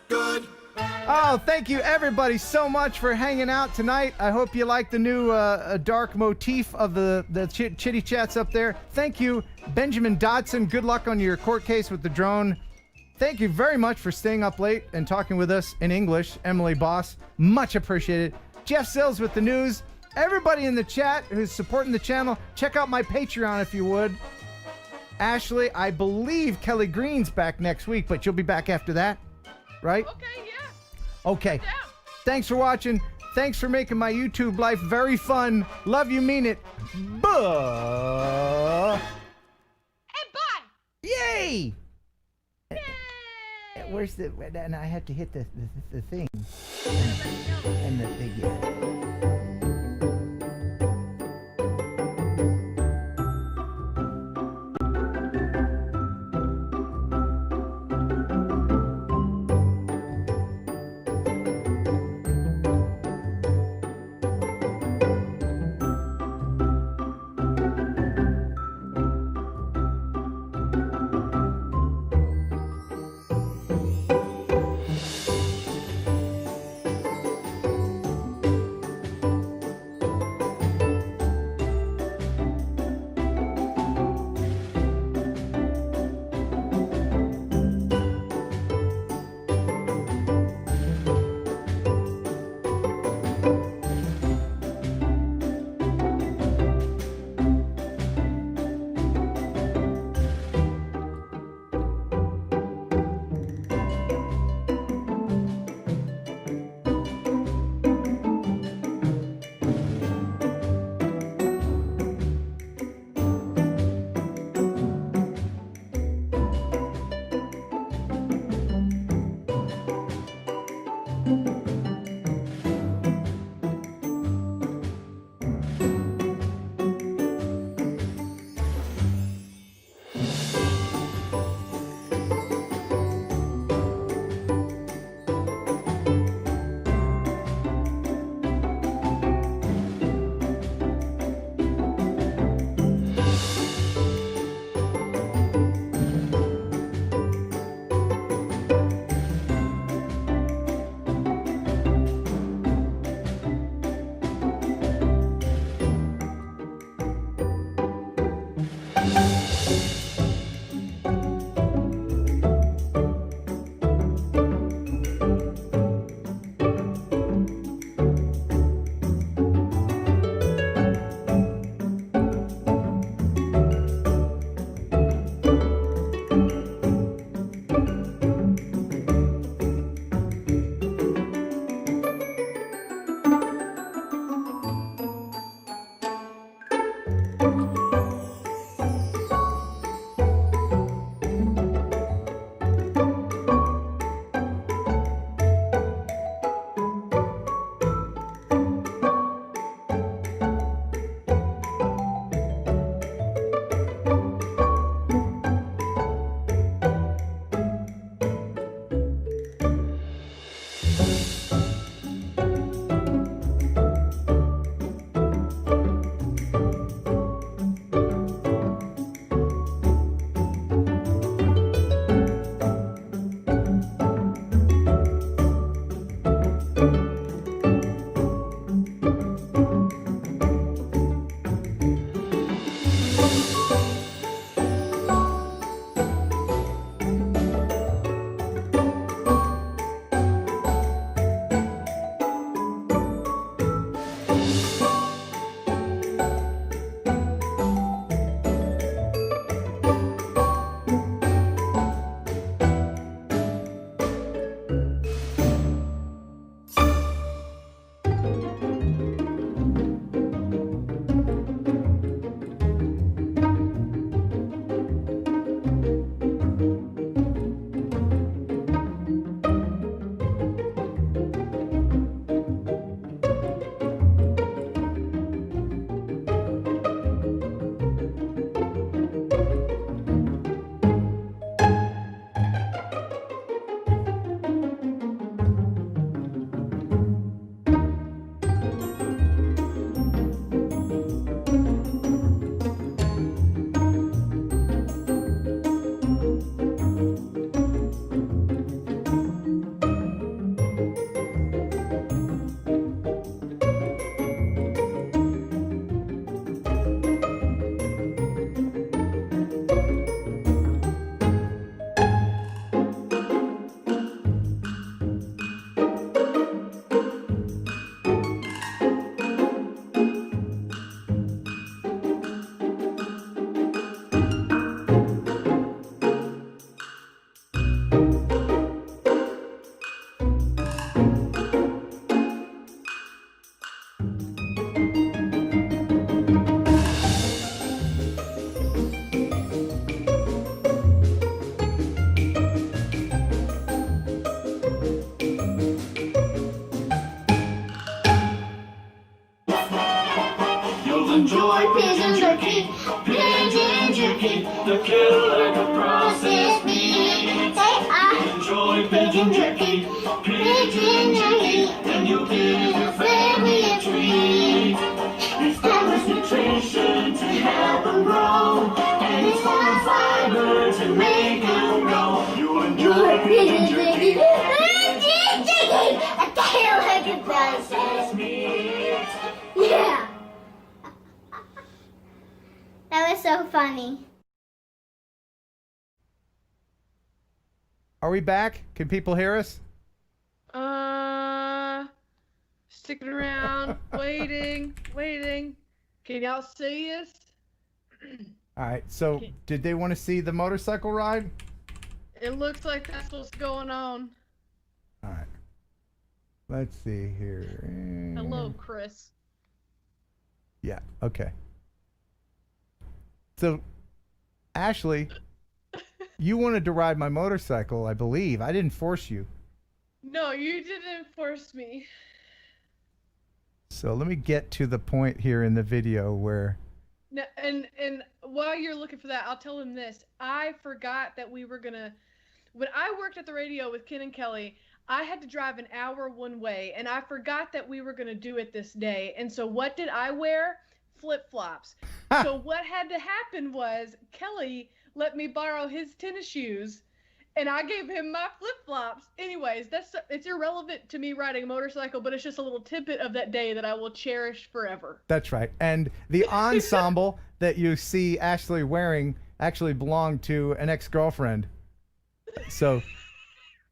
good. Oh, thank you everybody so much for hanging out tonight. I hope you like the new dark motif of the chitty chats up there. Thank you, Benjamin Dodson. Good luck on your court case with the drone. Thank you very much for staying up late and talking with us in English, Emelie Boss. Much appreciated. Jeff Sills with the news. Everybody in the chat who's supporting the channel, check out my Patreon if you would. Ashley, I believe Kelly Green's back next week, but you'll be back after that, right? Okay, yeah. Okay. Thanks for watching. Thanks for making my YouTube life very fun. Love you, mean it. Buh. And bye. Yay! Where's the? And I have to hit the thing. And the thing. enjoy pigeon jerky. Pigeon jerky. The killer like a processed meat. Say I enjoy pigeon jerky. Pigeon jerky. And you give your family a treat. It's timeless nutrition to help them grow. And it's full of fiber to make them grow. You enjoy pigeon jerky. Pigeon jerky. I feel like a processed meat. Yeah. That was so funny. Are we back? Can people hear us? Sticking around, waiting. Can y'all see us? All right. So, did they want to see the motorcycle ride? It looks like that's what's going on. All right. Let's see here. Hello, Chris. Yeah. Okay. So, Ashley, you wanted to ride my motorcycle, I believe. I didn't force you. No, you didn't force me. So let me get to the point here in the video where... No, and while you're looking for that, I'll tell him this. I forgot that we were going to... When I worked at the radio with Ken and Kelly, I had to drive an hour one way, and I forgot that we were going to do it this day. And so what did I wear? Flip-flops. So what had to happen was Kelly let me borrow his tennis shoes, and I gave him my flip-flops. Anyways, it's irrelevant to me riding a motorcycle, but it's just a little tidbit of that day that I will cherish forever. That's right. And the ensemble that you see Ashley wearing actually belonged to an ex-girlfriend. So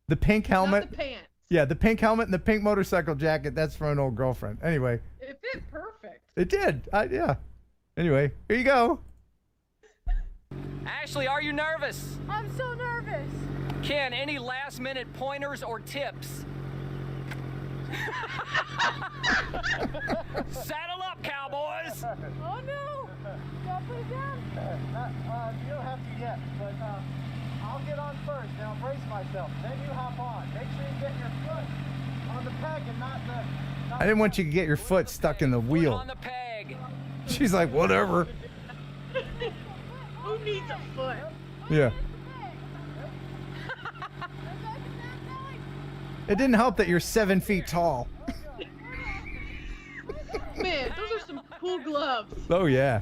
the pink helmet. Not the pants. Yeah, the pink helmet and the pink motorcycle jacket, that's for an old girlfriend. Anyway. It fit perfect. It did. Yeah. Anyway, here you go. Ashley, are you nervous? I'm so nervous. Ken, any last minute pointers or tips? Saddle up, cowboys! Oh no! Don't put it down. You don't have to yet, but I'll get on first and I'll brace myself. Then you hop on. Make sure you get your foot on the peg and not the... I didn't want you to get your foot stuck in the wheel. On the peg. She's like, whatever. Who needs a foot? Yeah. It didn't help that you're 7 feet tall. Man, those are some cool gloves. Oh, yeah.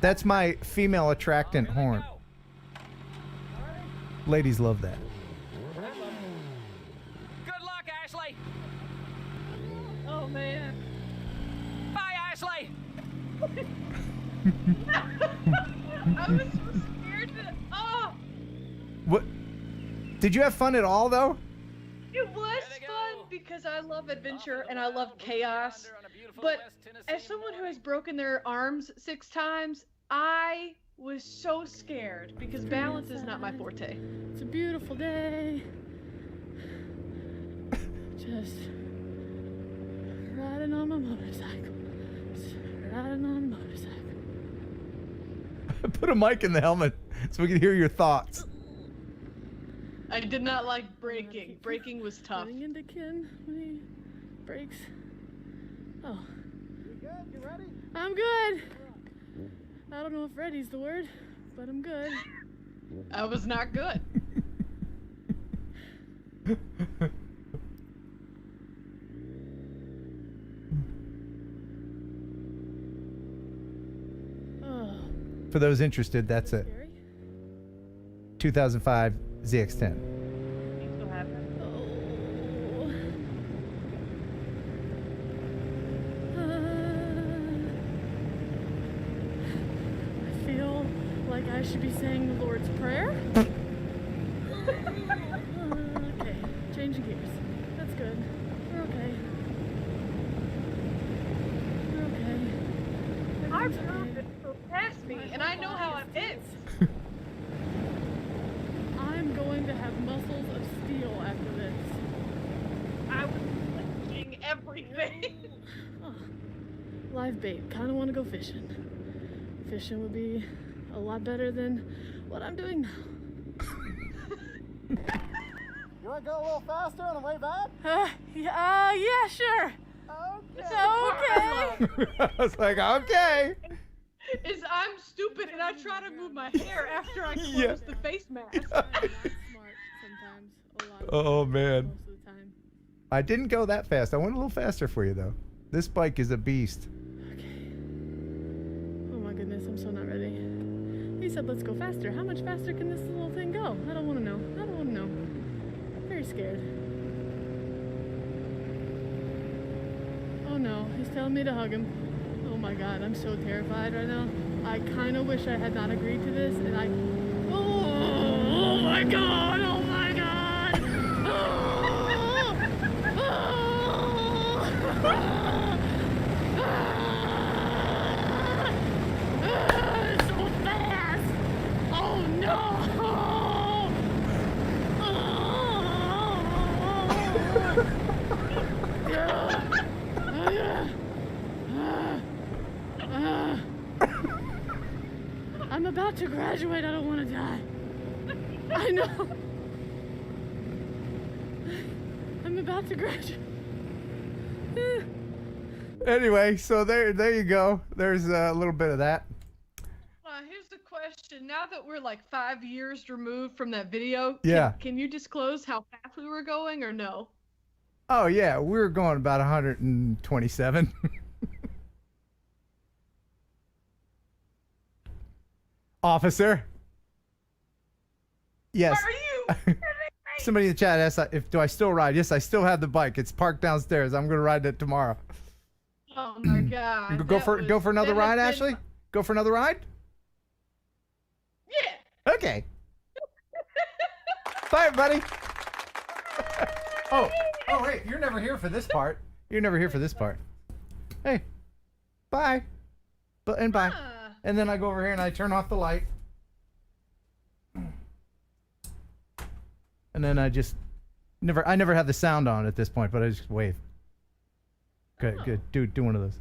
That's my female attractant horn. Ladies love that. Good luck, Ashley. Oh, man. Bye, Ashley. I was so scared to... Oh! What? Did you have fun at all, though? It was fun because I love adventure and I love chaos. But as someone who has broken their arms 6 times, I was so scared because balance is not my forte. It's a beautiful day. Just riding on my motorcycle. Just riding on a motorcycle. Put a mic in the helmet so we can hear your thoughts. I did not like braking. Braking was tough. Getting into Ken when he brakes. Oh. You good? You ready? I'm good. I don't know if ready's the word, but I'm good. I was not good. For those interested, that's a 2005 ZX10. I feel like I should be saying the Lord's Prayer. Okay, changing gears. That's good. We're okay. We're okay. I proved it so past me, and I know how it is. I'm going to have muscles of steel after this. I was lifting everything. Oh, live bait. Kind of want to go fishing. Fishing would be a lot better than what I'm doing now. Do I go a little faster on the way back? Yeah, sure. Okay. I was like, okay. Is I'm stupid and I try to move my hair after I close Yeah. the face mask. Smart sometimes. A lot. Oh man. Most of the time. I didn't go that fast. I went a little faster for you though. This bike is a beast. Oh my goodness, I'm so not ready. He said let's go faster. How much faster can this little thing go? I don't want to know. I don't want to know. I'm very scared. Oh no, he's telling me to hug him. Oh my god, I'm so terrified right now. I kind of wish I had not agreed to this, and I... Oh my god, oh my god! It's so fast! Oh no! I'm about to graduate. I don't want to die. I know. I'm about to graduate. Anyway, so there you go. There's a little bit of that. Here's the question. Now that we're like 5 years removed from that video, Yeah. can you disclose how fast we were going or no? Oh yeah, we were going about 127. Officer. Yes. Are you? Somebody in the chat asked if do I still ride? Yes, I still have the bike. It's parked downstairs. I'm gonna ride it tomorrow. Oh my god. Go for another ride, Ashley? Go for another ride? Yeah. Okay. Bye, everybody. Oh, wait, you're never here for this part. You're never here for this part. Hey, bye. And bye. And then I go over here and I turn off the light. And then I just I never have the sound on at this point, but I just wave. Good. Do one of those.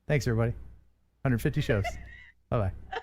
Thanks, everybody. 150 shows. Bye-bye.